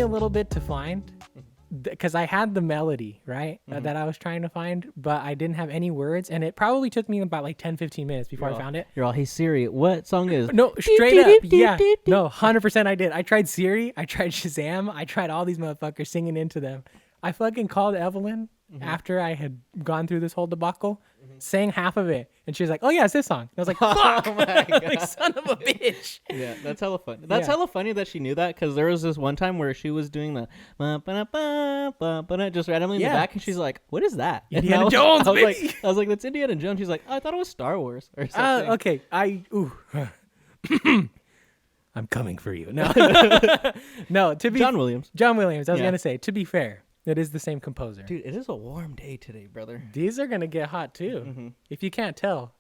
a little bit to find because I had the melody, right, that I was trying to find, but I didn't have any words, and it probably took me about like 10, 15 minutes before I found it. You're all, hey Siri, what song is? No, straight up, yeah. No, 100% I did. I tried Siri, I tried Shazam, I tried all these motherfuckers singing into them. I fucking called Evelyn after I had gone through this whole debacle, sang half of it, and she was like, "Oh yeah, it's this song." And I was like, "Fuck, Oh my God. like, son of a bitch." Yeah, that's hella funny. That's hella funny that she knew that, because there was this one time where she was doing the just randomly in the back, and she's like, "What is that?" Indiana Jones, I was baby. like, "That's Indiana Jones." She's like, "Oh, I thought it was Star Wars or something." Okay, I'm coming for you. No, no. To be John Williams. John Williams. I was Yeah. gonna say. To be fair, it is the same composer. Dude, it is a warm day today, brother. These are gonna get hot too. If you can't tell,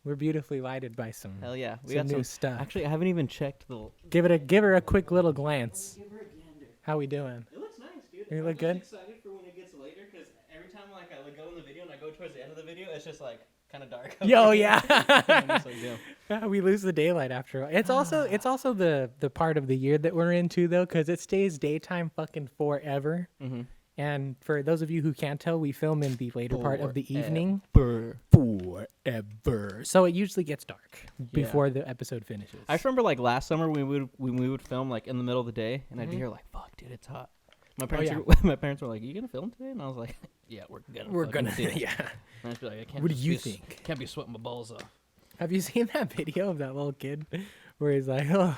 we're beautifully lighted by some. Hell yeah, we some got new some stuff. Actually, I haven't even checked the. Give her a quick little glance. How we doing? It looks nice, dude. You look I'm good? just excited for when it gets later, because every time like I go in the video and I go towards the end of the video, it's just like kind of dark. Yo, yeah. I'm just like, damn. Yeah, we lose the daylight after all. It's also the part of the year that we're in too, though, because it stays daytime fucking forever. And for those of you who can't tell, we film in the later part of the evening. Forever. So it usually gets dark before the episode finishes. I just remember like last summer when we would film like in the middle of the day, and I'd be here like, "Fuck, dude, it's hot." My parents were like, "You gonna film today?" And I was like, "Yeah, we're gonna do it." Yeah. And I'd be like, "I can't." What do you think? Can't be sweating my balls off. Have you seen that video of that little kid where he's like, "Oh,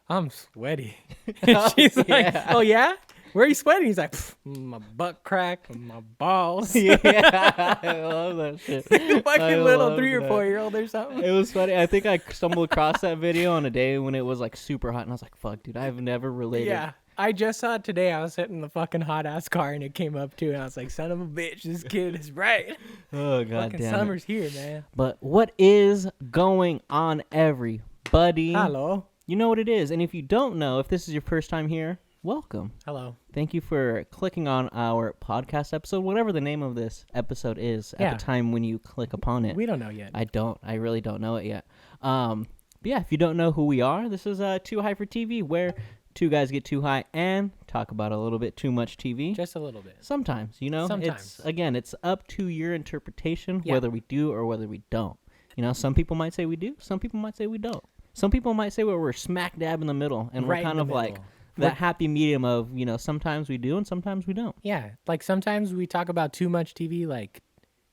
I'm sweaty." And she's like, "Oh yeah? Where are you sweating?" He's like, "My butt crack and my balls." Yeah, I love that shit. Fucking little 3 or 4 year old or something. It was funny. I think I stumbled across that video on a day when it was like super hot, and I was like, "Fuck, dude, I've never related." Yeah. I just saw it today. I was sitting in the fucking hot ass car and it came up too, and I was like, "Son of a bitch, this kid is right." Oh god Fucking damn. summer's here, man. But what is going on, everybody? Hello. You know what it is, and if you don't know, if this is your first time here, welcome. Hello. Thank you for clicking on our podcast episode, whatever the name of this episode is at the time when you click upon it. We don't know yet. I really don't know it yet. But yeah, if you don't know who we are, this is Too High for TV, where two guys get too high and talk about a little bit too much TV. Just a little bit. Sometimes, you know. Sometimes. It's up to your interpretation, Yeah. whether we do or whether we don't. You know, some people might say we do, some people might say we don't. Some people might say we're smack dab in the middle, and Right we're kind in of the like middle. that happy medium of, you know, sometimes we do and sometimes we don't. Yeah. Like sometimes we talk about too much TV, like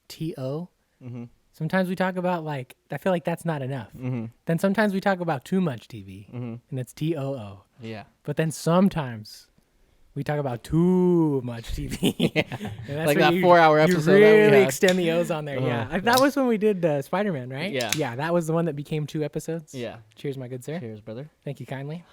TO. Mm-hmm. Sometimes we talk about like, I feel like that's not enough. Mm-hmm. Then sometimes we talk about too much TV, Mm-hmm. and it's TOO. Yeah. But then sometimes we talk about too much TV. Yeah. And that's Like where that 4-hour episode You that we really had. extend the O's on there. Oh, Yeah. God. That was when we did Spider-Man, right? Yeah. Yeah. That was the one that became 2 episodes. Yeah. Cheers, my good sir. Cheers, brother. Thank you kindly.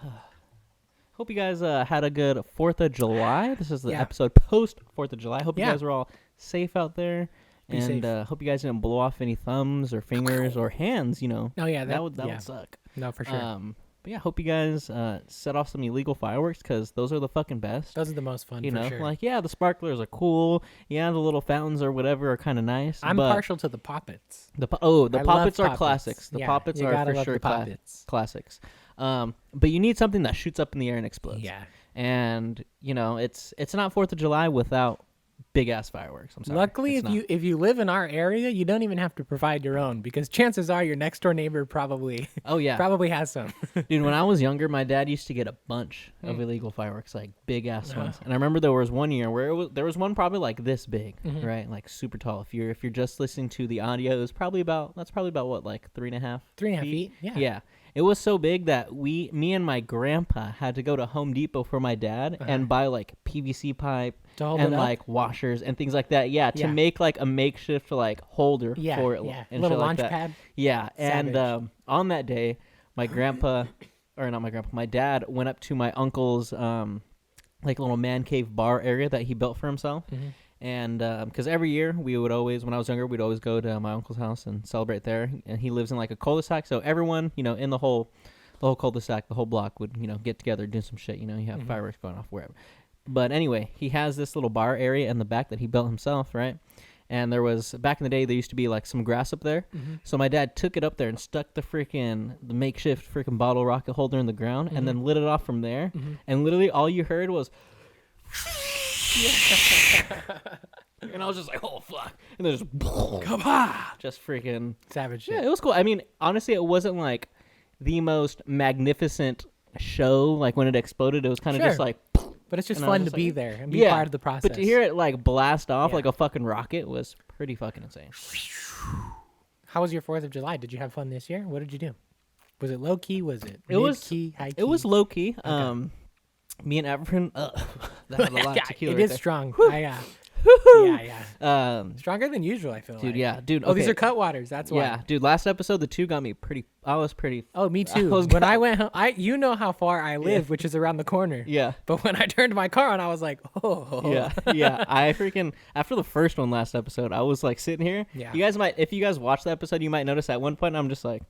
Hope you guys had a good 4th of July. This is the Yeah. episode post 4th of July. Hope you Yeah. guys were all safe out there. Be And safe. hope you guys didn't blow off any thumbs or fingers or hands, you know. Oh, yeah. That would yeah. suck. No, for sure. But yeah, hope you guys set off some illegal fireworks, because those are the fucking best. Those are the most fun, You for know, sure. like, yeah, the sparklers are cool. Yeah, the little fountains or whatever are kind of nice. I'm but partial to the poppets. The I love poppets are poppets. classics. The Yeah, poppets you are gotta for love sure the poppets. classics. But you need something that shoots up in the air and explodes. Yeah. And you know, it's not 4th of July without big ass fireworks. I'm sorry. Luckily, It's not. if you live in our area, you don't even have to provide your own, because chances are your next door neighbor probably Oh yeah, probably has some. dude. When I was younger, my dad used to get a bunch of illegal fireworks, like big ass ones. And I remember there was one year where there was one probably like this big, right, like super tall. If you're just listening to the audio, it was probably about what, like 3.5 3.5 feet. Yeah. Yeah. It was so big that me and my grandpa had to go to Home Depot for my dad and buy like PVC pipe To hold and it up? like washers and things like that. Yeah, to Yeah. make like a makeshift like holder Yeah. for it. Yeah. And Little shit like launch that. pad. Yeah, and Savage. on that day, my grandpa, or not my grandpa, my dad went up to my uncle's like little man cave bar area that he built for himself. And because every year we would always, when I was younger, we'd always go to my uncle's house and celebrate there. And he lives in like a cul-de-sac, so everyone, you know, in the whole cul-de-sac, the whole block would, you know, get together, do some shit. You know, you have fireworks going off wherever. But anyway, he has this little bar area in the back that he built himself, right? And there was, back in the day, there used to be like some grass up there. So my dad took it up there and stuck the makeshift freaking bottle rocket holder in the ground and then lit it off from there. And literally all you heard was, and I was just like, oh fuck. And then just freaking savage shit. Yeah, it was cool. I mean, honestly, it wasn't like the most magnificent show. Like when it exploded, it was kind of just like, but it's just fun to be there and be part of the process. But to hear it like blast off like a fucking rocket was pretty fucking insane. How was your 4th of July? Did you have fun this year? What did you do? Was it low key? Was it mid-key, high key? It was low key. Okay. Me and Efren, that had a lot of tequila. It right is there. strong. Stronger than usual, I feel dude, like. Dude. Oh, these are cut waters. That's why. Yeah, dude. Last episode, the 2 got me pretty. I was pretty. Oh, me too. When I went home, you know how far I live, which is around the corner. Yeah. But when I turned my car on, I was like, oh. Yeah. I freaking after the first one last episode, I was like sitting here. Yeah. You guys might, if you guys watch the episode, you might notice at one point I'm just like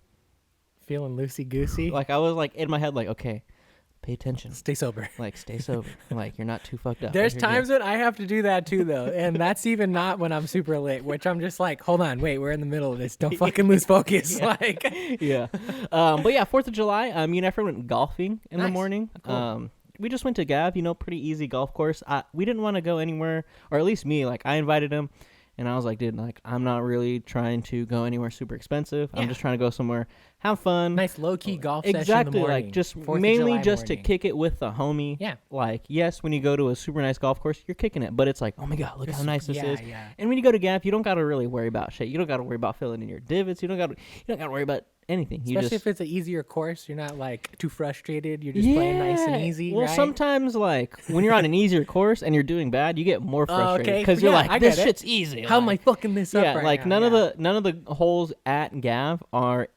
feeling loosey goosey. Like I was like in my head, like, okay. Pay attention. Stay sober. Like, stay sober. Like, you're not too fucked up. There's times when I have to do that too, though. And that's even not when I'm super lit, which I'm just like, hold on, wait, we're in the middle of this. Don't fucking lose focus. Like, But yeah, 4th of July, me and Efren went golfing in the morning. Cool. We just went to Gav, pretty easy golf course. We didn't want to go anywhere, or at least me. Like, I invited him. And I was like, dude, like, I'm not really trying to go anywhere super expensive. I'm just trying to go somewhere, have fun. Nice low-key golf session exactly, in the morning. Like, just mainly just to kick it with the homie. Yeah. Like, yes, when you go to a super nice golf course, you're kicking it. But it's like, oh, my God, look how nice this is. Yeah. And when you go to Gap, you don't got to really worry about shit. You don't got to worry about filling in your divots. You don't got to worry about anything. Especially if it's an easier course, you're not like too frustrated. You're just playing nice and easy. Well, right? sometimes like when you're on an easier course and you're doing bad, you get more frustrated because you're like, this shit's easy. How am I fucking this up? Yeah, like none of the holes at Gav are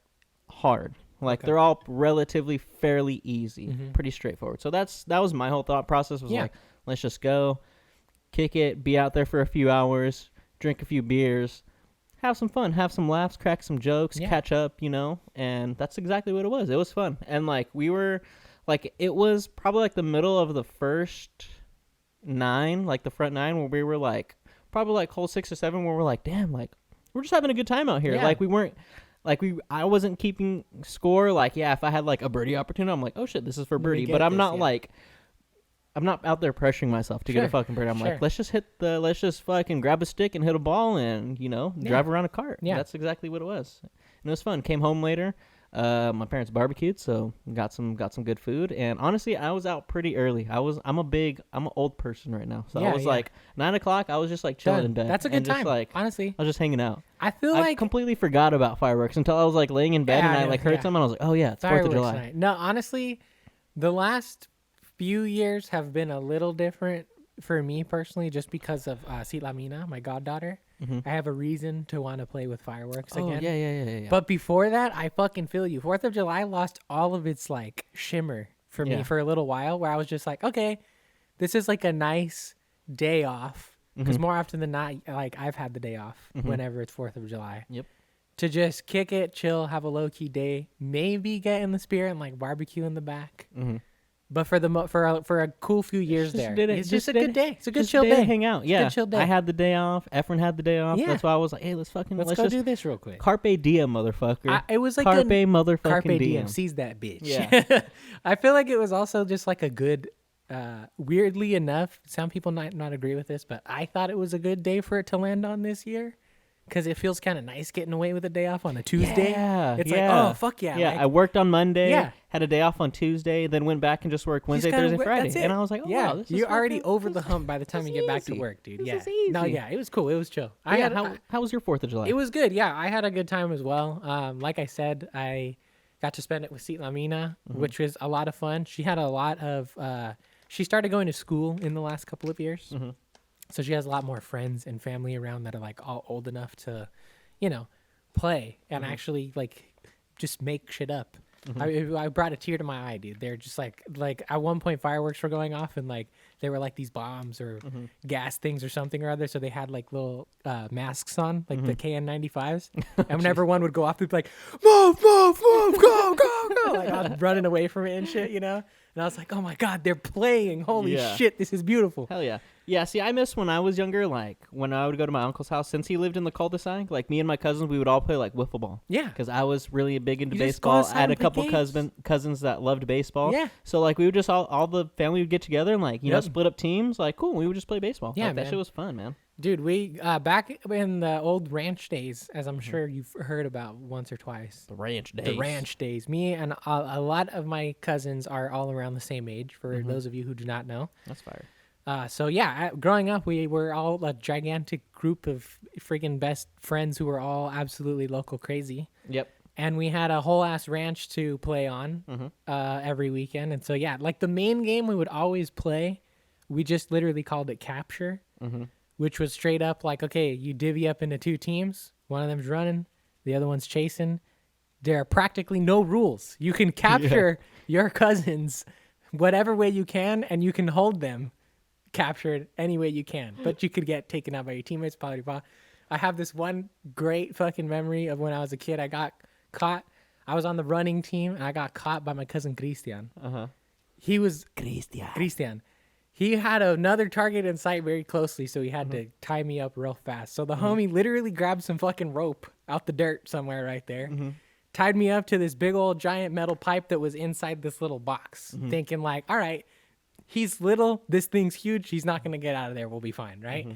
hard. Like they're all relatively fairly easy, pretty straightforward. So that was my whole thought process. Was like, let's just go, kick it, be out there for a few hours, drink a few beers. Have some fun, have some laughs, crack some jokes, catch up, and that's exactly what it was. It was fun. And, like, we were, like, it was probably, like, the middle of the first 9, like, the front 9, where we were, like, probably, like, hole 6 or 7, where we're like, damn, like, we're just having a good time out here. Yeah. Like, we weren't, like, I wasn't keeping score. Like, if I had, like, a birdie opportunity, I'm like, oh, shit, this is for birdie. But I'm not, like... I'm not out there pressuring myself to get a fucking bird. I'm like, let's just fucking grab a stick and hit a ball and, drive around a cart. Yeah. That's exactly what it was. And it was fun. Came home later. My parents barbecued, so got some good food. And honestly, I was out pretty early. I'm an old person right now. So I was like 9 o'clock. I was just like chilling in bed. That's a good time. Like, honestly, I was just hanging out. I completely forgot about fireworks until I was like laying in bed and I like heard something. And I was like, oh yeah, it's 4th of July. Night. No, honestly, the last few years have been a little different for me personally, just because of Lamina, my goddaughter. I have a reason to want to play with fireworks again. Yeah. But before that, I fucking feel you. 4th of July lost all of its like shimmer for me for a little while, where I was just like, okay, this is like a nice day off, because more often than not, like I've had the day off whenever it's 4th of July. Yep. To just kick it, chill, have a low key day, maybe get in the spirit and like barbecue in the back. But for a cool few years it's just a good day. It's a good chill day to hang out. Yeah, good chill day. I had the day off. Efren had the day off. Yeah. That's why I was like, hey, let's go just do this real quick. Carpe diem, motherfucker. It was like Carpe motherfucking Carpe diem. Seize that bitch. Yeah. I feel like it was also just like a good. Weirdly enough, some people might not agree with this, but I thought it was a good day for it to land on this year. Because it feels kind of nice getting away with a day off on a Tuesday. Yeah, it's like, oh, fuck yeah. Yeah, like, I worked on Monday, had a day off on Tuesday, then went back and just worked Wednesday, Thursday, Friday. And I was like, oh, wow, this is you're already over the hump by the time you get back to work, dude. This is easy. No, it was cool. It was chill. How was your 4th of July? It was good. Yeah, I had a good time as well. Like I said, I got to spend it with Lamina, which was a lot of fun. She had a lot of... she started going to school in the last couple of years. So she has a lot more friends and family around that are like all old enough to... play and actually like just make shit up. I brought a tear to my eye, dude. They're just like at one point fireworks were going off and like they were like these bombs or gas things or something or other. So they had like little masks on, like the KN95s. And whenever one would go off, they'd be like, move, go. Like I was running away from it and shit, And And I was like, oh my God, they're playing. Holy Yeah. shit, this is beautiful. Hell yeah. Yeah, see, I miss when I was younger, like, when I would go to my uncle's house, since he lived in the cul-de-sac, like, me and my cousins, we would all play, like, wiffle ball. Yeah. Because I was really big into You just go baseball. outside I had a and play couple games. cousins that loved baseball. Yeah. So, like, we would just, all the family would get together and, like, you know, Yep. split up teams. Like, cool, we would just play baseball. Yeah, Like, that man. shit was fun, man. Dude, we, back in the old ranch days, as I'm sure you've heard about once or twice. The ranch days. The ranch days. Me and a lot of my cousins are all around the same age, for those of you who do not know. That's fire. So yeah, growing up, we were all a gigantic group of freaking best friends who were all absolutely local crazy. Yep. And we had a whole ass ranch to play on every weekend. And so yeah, like the main game we would always play, we just literally called it capture, which was straight up like, okay, you divvy up into two teams. One of them's running, the other one's chasing. There are practically no rules. You can capture your cousins whatever way you can, and you can hold them captured any way you can, but you could get taken out by your teammates. Blah, blah, blah. I have this one great fucking memory of when I was a kid. I got caught. I was on the running team, and I got caught by my cousin Christian. He was Christian. He had another target in sight very closely, so he had to tie me up real fast. So the homie literally grabbed some fucking rope out the dirt somewhere right there, tied me up to this big old giant metal pipe that was inside this little box, thinking like, all right, he's little, this thing's huge, he's not going to get out of there, we'll be fine, right?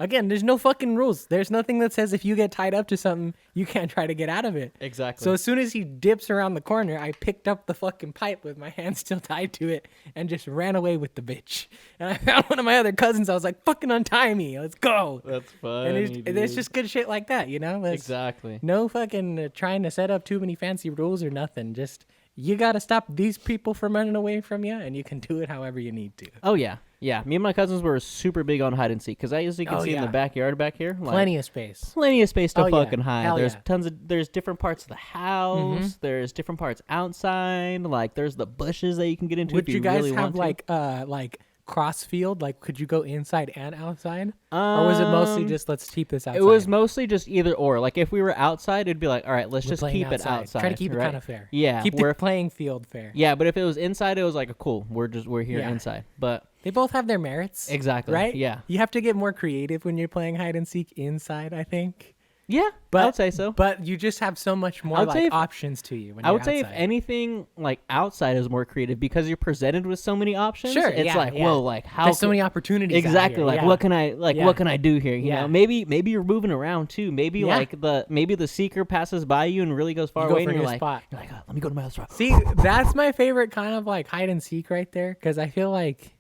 Again, there's no fucking rules. There's nothing that says if you get tied up to something, you can't try to get out of it. Exactly. So as soon as he dips around the corner, I picked up the fucking pipe with my hand still tied to it and just ran away with the bitch. And I found one of my other cousins. I was like, fucking untie me. Let's go. That's fun. And there's just good shit like that, you know? There's exactly. no fucking trying to set up too many fancy rules or nothing. Just, you got to stop these people from running away from you, and you can do it however you need to. Oh, yeah. Yeah, me and my cousins were super big on hide and seek because as you can see in the backyard back here, like, plenty of space. Plenty of space to fucking hide. Hell there's yeah. there's different parts of the house. There's different parts outside. Like there's the bushes that you can get into. Would if you guys really have want to. like cross field? Like, could you go inside and outside, or was it mostly just let's keep this outside? It was mostly just either or. Like if we were outside, it'd be like, all right, let's We're just playing keep it outside. Try to keep it right? kind of fair. Yeah, keep the playing field fair. Yeah, but if it was inside, it was like, cool, we're here inside. But they both have their merits. Exactly. Right? Yeah. You have to get more creative when you're playing hide and seek inside, I think. Yeah, But I would say so. But you just have so much more options to you when I you're would say if outside. anything, like outside is more creative because you're presented with so many options. Sure, It's like, whoa, like how there's so many opportunities. Exactly. Out here. Like what can I what can I do here? You know, maybe you're moving around too. Maybe like the seeker passes by you and really goes far away and you're like, spot. let me go to my other spot. See, that's my favorite kind of like hide and seek right there, because I feel like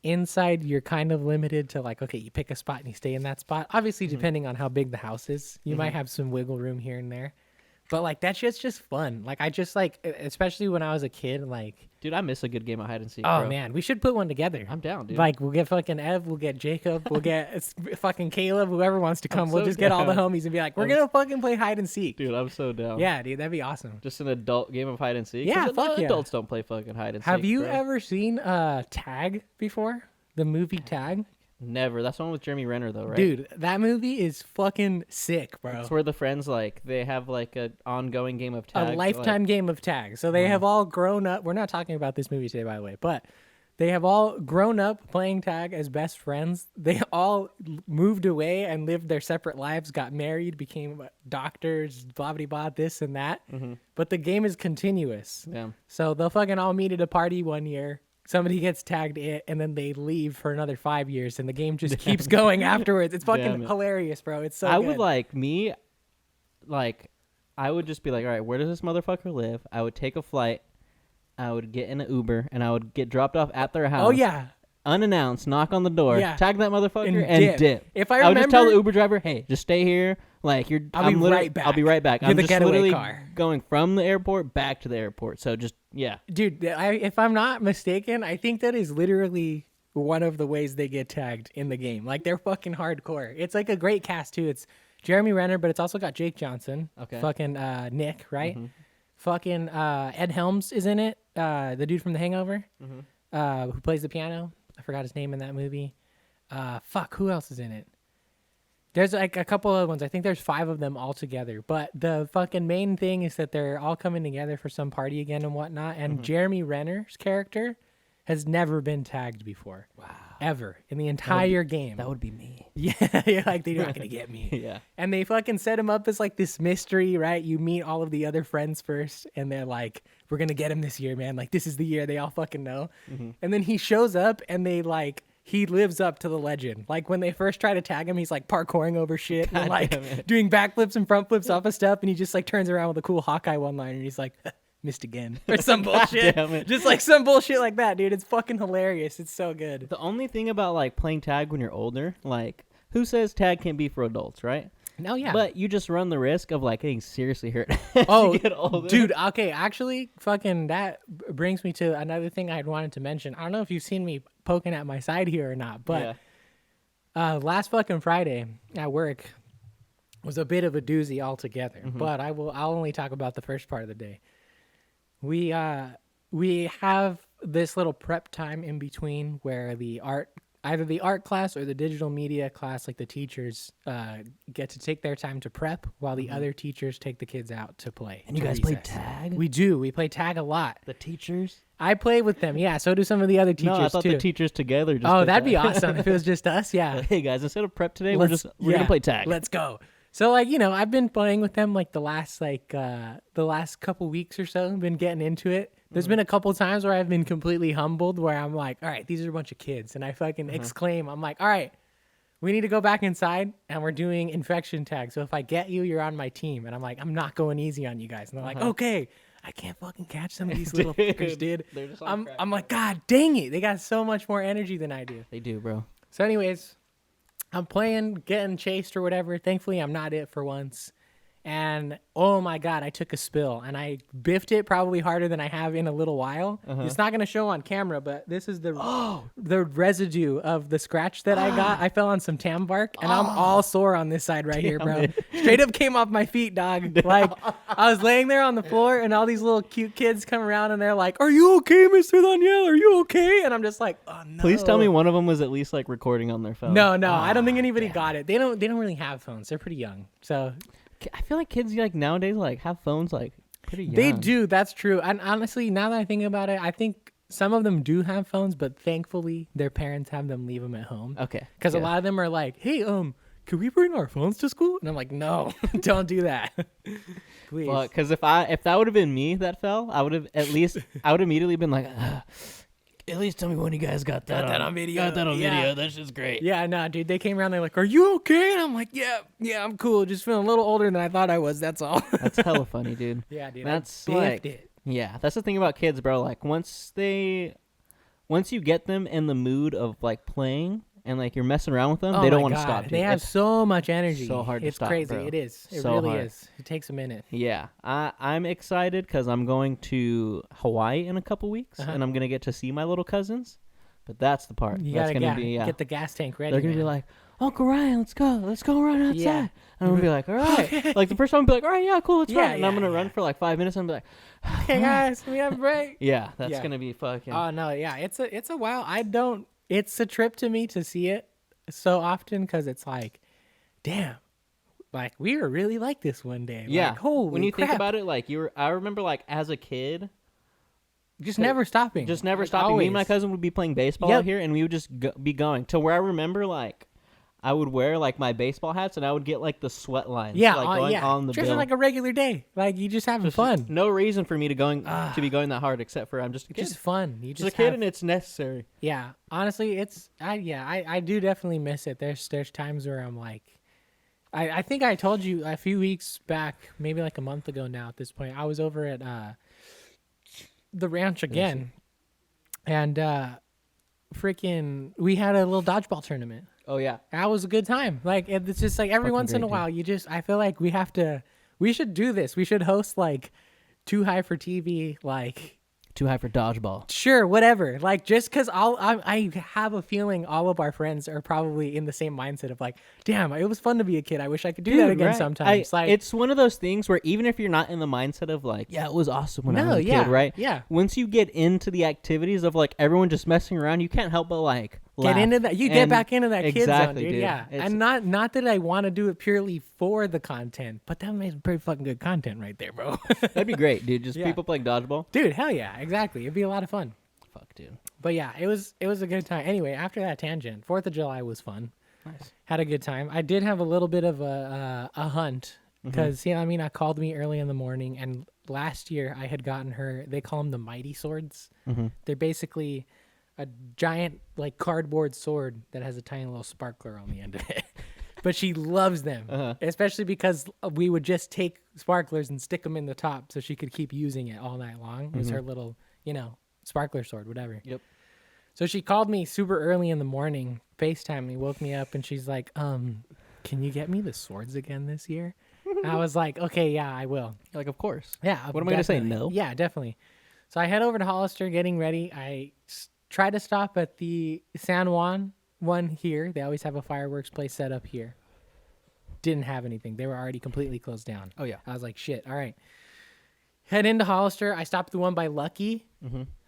inside you're kind of limited to like, okay, you pick a spot and you stay in that spot. Obviously, depending on how big the house is, you might have some wiggle room here and there. But like that shit's just fun. Like I just like, especially when I was a kid, like, dude, I miss a good game of hide and seek. oh bro. man, we should put one together. I'm down, dude. Like we'll get fucking Ev, we'll get Jacob, we'll get fucking Caleb, whoever wants to come. I'm We'll so just get all the down. homies and be like, we're gonna fucking play hide and seek. Dude, I'm so down. Yeah, dude, that'd be awesome. Just an adult game of hide and seek. Yeah, 'Cause fuck yeah. adults don't play fucking hide and seek. Have you bro. ever seen Tag before? The movie Tag? Never. That's the one with Jeremy Renner though, right? Dude, that movie is fucking sick, bro. It's where the friends like they have like an ongoing game of tag. A lifetime game of tag. So they have all grown up. We're not talking about this movie today, by the way, but they have all grown up playing tag as best friends. They all moved away and lived their separate lives, got married, became doctors, blah, blah, blah, this and that. But the game is continuous. Yeah. So they'll fucking all meet at a party one year. Somebody gets tagged it, and then they leave for another 5 years, and the game just keeps going afterwards. It's fucking hilarious, bro. It's so I good. would I would just be like, all right, where does this motherfucker live? I would take a flight. I would get in an Uber, and I would get dropped off at their house. Oh, yeah. Unannounced, knock on the door, tag that motherfucker, And dip. If I would just tell the remember- Uber driver, hey, just stay here. Like I'll be right back. I'll be right back. You're I'm the just getaway literally car. going from the airport back to the airport. So just Dude, if I'm not mistaken, I think that is literally one of the ways they get tagged in the game. Like, they're fucking hardcore. It's like a great cast, too. It's Jeremy Renner, but it's also got Jake Johnson. Okay. Fucking Nick, right? Fucking Ed Helms is in it. The dude from The Hangover, who plays the piano. I forgot his name in that movie. Who else is in it? There's like a couple other ones. I think there's 5 of them all together. But the fucking main thing is that they're all coming together for some party again and whatnot. And Jeremy Renner's character has never been tagged before. Wow. Ever. In the entire game. That would be me. Yeah, you're like, they're not going to get me. Yeah. And they fucking set him up as like this mystery, right? You meet all of the other friends first, and they're like, we're going to get him this year, man. Like, this is the year. They all fucking know. And then he shows up, and they like... He lives up to the legend. Like when they first try to tag him, he's like parkouring over shit and like doing backflips and front flips off of stuff. And he just like turns around with a cool Hawkeye one-liner. And he's like, missed again. Or some bullshit. Just like some bullshit like that, dude. It's fucking hilarious. It's so good. The only thing about like playing tag when you're older, like who says tag can't be for adults, right? No, yeah. But you just run the risk of like getting seriously hurt as you get older. Dude, okay, actually, fucking that brings me to another thing I had wanted to mention. I don't know if you've seen me poking at my side here or not, but last fucking Friday at work was a bit of a doozy altogether. But I'll only talk about the first part of the day. We have this little prep time in between where either the art class or the digital media class, like the teachers, get to take their time to prep while the other teachers take the kids out to play. And you guys play tag? We do. We play tag a lot. The teachers? I play with them. Yeah, so do some of the other teachers, no, I thought too. the teachers together just Oh, did that'd that. be awesome if it was just us. Yeah. Hey, guys, instead of prep today, we're going to play tag. Let's go. So, like, you know, I've been playing with them, like, the last couple weeks or so. I've been getting into it. There's been a couple times where I've been completely humbled where I'm like, all right, these are a bunch of kids. And I fucking exclaim, I'm like, all right, we need to go back inside and we're doing infection tag. So if I get you, you're on my team. And I'm like, I'm not going easy on you guys. And they're like, okay. I can't fucking catch some of these little fuckers, dude. I'm like, God dang it. They got so much more energy than I do. They do, bro. So anyways, I'm playing, getting chased or whatever. Thankfully, I'm not it for once. And oh my God, I took a spill and I biffed it probably harder than I have in a little while. It's not going to show on camera, but this is the residue of the scratch that I got. I fell on some tam bark and I'm all sore on this side right here, bro. Straight up came off my feet, dog. Like I was laying there on the floor and all these little cute kids come around and they're like, "Are you okay, Mr. Daniel? Are you okay?" And I'm just like, "Oh no." Please tell me one of them was at least like recording on their phone. No, I don't think anybody got it. They don't really have phones. They're pretty young. So I feel like kids like nowadays like have phones like pretty young. They do. That's true. And honestly, now that I think about it, I think some of them do have phones, but thankfully their parents have them leave them at home. Okay. Because a lot of them are like, "Hey, can we bring our phones to school?" And I'm like, "No, don't do that, please." Well, because if that would have been me that fell, I would immediately been like, at least tell me when you guys got that on video. Got that on video. That's just great. Yeah, no, dude. They came around. They're like, "Are you okay?" And I'm like, "Yeah, I'm cool. Just feeling a little older than I thought I was. That's all." That's hella funny, dude. Yeah, dude. That's like, yeah, that's the thing about kids, bro. Like once you get them in the mood of like playing and like you're messing around with them, they don't want to stop. Dude. They have so much energy. So hard to stop. It's crazy. Bro. It is. It so really hard. is. It takes a minute. Yeah, I'm excited because I'm going to Hawaii in a couple weeks, and I'm gonna get to see my little cousins. But that's the part. You that's gotta gonna be get the gas tank ready. They're gonna be like, "Uncle Ryan, let's go run outside." Yeah. And I'm gonna be like, "All right." Like the first time, I'll be like, "All right, yeah, cool, let's run." And I'm gonna yeah. run for like 5 minutes, and I'm like, "Hey guys, we have a break." Yeah, that's gonna be fucking. Oh no, yeah, it's a while. It's a trip to me to see it so often because it's like, damn, like we were really like this one day. Yeah. Like, holy when you crap. think about it, like I remember like as a kid. Just never stopping. Just never like, stopping. always. Me and my cousin would be playing baseball out here, and we would just be going to where I remember like I would wear like my baseball hats, and I would get like the sweat lines. Yeah, like, going on the just bill. like a regular day. Like you just having fun. No reason for me to be going that hard, except for I'm just a kid. Just fun. You just a kid, and it's necessary. Yeah, honestly, I do definitely miss it. There's times where I'm like, I think I told you a few weeks back, maybe like a month ago now. At this point, I was over at the ranch again. And freaking we had a little dodgeball tournament. Oh yeah. That was a good time. Like it's just like every once in a while I feel like we should do this. We should host like Too High for TV, like Too High for Dodgeball. Sure, whatever. Like just cuz I have a feeling all of our friends are probably in the same mindset of like, damn, it was fun to be a kid. I wish I could do that again sometimes. Like it's one of those things where even if you're not in the mindset of like, yeah, it was awesome when I was a kid, right? Yeah. Once you get into the activities of like everyone just messing around, you can't help but like Get into that. You get back into that kid zone, dude. Yeah. It's, And not that I want to do it purely for the content, but that makes pretty fucking good content right there, bro. that'd be great, dude. Just Yeah. people playing dodgeball. Dude, hell yeah. Exactly. It'd be a lot of fun. Fuck, dude. But yeah, it was a good time. Anyway, after that tangent, 4th of July was fun. Nice. Had a good time. I did have a little bit of a hunt because, you know what I mean? I called me early in the morning, and last year I had gotten her, they call them the mighty swords. They're basically a giant like cardboard sword that has a tiny little sparkler on the end of it. But she loves them, especially because we would just take sparklers and stick them in the top so she could keep using it all night long. It was her little, you know, sparkler sword, whatever. Yep. So she called me super early in the morning, FaceTime me, woke me up, and she's like, can you get me the swords again this year? And I was like, okay, yeah, I will. You're like, of course. Yeah. What am I going to say? No? Yeah, definitely. So I head over to Hollister, getting ready. I try to stop at the San Juan one here. They always have a fireworks place set up here. Didn't have anything. They were already completely closed down. Oh, yeah. I was like, shit, all right. Head into Hollister. I stopped at the one by Lucky.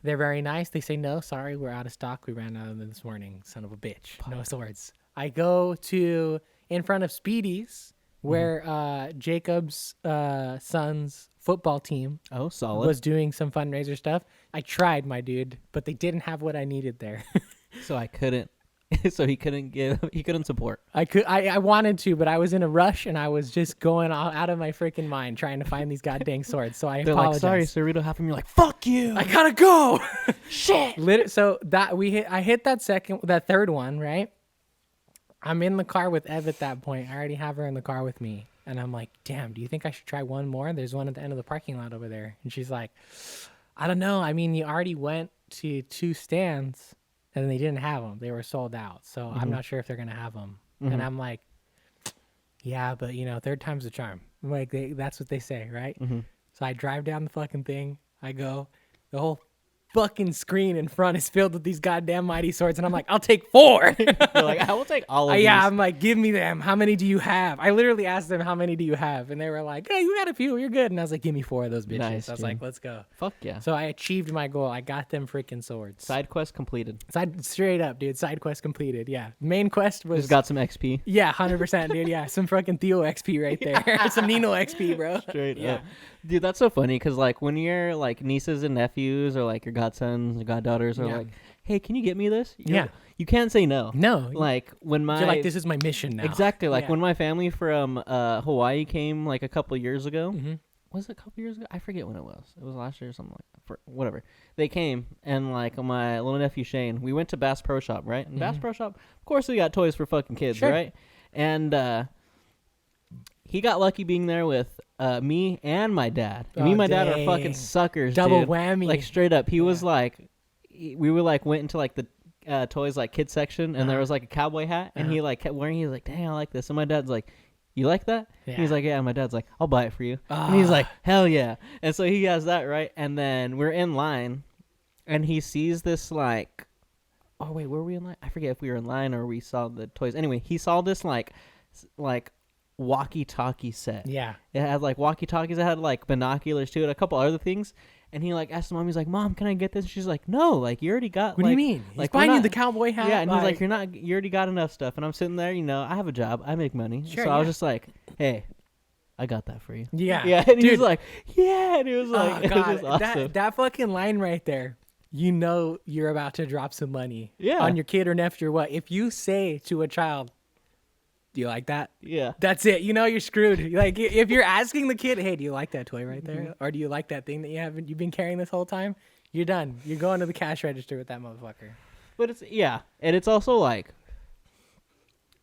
They're very nice. They say, no, sorry, we're out of stock. We ran out of them this morning. Son of a bitch. No swords. I go to in front of Speedy's where Jacob's son's football team solid. was doing some fundraiser stuff. I tried, my dude, but they didn't have what I needed there. So I couldn't. So he couldn't support. I wanted to, but I was in a rush and I was just going out of my freaking mind trying to find these goddamn swords. So I They're apologize. like, sorry, Cerrito. Half of them, you're like, fuck you. I gotta go. Shit. So that I hit that third one, right? I'm in the car with Ev at that point. I already have her in the car with me. And I'm like, damn, do you think I should try one more? There's one at the end of the parking lot over there. And she's like, I don't know. I mean, you already went to 2 stands and they didn't have them. They were sold out. So I'm not sure if they're going to have them. And I'm like, yeah, but you know, third time's the charm. Like that's what they say, right? So I drive down the fucking thing. I go, the whole fucking screen in front is filled with these goddamn mighty swords, and I'm like, I'll take 4. You're like, I will take all of these. Yeah, I'm like, give me them. How many do you have? I literally asked them, how many do you have? And they were like, hey, you got a few. You're good. And I was like, give me 4 of those bitches. Nice, I was dude. like, let's go. Fuck yeah. So I achieved my goal. I got them freaking swords. Side quest completed. Straight up, dude. Side quest completed. Yeah. Main quest was. Just got some XP. Yeah, 100%, dude. Yeah. Some fucking Theo XP right there. Some Nino XP, bro. Straight Yeah. up. Dude, that's so funny because, like, when your, like, nieces and nephews or, like, your godsons or goddaughters are like, hey, can you get me this? You can't say no. No. Like, when my... You're like, this is my mission now. Exactly. Like, when my family from Hawaii came, like, a couple years ago. Was it a couple years ago? I forget when it was. It was last year or something like that. Whatever. They came, and, like, my little nephew Shane, we went to Bass Pro Shop, right? And Bass Pro Shop, of course, we got toys for fucking kids, right? And he got lucky being there with me and my dad. Me and my dad are fucking suckers, Double dude. whammy. Like, straight up. He was like, we were like, went into like the toys like kids section, and there was like a cowboy hat, and he like kept wearing. He was like, dang, I like this. And my dad's like, you like that? Yeah. He's like, yeah. And my dad's like, I'll buy it for you. And he's like, hell yeah. And so he has that, right? And then we're in line, and he sees this like, oh wait, were we in line? I forget if we were in line or we saw the toys. Anyway, he saw this like walkie-talkie set. Yeah. It had like walkie-talkies. It had like binoculars too, and a couple other things. And he like asked mom, he's like, Mom, can I get this? And she's like, no, like you already got. What do you mean? Like, he's buying you the cowboy hat. Yeah, and he's like, you already got enough stuff. And I'm sitting there, you know, I have a job, I make money, Sure, so I was just like, hey, I got that for you. Yeah, yeah. And he dude. was like, yeah, and he was like, Oh it god, was awesome. that fucking line right there. You know you're about to drop some money. Yeah. On your kid or nephew or what? If you say to a child, do you like that? Yeah. That's it. You know you're screwed. Like if you're asking the kid, hey, do you like that toy right there? Or do you like that thing that you've been carrying this whole time? You're done. You're going to the cash register with that motherfucker. But it's and it's also like,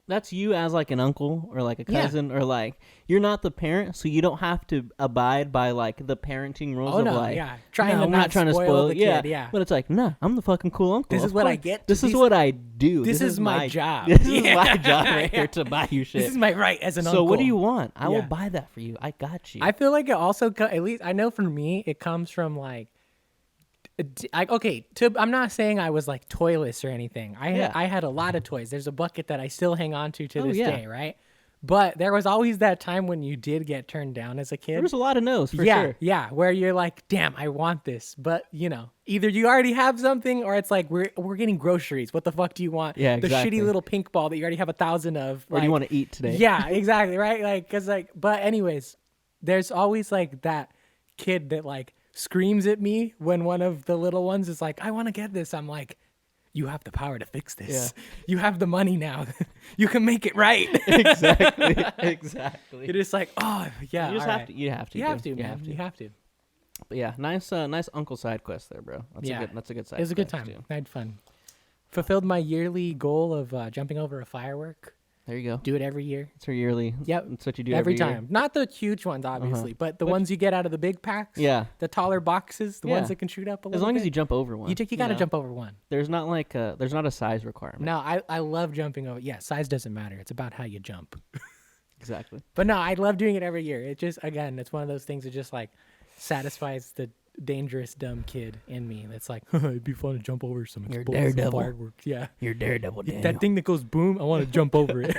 that's you as like an uncle or like a cousin or like you're not the parent, so you don't have to abide by like the parenting rules of like I'm not trying to spoil the kid. Yeah. But it's like, nah, I'm the fucking cool uncle. This is what I get. This is what I do. This is my job. This is my job right here to buy you shit. This is my right as an so uncle. what do you want? I will buy that for you. I got you. I feel like it also at least I know for me it comes from like I'm not saying I was like toyless or anything. I had a lot of toys. There's a bucket that I still hang on to this day, right? But there was always that time when you did get turned down as a kid. There was a lot of no's for yeah, sure. Yeah, where you're like, damn, I want this. But, you know, either you already have something or it's like, we're getting groceries. What the fuck do you want? Yeah, exactly. The shitty little pink ball that you already have 1,000 of. Or do you want to eat today? Yeah, exactly, right? Like, because, like, but anyways, there's always, like, that kid that, like, screams at me when one of the little ones is like, I want to get this. I'm like, you have the power to fix this. Yeah. You have the money now. You can make it right. Exactly. You're just like, oh yeah. You just have to. You have to. You have to. But yeah, nice uncle side quest there, bro. That's a good side. It was a good time. Too. I had fun. Fulfilled my yearly goal of jumping over a firework. There you go. Do it every year. It's her yearly. Yep. That's what you do every time. year. Not the huge ones, obviously, but the ones you get out of the big packs. Yeah. The taller boxes, the ones that can shoot up a little bit. As long as you jump over one. You got to jump over one. There's not a size requirement. No, I love jumping over. Yeah, size doesn't matter. It's about how you jump. Exactly. But no, I love doing it every year. It just, again, it's one of those things that just like satisfies the dangerous dumb kid in me that's like, it'd be fun to jump over some fireworks. Yeah, you're Daredevil, Daniel. That thing that goes boom, I want to jump over it.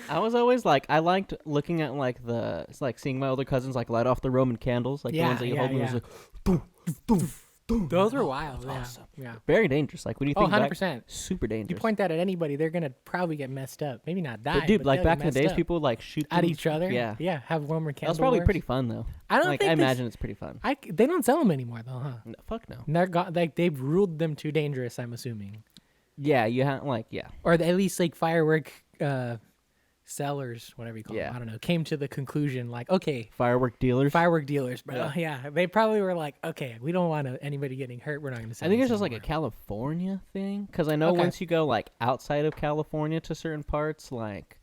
I was always like, I liked looking at like it's like seeing my older cousins like light off the Roman candles, like the ones that you hold, and it was like, boom, boom, boom. Those are wild. Awesome. Yeah, very dangerous. Like when you think 100%. Back, super dangerous. You point that at anybody, they're gonna probably get messed up. Maybe not die. But dude, but like back in the days, up. people would like shoot at each other. Yeah, have Roman candles. That was probably pretty fun though. I don't like. think I imagine it's pretty fun. They don't sell them anymore though, huh? No, fuck no. They're they've ruled them too dangerous. I'm assuming. Yeah, you have or at least like firework sellers, whatever you call them. I don't know. Came to the conclusion like, okay, firework dealers, bro. Yeah, they probably were like, okay, we don't want anybody getting hurt. We're not going to. I think it's just like a California thing, because I know once you go like outside of California to certain parts, like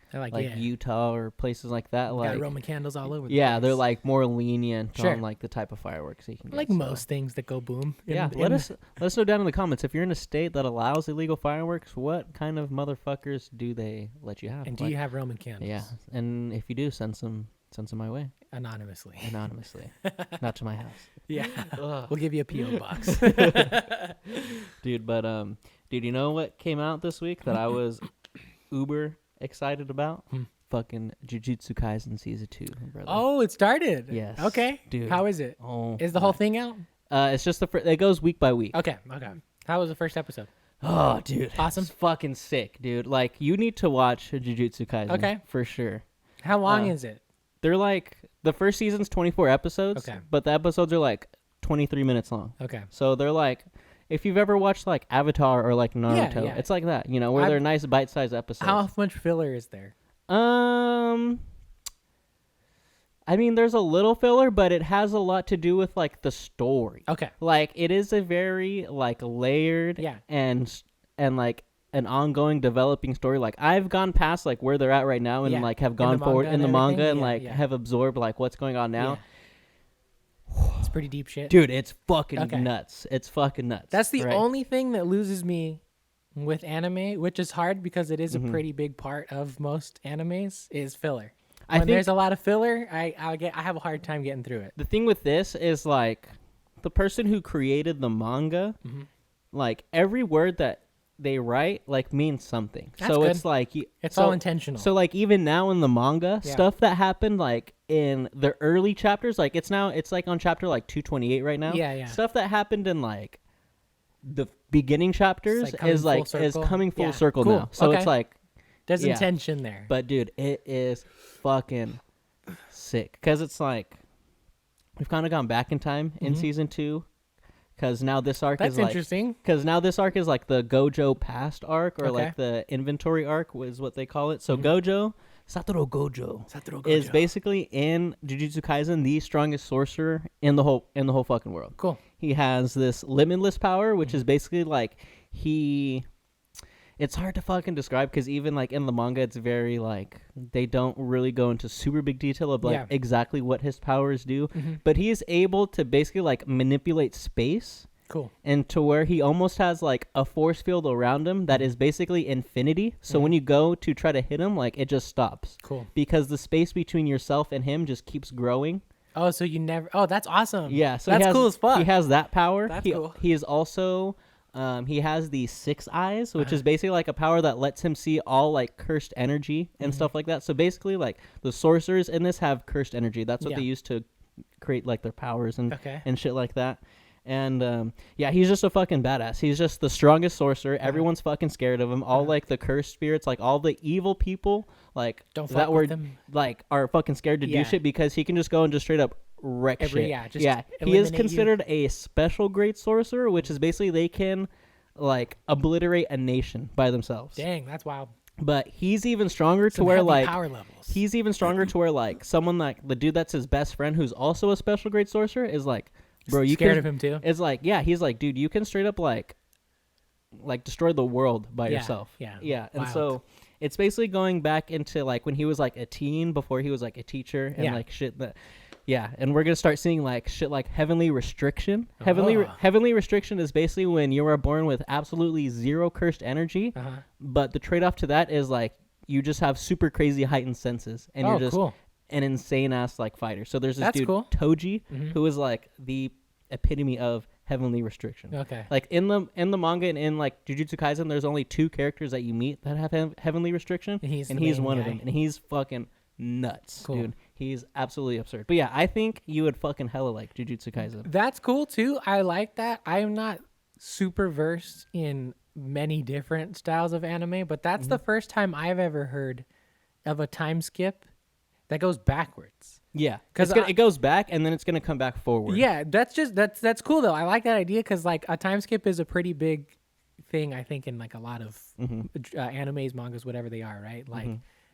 Utah or places like that, like got Roman candles all over. Yeah, they're like more lenient on like the type of fireworks that you can get. Like most things that go boom. Let us know down in the comments if you're in a state that allows illegal fireworks. What kind of motherfuckers do they let you have? And do you have Roman candles? Yeah, and if you do, send some my way anonymously, not to my house. Yeah, we'll give you a PO box, dude. But dude, you know what came out this week that I was uber excited about? Fucking Jujutsu Kaisen season 2, brother. Oh, it started. Yes. Okay, dude. How is it? Is the whole thing out? It's just it goes week by week. Okay. How was the first episode? Oh, dude, awesome. It's fucking sick, dude. Like, you need to watch Jujutsu Kaisen. Okay, for sure. How long is it? They're like, the first season's 24 episodes. Okay, but the episodes are like 23 minutes long. Okay, so they're like, if you've ever watched like Avatar or like Naruto, it's like that, where they're nice bite-sized episodes. How much filler is there? I mean, there's a little filler, but it has a lot to do with like the story. Okay, like it is a very like layered and like an ongoing developing story. Like I've gone past like where they're at right now and like have gone forward in the manga and like have absorbed like what's going on now. It's pretty deep shit. Dude, it's fucking nuts. It's fucking nuts. That's the only thing that loses me with anime, which is hard because it is a pretty big part of most animes, is filler. When there's a lot of filler, I have a hard time getting through it. The thing with this is like the person who created the manga, like every word that they write like means something. That's so good. It's like it's all intentional. So like even now in the manga, stuff that happened like in the early chapters, like it's like on chapter like 228 right now. Yeah. Stuff that happened in like the beginning chapters is coming full circle now. So it's like there's intention there. But dude, it is fucking sick because it's like we've kind of gone back in time in season 2. Because now this arc is like... That's interesting. Because now this arc is like the Gojo past arc, or like the inventory arc is what they call it. So Gojo, Satoru Gojo, is basically in Jujutsu Kaisen the strongest sorcerer in the whole fucking world. Cool. He has this limitless power, which is basically like it's hard to fucking describe because even like in the manga, it's very like they don't really go into super big detail of like exactly what his powers do. But he is able to basically like manipulate space. Cool. And to where he almost has like a force field around him that is basically infinity. So when you go to try to hit him, like it just stops. Cool. Because the space between yourself and him just keeps growing. Oh, so you never... Oh, that's awesome. Yeah. So that's cool as fuck. He has that power. That's cool. He is also... he has the 6 eyes, which is basically like a power that lets him see all like cursed energy and stuff like that. So basically, like the sorcerers in this have cursed energy. That's what they use to create like their powers and shit like that. And yeah, he's just a fucking badass. He's just the strongest sorcerer. Everyone's fucking scared of him. All like the cursed spirits, like all the evil people, like don't that fuck were with them. like are fucking scared to do shit because he can just go and just straight up wreck shit. He is considered a special great sorcerer, which is basically they can like obliterate a nation by themselves. Dang, that's wild. But he's even stronger to where like power levels. He's even stronger to where like someone like the dude that's his best friend who's also a special great sorcerer is like, bro, you scared of him too. It's like, yeah, he's like, dude, you can straight up like destroy the world by yourself. Yeah. And so it's basically going back into like when he was like a teen before he was like a teacher and like shit that. Yeah, and we're gonna start seeing like shit like heavenly restriction. Heavenly restriction is basically when you are born with absolutely zero cursed energy, but the trade-off to that is like you just have super crazy heightened senses, and you're just an insane ass like fighter. So there's this dude Toji who is like the epitome of heavenly restriction. Okay, like in the manga and in like Jujutsu Kaisen, there's only 2 characters that you meet that have heavenly restriction, and he's one of them, and he's fucking nuts, dude. He's absolutely absurd. But yeah, I think you would fucking hella like Jujutsu Kaisen. That's cool too. I like that. I am not super versed in many different styles of anime, but that's the first time I've ever heard of a time skip that goes backwards. Yeah, because it goes back and then it's gonna come back forward. Yeah, that's cool though. I like that idea because like a time skip is a pretty big thing. I think in like a lot of animes, mangas, whatever they are, right? Like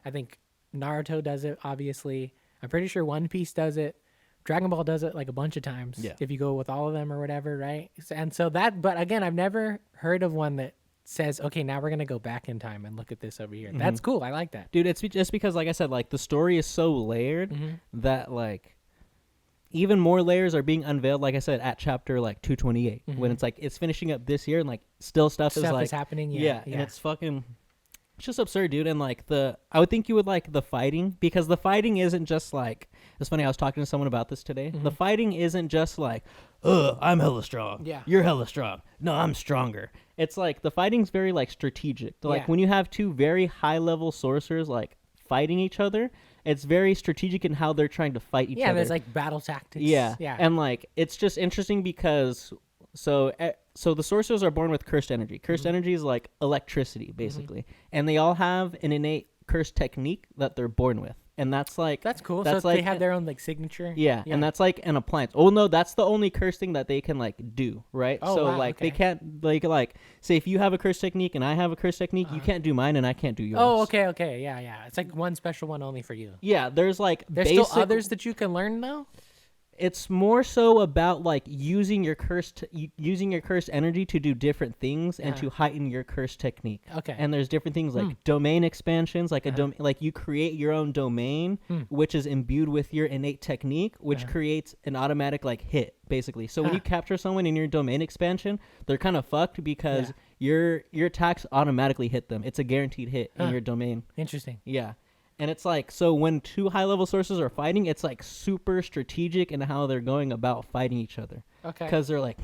I think Naruto does it, obviously. I'm pretty sure One Piece does it. Dragon Ball does it like a bunch of times. Yeah. If you go with all of them or whatever, right? And so that, but again, I've never heard of one that says, okay, now we're going to go back in time and look at this over here. That's cool. I like that. Dude, it's just because, like I said, like the story is so layered that like even more layers are being unveiled, like I said, at chapter like 228 when it's like, it's finishing up this year and like still stuff is like, happening. Yeah. And it's fucking... It's just absurd, dude. And like I would think you would like the fighting because the fighting isn't just like, it's funny. I was talking to someone about this today. The fighting isn't just like, I'm hella strong. Yeah. You're hella strong. No, I'm stronger. It's like the fighting's very like strategic. Like when you have 2 very high level sorcerers like fighting each other, it's very strategic in how they're trying to fight each other. Yeah, there's like battle tactics. Yeah. And like, it's just interesting because so the sorcerers are born with cursed energy. Cursed energy is like electricity, basically. And they all have an innate cursed technique that they're born with. And that's like... That's cool. That's so like, they have their own like signature? Yeah, and that's like an appliance. Oh, no, that's the only cursed thing that they can like do, right? Oh, so wow, like they can't like say if you have a cursed technique and I have a cursed technique, you can't do mine and I can't do yours. Oh, okay. Yeah. It's like one special one only for you. Yeah, there's like... There's still others that you can learn though? It's more so about like using your cursed energy to do different things and to heighten your cursed technique. Okay. And there's different things like domain expansions, like like you create your own domain, which is imbued with your innate technique, which creates an automatic like hit, basically. So when you capture someone in your domain expansion, they're kind of fucked because your attacks automatically hit them. It's a guaranteed hit in your domain. Interesting. Yeah. And it's like, so when 2 high-level sources are fighting, it's like super strategic in how they're going about fighting each other. Okay. Because they're like,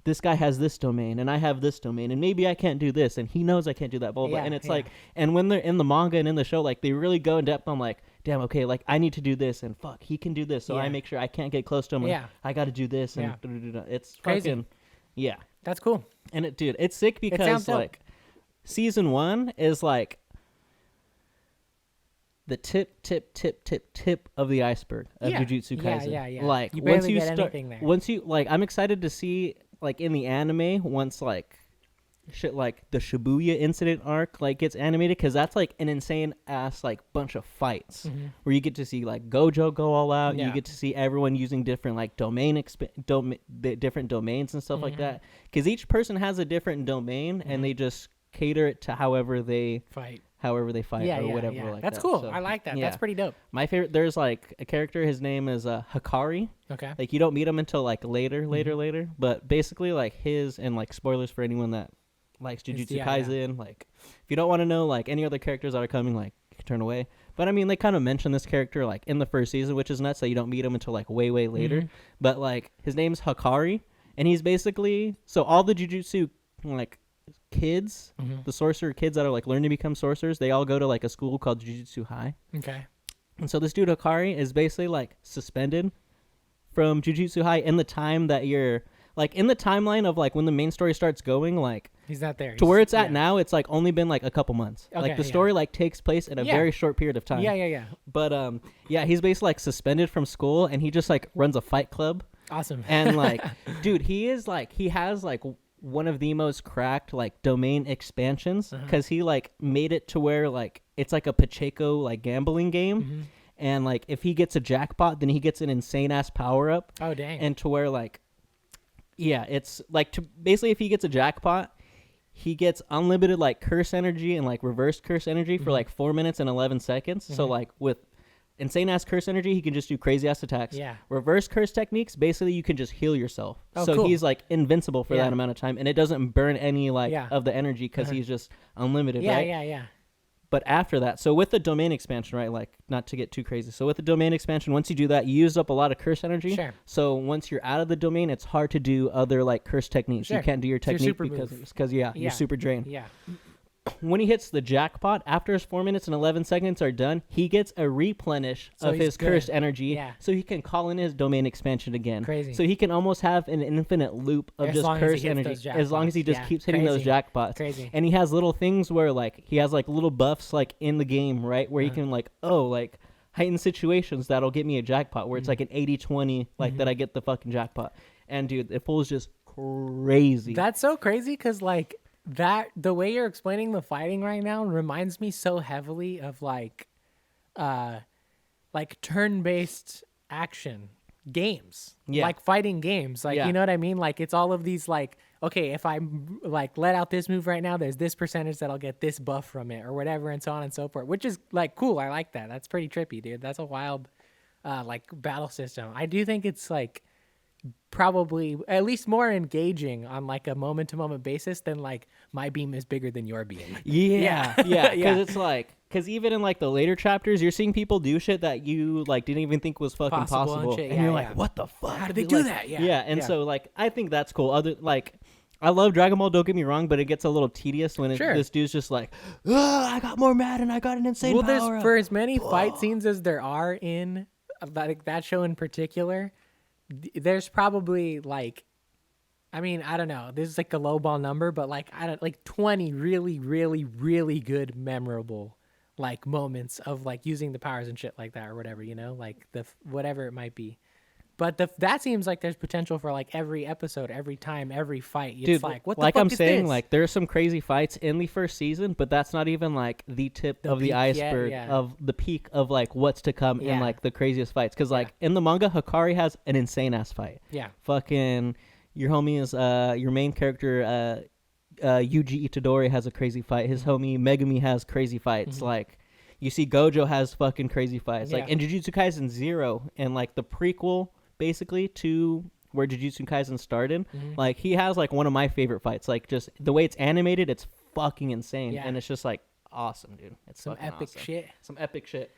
this guy has this domain, and I have this domain, and maybe I can't do this, and he knows I can't do that, blah, blah, blah. And it's like, and when they're in the manga and in the show, like, they really go in depth on like, damn, okay, like, I need to do this, and fuck, he can do this, so I make sure I can't get close to him, and I got to do this, and it's crazy. Fucking, yeah. That's cool. And it, dude, it's sick because, like, season 1 is like, the tip of the iceberg of Jujutsu Kaisen. Yeah. Like you barely get anything there. Once you like, I'm excited to see like in the anime once like shit like the Shibuya incident arc like gets animated because that's like an insane ass like bunch of fights where you get to see like Gojo go all out. You get to see everyone using different like different domains and stuff like that because each person has a different domain and they just cater it to however they fight or whatever. Like that's that. cool. So, I like that. That's pretty dope. My favorite, there's like a character, his name is Hikari. Okay. Like you don't meet him until like later. But basically like his, and like spoilers for anyone that likes Jujutsu Kaisen, like if you don't want to know like any other characters that are coming, like you can turn away. But I mean, they kind of mention this character like in the first season, which is nuts that you don't meet him until like way later. But like his name's Hikari, and he's basically, so all the Jujutsu like kids, the sorcerer kids that are like learning to become sorcerers. They all go to like a school called Jujutsu High. Okay. And so this dude Hikari is basically like suspended from Jujutsu High in the time that you're like in the timeline of like when the main story starts going, like he's not there. To where it's at now, it's like only been like a couple months. Okay, like the story like takes place in a very short period of time. Yeah. But yeah, he's basically like suspended from school, and he just like runs a fight club. Awesome. And like, dude, he has like one of the most cracked like domain expansions because he like made it to where like it's like a Pacheco like gambling game, and like if he gets a jackpot, then he gets an insane ass power up. Oh dang. And to where like, yeah, it's like to basically if he gets a jackpot, he gets unlimited like curse energy and like reverse curse energy for like 4 minutes and 11 seconds. So like with insane ass curse energy, he can just do crazy ass attacks. Yeah. Reverse curse techniques, basically you can just heal yourself. Oh, so cool. he's like invincible for that amount of time, and it doesn't burn any like of the energy because he's just unlimited, right? Yeah. But after that, so with the domain expansion, right, like not to get too crazy. So with the domain expansion, once you do that, you use up a lot of curse energy. Sure. So once you're out of the domain, it's hard to do other like curse techniques. Sure. You can't do your It's your technique super because you're super drained. Yeah. When he hits the jackpot, after his 4 minutes and 11 seconds are done, he gets a replenish of his cursed energy, so he can call in his domain expansion again. Crazy. So he can almost have an infinite loop of just cursed energy as long as he just keeps hitting those jackpots. Crazy. And he has little things where like he has like little buffs like in the game, right, where he can like like heightened situations that'll get me a jackpot where it's like an 80-20 like that I get the fucking jackpot. And dude, the fool's just crazy. That's so crazy because like that the way you're explaining the fighting right now reminds me so heavily of like turn-based action games, like fighting games, like you know what I mean, like it's all of these like, okay, if I like let out this move right now, there's this percentage that I'll get this buff from it or whatever, and so on and so forth, which is like cool. I like that. That's pretty trippy, dude. That's a wild like battle system. I do think it's like probably at least more engaging on like a moment to moment basis than like my beam is bigger than your beam. Yeah. Because it's like, because even in like the later chapters, you're seeing people do shit that you like didn't even think was fucking possible, and you're like, what the fuck? How did they do that? And so like I think that's cool. Other like, I love Dragon Ball, don't get me wrong, but it gets a little tedious when this dude's just like, I got more mad and I got an insane power there's up. For as many fight scenes as there are in like that show in particular, there's probably like, I mean, I don't know, this is like a lowball number, but like I don't like 20 really, really, really good memorable like moments of like using the powers and shit like that or whatever, you know, like the whatever it might be. But that seems like there's potential for like every episode, every time, every fight. It's dude, like, what the like fuck I'm is saying, this? like there's some crazy fights in the first season, but that's not even like the tip of the iceberg of the peak of like what's to come in like the craziest fights. Because like in the manga, Hikari has an insane ass fight. Yeah, fucking your homie is your main character Yuji Itadori has a crazy fight. His homie Megumi has crazy fights. Like you see Gojo has fucking crazy fights. Like in Jujutsu Kaisen 0 and like the prequel basically to where Jujutsu Kaisen started, like he has like one of my favorite fights. Like just the way it's animated, it's fucking insane, and it's just like awesome, dude. It's some epic awesome. shit. Some epic shit.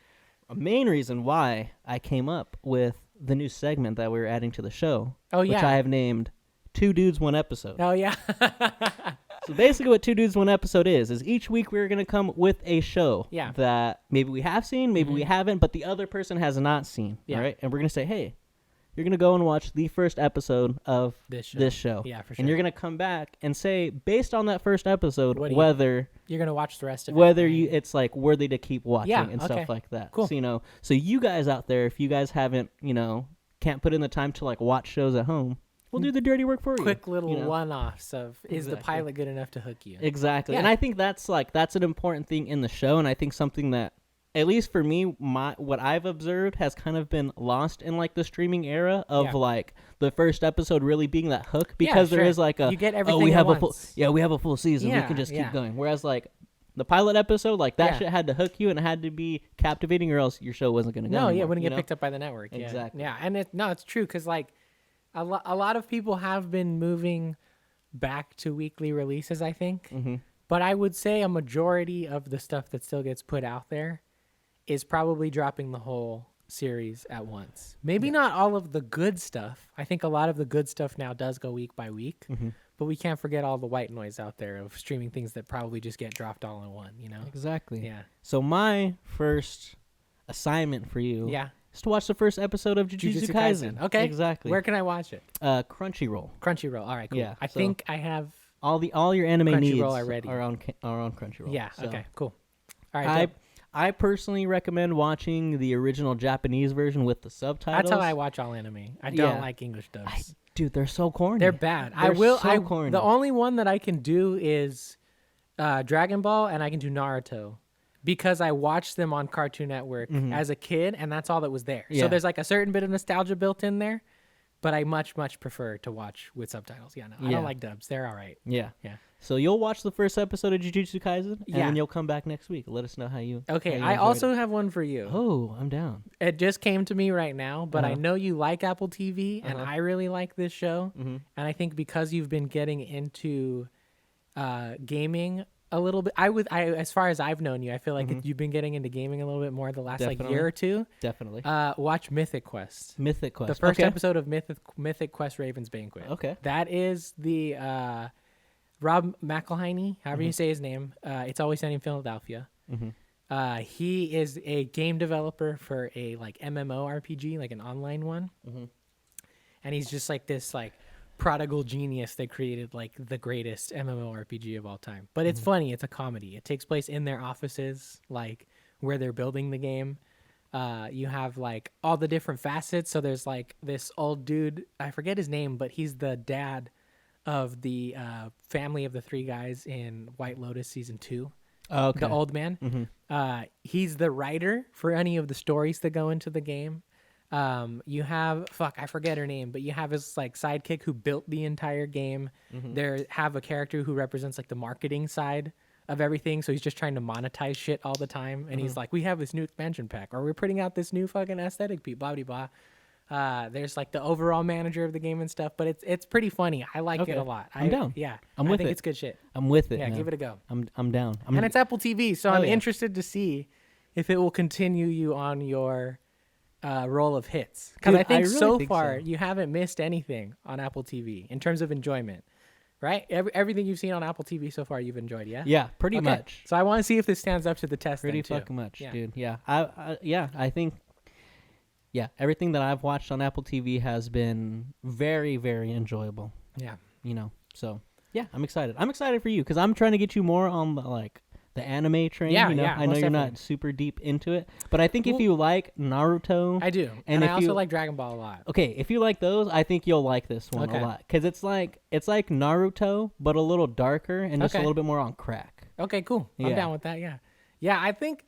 A main reason why I came up with the new segment that we were adding to the show, which I have named Two Dudes, One Episode. Oh yeah. So basically what Two Dudes, One Episode is each week we're going to come with a show that maybe we have seen, maybe we haven't, but the other person has not seen. All right. And we're going to say, hey, you're going to go and watch the first episode of this show. Yeah, for sure. And you're going to come back and say, based on that first episode, whether you're going to watch the rest of it. Whether it's like worthy to keep watching and stuff like that. Cool. So, you know, so you guys out there, if you guys haven't, you know, can't put in the time to like watch shows at home, we'll do the dirty work for you. Quick little one-offs of is the pilot good enough to hook you? Exactly. Yeah. And I think that's an important thing in the show, and I think something that, at least for me, what I've observed has kind of been lost in like the streaming era of like the first episode really being that hook, because there is like you get everything we have at a full we have a full season, we can just keep going. Whereas like the pilot episode, like that shit had to hook you and it had to be captivating, or else your show wasn't going to go. No, anymore, it wouldn't get picked up by the network. Exactly. Yeah, and it's true, because like a lot of people have been moving back to weekly releases, I think. But I would say a majority of the stuff that still gets put out there is probably dropping the whole series at once. Maybe not all of the good stuff. I think a lot of the good stuff now does go week by week. but we can't forget all the white noise out there of streaming things that probably just get dropped all in one, you know? Exactly. Yeah. So my first assignment for you is to watch the first episode of Jujutsu Kaisen. Okay. Exactly. Where can I watch it? Crunchyroll. Crunchyroll. All right, cool. Yeah, I think I have all your anime needs already. are on Crunchyroll. Yeah, So okay, cool. All right. I personally recommend watching the original Japanese version with the subtitles. That's how I watch all anime. I don't like English dubs. Dude, they're so corny. They're bad. Corny. The only one that I can do is Dragon Ball, and I can do Naruto because I watched them on Cartoon Network as a kid, and that's all that was there. Yeah. So there's like a certain bit of nostalgia built in there, but I much prefer to watch with subtitles. Yeah, no, I don't like dubs. They're all right. Yeah. Yeah. So you'll watch the first episode of Jujutsu Kaisen, and Yeah. then you'll come back next week. Let us know how you. Okay, how you I also enjoyed it. have one for you. Oh, I'm down. It just came to me right now, but I Uh-huh. know you like Apple TV, and I really like this show. Mhm. And I think because you've been getting into gaming a little bit, as far as I've known you, I feel like you've been getting into gaming a little bit more the last like Definitely. year or two. Definitely. Watch Mythic Quest. Mythic Quest. The first okay. episode of Mythic Quest Raven's Banquet. Okay. That is the Rob McElhenney, however you say his name. It's Always Sunny in Philadelphia. Mm-hmm. He is a game developer for a like MMORPG, like an online one. And he's just like this like prodigal genius that created like the greatest MMORPG of all time. But it's funny. It's a comedy. It takes place in their offices, like where they're building the game. You have like all the different facets. So there's like this old dude. I forget his name, but he's the dad of the family of the three guys in White Lotus season 2. Okay. The old man. He's the writer for any of the stories that go into the game. You have I forget her name, but you have his like sidekick who built the entire game. There have a character who represents like the marketing side of everything, so he's just trying to monetize shit all the time. And he's like, we have this new expansion pack, or we're putting out this new fucking aesthetic piece, blah blah blah. There's like the overall manager of the game and stuff, but it's pretty funny. I like it a lot. I'm down. Yeah, I'm I with think it. it's good shit. I'm with it. Yeah, man. give it a go. I'm down. And it's Apple TV, so I'm yeah. interested to see if it will continue you on your roll of hits. Because Dude, I think really so think far so. you haven't missed anything on Apple TV in terms of enjoyment, right? Everything you've seen on Apple TV so far you've enjoyed, yeah? Yeah, pretty Okay. much. So I want to see if this stands up to the test. Pretty then, too. fucking much, Yeah. dude. Yeah. I think. Yeah, everything that I've watched on Apple TV has been very, very enjoyable. Yeah. You know, so yeah, I'm excited. I'm excited for you because I'm trying to get you more on the anime train. Yeah, you know? yeah, I know most you're definitely. not super deep into it, but I think if Well, you like Naruto, I do. And And I if also you- like Dragon Ball a lot. okay, if you like those, I think you'll like this one Okay. a lot because it's like Naruto, but a little darker and just a Okay. little bit more on crack. Okay, cool. I'm Yeah. down with that. Yeah. Yeah, I think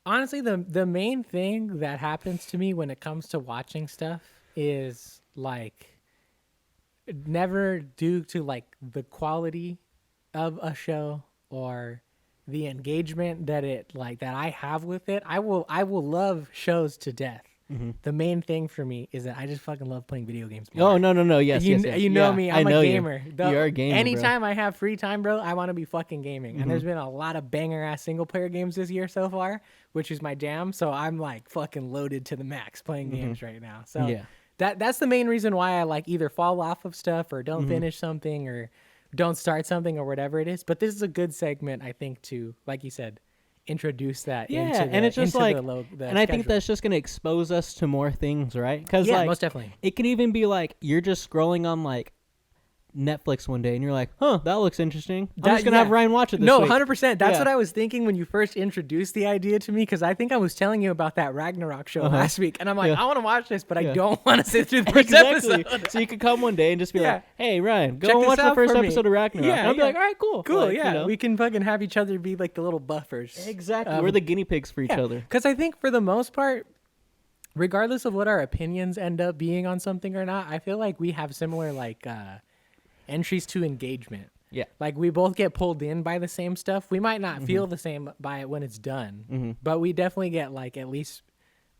honestly the main thing that happens to me when it comes to watching stuff is like never due to like the quality of a show or the engagement that I have with it. I will love shows to death. The main thing for me is that I just fucking love playing video games. more. Oh no, yes, you, yes. you know Yeah, me. I I'm know a gamer. You're a gamer. Anytime I have free time, bro, I want to be fucking gaming. And there's been a lot of banger ass single player games this year so far, which is my jam. So I'm like fucking loaded to the max playing games right now. So Yeah. that's the main reason why I like either fall off of stuff or don't finish something or don't start something or whatever it is. But this is a good segment, I think, to, like you said, introduce that. Yeah, into the, and it's just into like, the and I think schedule. that's just gonna expose us to more things, right? Because Yeah, like, most definitely. it could even be like you're just scrolling on like Netflix one day, and you're like, "Huh, that looks interesting. I'm just gonna have Ryan watch it this No, week." 100%. That's Yeah. what I was thinking when you first introduced the idea to me, because I think I was telling you about that Ragnarok show last week, and I'm like, Yeah. I want to watch this, but I Yeah. don't want to sit through the first Exactly. episode. So you could come one day and just be Yeah. like, "Hey, Ryan, go Check and this watch the out first for me." episode of Ragnarok." Yeah, and I'll be yeah. like, "All right, cool, Cool, Like, yeah. you know? We can fucking have each other be like the little buffers. Exactly. We're the guinea pigs for each other. Because I think for the most part, regardless of what our opinions end up being on something or not, I feel like we have similar like entries to engagement. Yeah. Like we both get pulled in by the same stuff. We might not feel the same by it when it's done, but we definitely get like at least,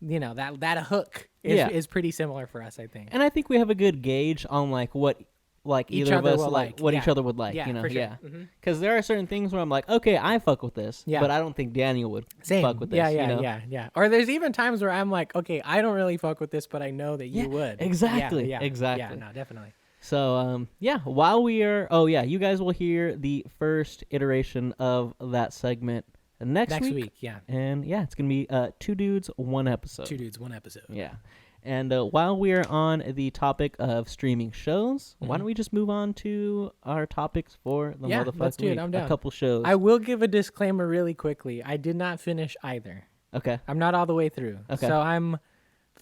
you know, that hook is pretty similar for us, I think. And I think we have a good gauge on like what like Each either of other us will like, like, what yeah. each other would like, Yeah, you know, for sure. yeah. Mhm. Because there are certain things where I'm like, okay, I fuck with this, Yeah. but I don't think Daniel would Same. fuck with this. Yeah, you know? yeah. Or there's even times where I'm like, okay, I don't really fuck with this, but I know that you would. exactly, Yeah, exactly. Yeah, no, definitely. So yeah, while we are, you guys will hear the first iteration of that segment next week. Yeah. And yeah, it's gonna be 2 dudes, 1 episode. 2 dudes, 1 episode. Yeah. And while we're on the topic of streaming shows, why don't we just move on to our topics for the motherfucking let's do it. week? I'm down. A couple shows. I will give a disclaimer really quickly. I did not finish either. Okay. I'm not all the way through. Okay. So I'm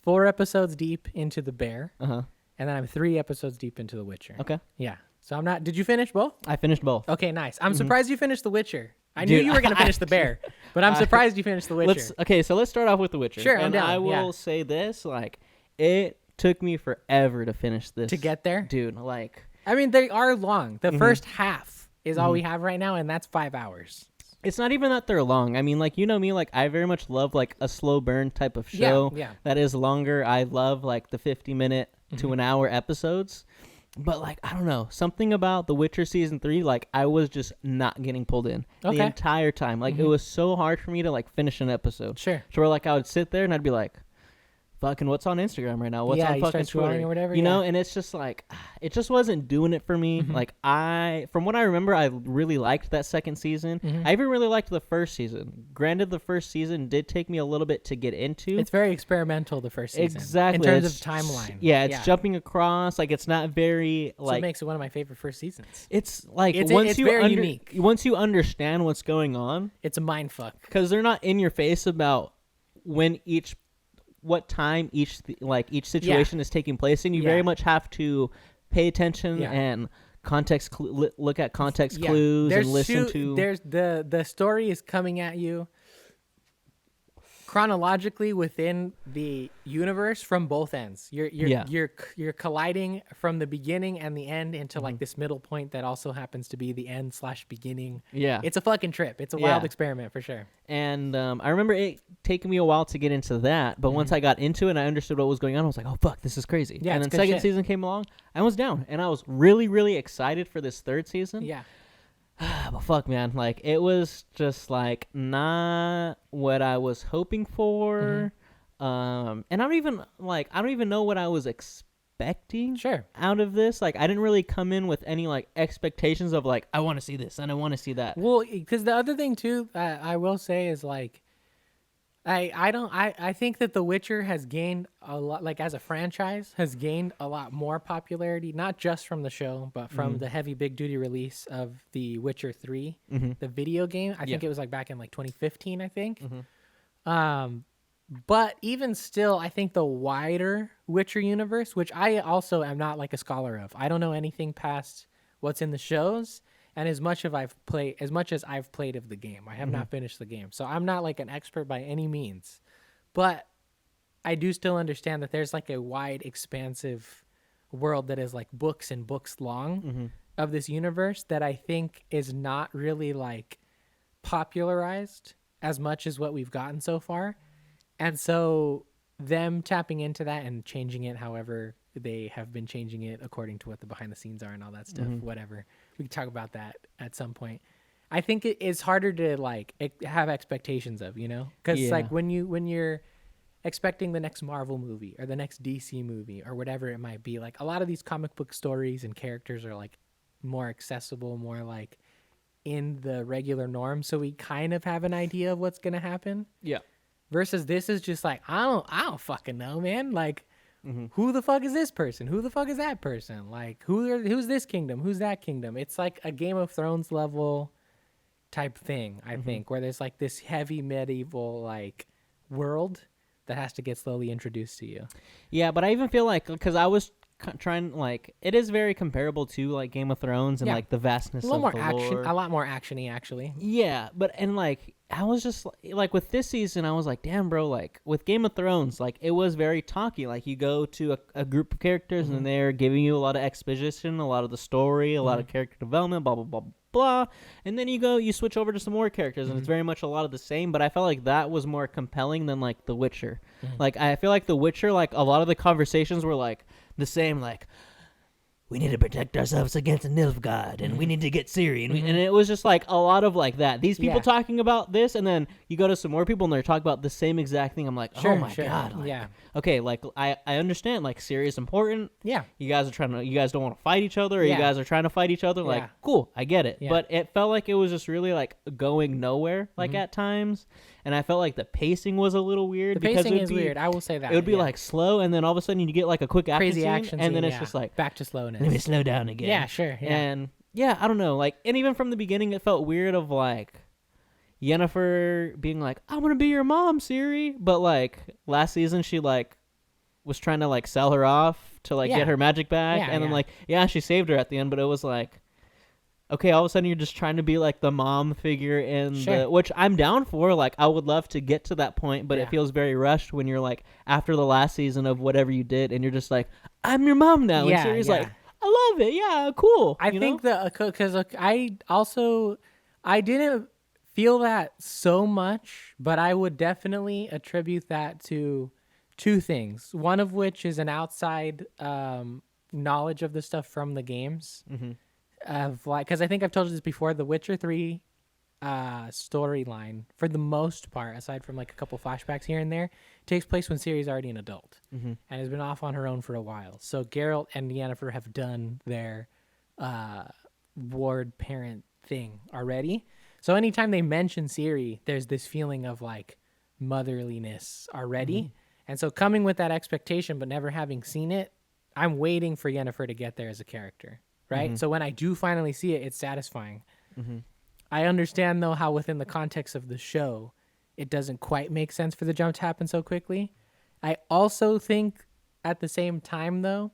4 episodes deep into The Bear. Uh-huh. And then I'm 3 episodes deep into The Witcher. Okay. Yeah. So I'm not. Did you finish both? I finished both. Okay, nice. I'm surprised you finished The Witcher. I knew you were going to finish The Bear, but I'm surprised you finished The Witcher. So let's start off with The Witcher. Sure, I'm down. I will say this, like, it took me forever to finish this. To get there? Dude, like... I mean, they are long. The first half is all we have right now, and that's 5 hours. It's not even that they're long. I mean, like, you know me, like, I very much love, like, a slow burn type of show that is longer. I love, like, the 50-minute to an hour episodes. But, like, I don't know. Something about The Witcher Season 3, like, I was just not getting pulled in the entire time. Like, it was so hard for me to, like, finish an episode. Sure. So, where, like, I would sit there and I'd be like, fucking, what's on Instagram right now? What's on fucking Twitter? Or whatever, you know? And it's just, like, it just wasn't doing it for me. Like, from what I remember, I really liked that second season. I even really liked the first season. Granted, the first season did take me a little bit to get into. It's very experimental, the first season. Exactly. In terms of timeline. Yeah, it's jumping across. Like, it's not very, like... So it makes it one of my favorite first seasons. It's, like, it's very unique. Once you understand what's going on... It's a mind fuck. Because they're not in your face about what time each situation is taking place, and you very much have to pay attention and look at context clues and listen to. There's the story is coming at you chronologically within the universe from both ends. You're colliding from the beginning and the end into like this middle point that also happens to be the end / beginning. Yeah, it's a fucking trip. It's a wild experiment for sure. And I remember it taking me a while to get into that, but once I got into it and I understood what was going on, I was like, oh fuck, this is crazy. Yeah, and then second season came along, I was down, and I was really, really excited for this third season. Yeah. But fuck, man, like, it was just, like, not what I was hoping for. And I don't even know what I was expecting out of this. Like, I didn't really come in with any, like, expectations of, like, I want to see this and I want to see that. Well, because the other thing, too, I will say is, like, I think that The Witcher has gained a lot, like as a franchise, has gained a lot more popularity, not just from the show, but from the heavy big duty release of The Witcher 3, the video game. I think it was like back in like 2015, I think. But even still, I think the wider Witcher universe, which I also am not like a scholar of, I don't know anything past what's in the shows. And as much as I've played of the game, I have not finished the game. So I'm not like an expert by any means, but I do still understand that there's like a wide, expansive world that is like books and books long of this universe that I think is not really like popularized as much as what we've gotten so far. And so them tapping into that and changing it however they have been changing it according to what the behind the scenes are and all that stuff, whatever. We can talk about that at some point. I think it's harder to like have expectations of, you know, because like when you're expecting the next Marvel movie or the next DC movie or whatever it might be, like a lot of these comic book stories and characters are like more accessible, more like in the regular norm. So we kind of have an idea of what's going to happen. Yeah. Versus this is just like, I don't fucking know, man. Like, who the fuck is this person? Who the fuck is that person? Like, who's this kingdom? Who's that kingdom? It's like a Game of Thrones level type thing, I think, where there's like this heavy medieval like world that has to get slowly introduced to you. Yeah, but I even feel like, because I was trying, like, it is very comparable to like Game of Thrones and like the vastness of the lore. A lot more actiony, actually. Yeah, but and like I was just like with this season, I was like, damn, bro, like with Game of Thrones, like it was very talky. Like you go to a group of characters and they're giving you a lot of exposition, a lot of the story, a lot of character development, blah, blah, blah, blah. And then you switch over to some more characters and it's very much a lot of the same. But I felt like that was more compelling than like The Witcher. Like I feel like The Witcher, like a lot of the conversations were like the same, like, we need to protect ourselves against a Nilfgaard, and we need to get Ciri. And it was just like a lot of like that. These people talking about this, and then you go to some more people and they're talking about the same exact thing. I'm like, oh my God. Like, okay, like I understand like Ciri is important. Yeah. You guys don't want to fight each other, or you guys are trying to fight each other. Like, cool, I get it. But it felt like it was just really like going nowhere, like at times. And I felt like the pacing was a little weird. The pacing is weird. I will say that. It would be like slow, and then all of a sudden you get like a quick crazy action scene, and then it's just like back to slowness. Let me slow down again. Yeah, sure. Yeah. And I don't know. Like, and even from the beginning, it felt weird of like Yennefer being like, "I want to be your mom, Ciri," but like last season she like was trying to like sell her off to like get her magic back, and then like she saved her at the end, but it was like, okay, all of a sudden you're just trying to be like the mom figure in the, which I'm down for. Like, I would love to get to that point, but it feels very rushed when you're like after the last season of whatever you did, and you're just like, I'm your mom now. And Ciri's like, I love it. Yeah, cool. I think because I didn't feel that so much, but I would definitely attribute that to two things. One of which is an outside knowledge of the stuff from the games. Of like, because I think I've told you this before, the Witcher 3 storyline, for the most part, aside from like a couple flashbacks here and there, takes place when Ciri's already an adult and has been off on her own for a while. So Geralt and Yennefer have done their ward parent thing already. So anytime they mention Ciri, there's this feeling of like motherliness already. And so coming with that expectation but never having seen it, I'm waiting for Yennefer to get there as a character. Right? So when I do finally see it, it's satisfying. I understand, though, how within the context of the show, it doesn't quite make sense for the jump to happen so quickly. I also think at the same time, though,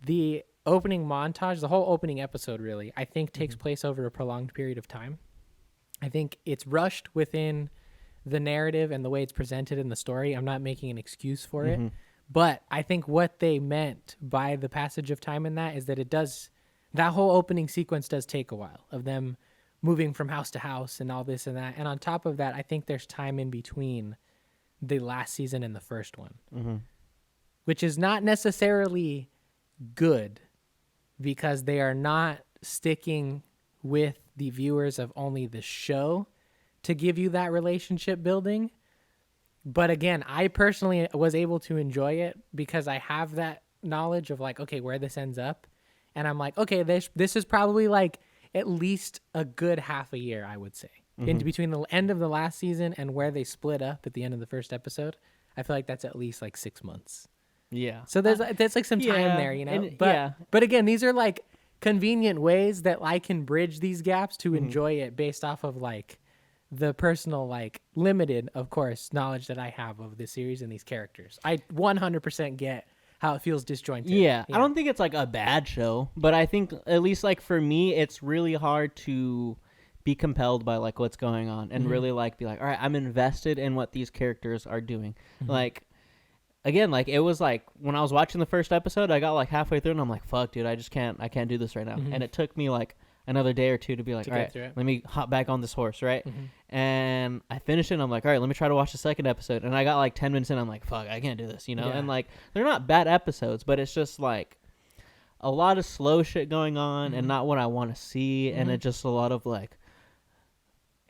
the opening montage, the whole opening episode, really, I think takes place over a prolonged period of time. I think it's rushed within the narrative and the way it's presented in the story. I'm not making an excuse for it. But I think what they meant by the passage of time in that is that it does... That whole opening sequence does take a while of them moving from house to house and all this and that. And on top of that, I think there's time in between the last season and the first one, which is not necessarily good because they are not sticking with the viewers of only the show to give you that relationship building. But again, I personally was able to enjoy it because I have that knowledge of like, okay, where this ends up. And I'm like, okay, this is probably like at least a good half a year, I would say. In between the end of the last season and where they split up at the end of the first episode, I feel like that's at least like 6 months. Yeah. So there's like some time there, you know? And, but again, these are like convenient ways that I can bridge these gaps to enjoy it based off of like the personal, like limited, of course, knowledge that I have of this series and these characters. I 100% get how it feels disjointed. Yeah, I don't think it's like a bad show, but I think at least like for me, it's really hard to be compelled by like what's going on and really like be like, all right, I'm invested in what these characters are doing. Like, again, like it was like when I was watching the first episode, I got like halfway through and I'm like, fuck, dude, I can't do this right now. And it took me like another day or two to be like, all right, let me hop back on this horse, right? And I finished it, and I'm like, all right, let me try to watch the second episode. And I got like 10 minutes in, I'm like, fuck, I can't do this, you know? And like, they're not bad episodes, but it's just like a lot of slow shit going on and not what I want to see. And it's just a lot of like,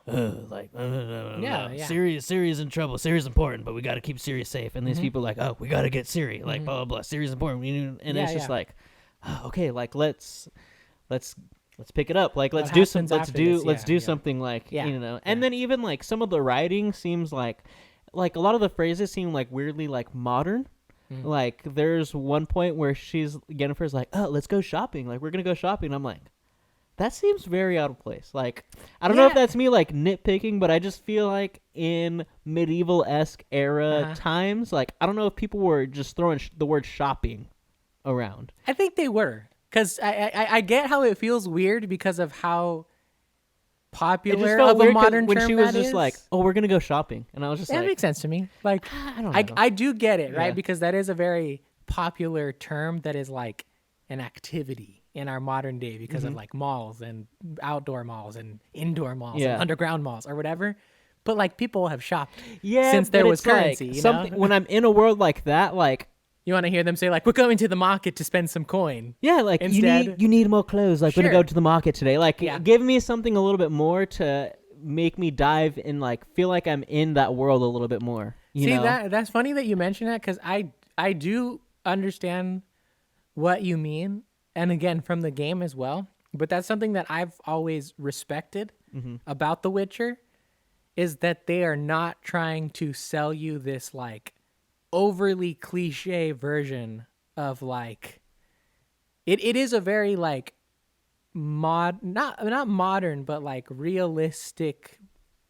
Ciri's in trouble. Ciri's important, but we got to keep Ciri safe. And these people are like, oh, we got to get Ciri, like blah, blah, blah. Ciri's important. And it's just like, oh, okay, like let's pick it up. Like, let's do something like, you know, and then even like some of the writing seems like a lot of the phrases seem like weirdly like modern. Like there's one point where Yennefer's like, oh, let's go shopping. Like, we're going to go shopping. I'm like, that seems very out of place. Like, I don't know if that's me like nitpicking, but I just feel like in medieval-esque era times, like, I don't know if people were just throwing the word shopping around. I think they were. Because I get how it feels weird because of how popular of a modern term when she was that just is. Like, oh, we're gonna go shopping, and I was just that like, makes sense to me. Like, I don't know. I do get it, right? Because that is a very popular term that is like an activity in our modern day because of like malls and outdoor malls and indoor malls and underground malls or whatever. But like people have shopped since there was currency. Like you know? When I'm in a world like that, like You want to hear them say like, "We're going to the market to spend some coin." Yeah, like Instead, you need more clothes. Like, we're Sure. gonna go to the market today. Like, Yeah. give me something a little bit more to make me dive in. Like, feel like I'm in that world a little bit more. You know? that's funny that you mention that because I do understand what you mean, and again from the game as well. But that's something that I've always respected about The Witcher, is that they are not trying to sell you this like overly cliche version of like it is a very like not modern but like realistic,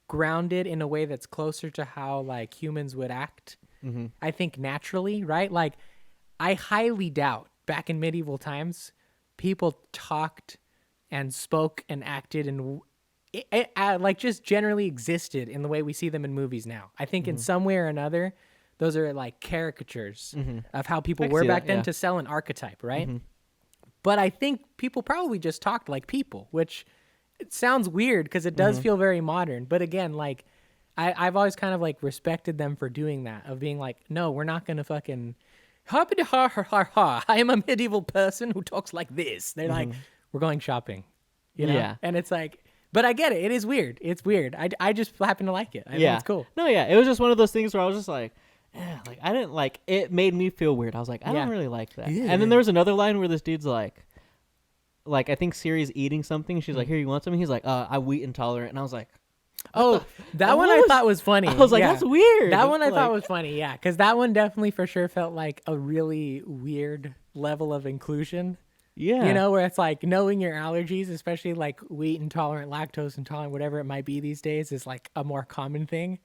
grounded in a way that's closer to how like humans would act. I think naturally, right? Like I highly doubt back in medieval times people talked and spoke and acted and like just generally existed in the way we see them in movies now. I think in some way or another, those are like caricatures of how people were back then to sell an archetype, right? But I think people probably just talked like people, which it sounds weird because it does feel very modern. But again, like I've always kind of like respected them for doing that, of being like, no, we're not going to fucking ha ha ha ha ha. I am a medieval person who talks like this. They're like, we're going shopping, you know? Yeah. And it's like, but I get it. It is weird. It's weird. I just happen to like it. I think it's cool. No, yeah. It was just one of those things where I was just like, like I didn't like it. Made me feel weird. I was like, I don't really like that. Yeah. And then there was another line where this dude's like I think Siri's eating something. She's like, here, you want something? He's like, I'm wheat intolerant. And I was like, oh, that one I thought was funny. I was like, that's weird. That one I thought was funny. Yeah. Because that one definitely for sure felt like a really weird level of inclusion. Yeah. You know, where it's like knowing your allergies, especially like wheat intolerant, lactose intolerant, whatever it might be these days, is like a more common thing.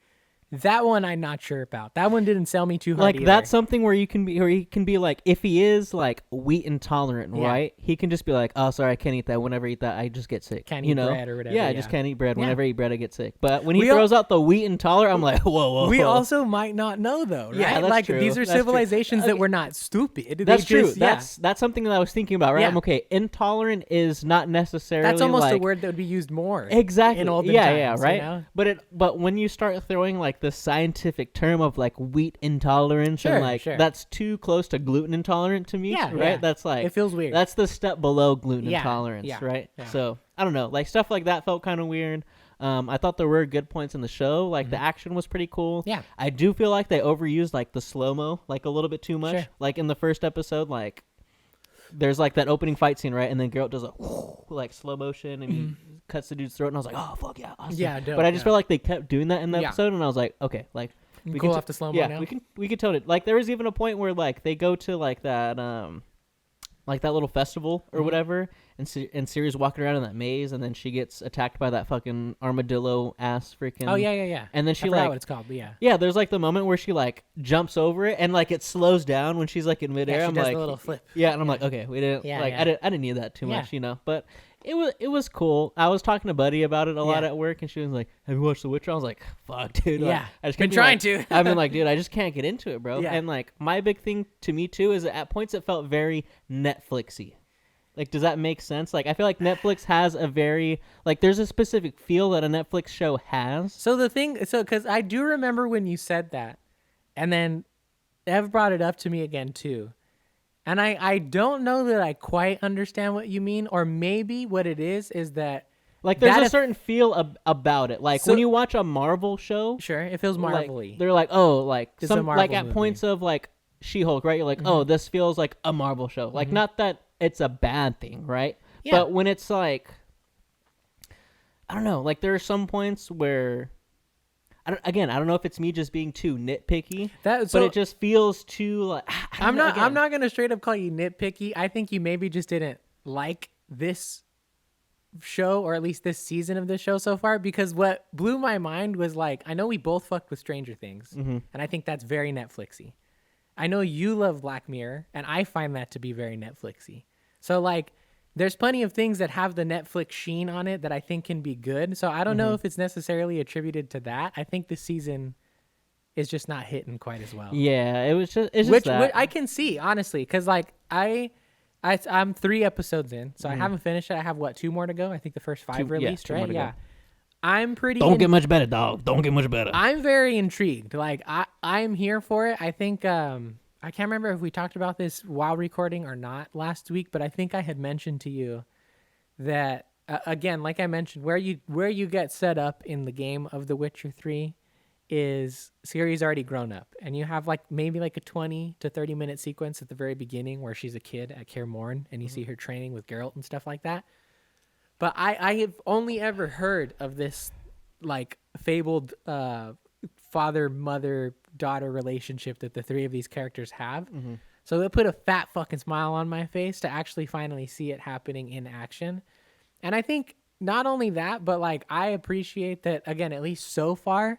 That one I'm not sure about. That one didn't sell me too hard like either. That's something where he can be like, if he is like wheat intolerant, right? He can just be like, oh, sorry, I can't eat that. Whenever I eat that, I just get sick. Can't eat bread or whatever. Yeah, I yeah. just can't eat bread. Yeah. Whenever I eat bread, I get sick. But when he throws out the wheat intolerant, I'm like, whoa. We also might not know though, right? Yeah, that's like true. these are That's civilizations true. that were not stupid. That's They true. just, That's something that I was thinking about, right? Yeah. I'm okay. Intolerant is not necessarily That's almost like, a word that would be used more. exactly In olden yeah, times, right. You know? But when you start throwing like the scientific term of like wheat intolerance and like that's too close to gluten intolerant to me, right? Yeah. That's like, it feels weird. that's the step below gluten intolerance, right? Yeah. So I don't know, like stuff like that felt kind of weird. I thought there were good points in the show. Like the action was pretty cool. Yeah. I do feel like they overused like the slow-mo like a little bit too much. Sure. Like in the first episode, like there's like that opening fight scene, right? And then Geralt does a like slow motion and he cuts the dude's throat, and I was like, oh fuck yeah, awesome. Yeah, dope, but I just feel like they kept doing that in the episode, and I was like, okay, like we cool off the slow mo now. we could tone it. Like there was even a point where like they go to like that little festival or whatever, and Ciri's walking around in that maze, and then she gets attacked by that fucking armadillo ass freaking. Oh yeah. And then she I forgot like what it's called, but yeah. Yeah, there's like the moment where she like jumps over it, and like it slows down when she's like in midair. Yeah, she I'm does like the little flip. Yeah, and I'm like, okay, we didn't like I didn't need that too much, you know. But it was cool. I was talking to Buddy about it a lot at work, and she was like, "Have you watched The Witcher?" I was like, "Fuck, dude." Like, I just been can't trying to. to. I've been like, dude, I just can't get into it, bro. Yeah. And like my big thing to me too is that at points it felt very Netflixy. Like, does that make sense? Like, I feel like Netflix has a very like there's a specific feel that a Netflix show has. So because I do remember when you said that, and then Ev brought it up to me again too. And I don't know that I quite understand what you mean, or maybe what it is that like there's a certain feel about it. Like when you watch a Marvel show, sure, it feels Marvel-y. Like, they're like, oh, like It's some a Marvel like at movie. points of like She-Hulk, right? You're like, oh, this feels like a Marvel show. Like not that it's a bad thing, right? Yeah. But when it's like, I don't know, like there are some points where. I don't know if it's me just being too nitpicky, but it just feels too like. I'm not gonna straight up call you nitpicky. I think you maybe just didn't like this show, or at least this season of this show so far, because what blew my mind was like, I know we both fucked with Stranger Things, and I think that's very Netflixy. I know you love Black Mirror, and I find that to be very Netflixy. So like, there's plenty of things that have the Netflix sheen on it that I think can be good. So I don't know if it's necessarily attributed to that. I think this season is just not hitting quite as well. Yeah, it's just Which that. I can see, honestly, because like I'm 3 episodes in, so I haven't finished it. I have 2 more to go. I think the first 5 released, 2 more right? to go. Yeah. I'm pretty. Don't get much better, dog. Don't get much better. I'm very intrigued. Like I'm here for it. I think I can't remember if we talked about this while recording or not last week, but I think I had mentioned to you that again, like I mentioned, where you get set up in the game of The Witcher 3 is Ciri's already grown up, and you have like maybe like a 20 to 30 minute sequence at the very beginning where she's a kid at Kaer Morhen, and you see her training with Geralt and stuff like that. But I have only ever heard of this like fabled father mother daughter relationship that the three of these characters have. So it put a fat fucking smile on my face to actually finally see it happening in action. And I think not only that, but like I appreciate that, again, at least so far,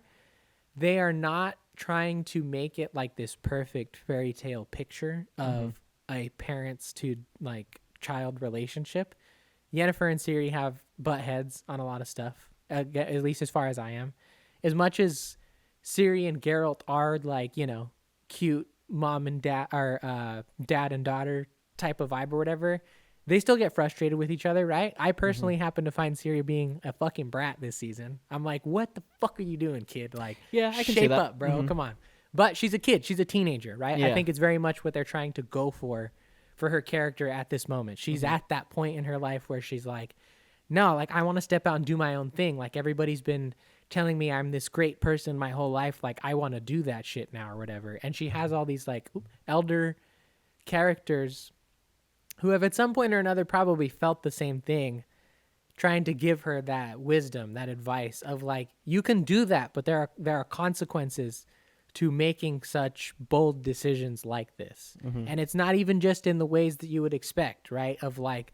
they are not trying to make it like this perfect fairy tale picture of a parents to like child relationship. Yennefer and Ciri have butt heads on a lot of stuff, at least as far as I am. As much as Ciri and Geralt are like, you know, cute mom and dad or dad and daughter type of vibe or whatever, they still get frustrated with each other, right? I personally happen to find Ciri being a fucking brat this season. I'm like, what the fuck are you doing, kid? Like, Yeah, I can see shape that. up, bro. Come on. But she's a kid. She's a teenager, right? I Yeah. think it's very much what they're trying to go for her character at this moment. She's at that point in her life where she's like, no, like, I want to step out and do my own thing. Like, everybody's been telling me I'm this great person my whole life. Like, I want to do that shit now or whatever. And she has all these, like, elder characters who have at some point or another probably felt the same thing, trying to give her that wisdom, that advice of, like, you can do that, but there are consequences to making such bold decisions like this. And it's not even just in the ways that you would expect, right? Of like,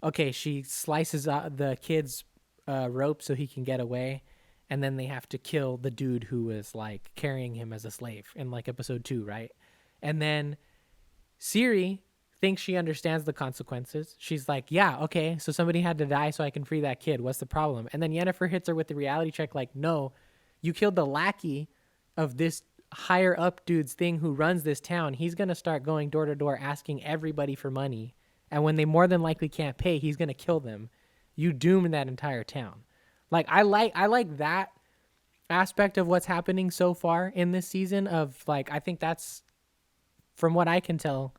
okay, she slices out the kid's rope so he can get away, and then they have to kill the dude who was like carrying him as a slave in like episode 2, right? And then Ciri thinks she understands the consequences. She's like, yeah, okay, so somebody had to die so I can free that kid. What's the problem? And then Yennefer hits her with the reality check like, no, you killed the lackey of this higher up dude's thing who runs this town. He's going to start going door to door asking everybody for money. And when they more than likely can't pay, he's going to kill them. You doom that entire town. Like, I like that aspect of what's happening so far in this season of like, I think that's, from what I can tell,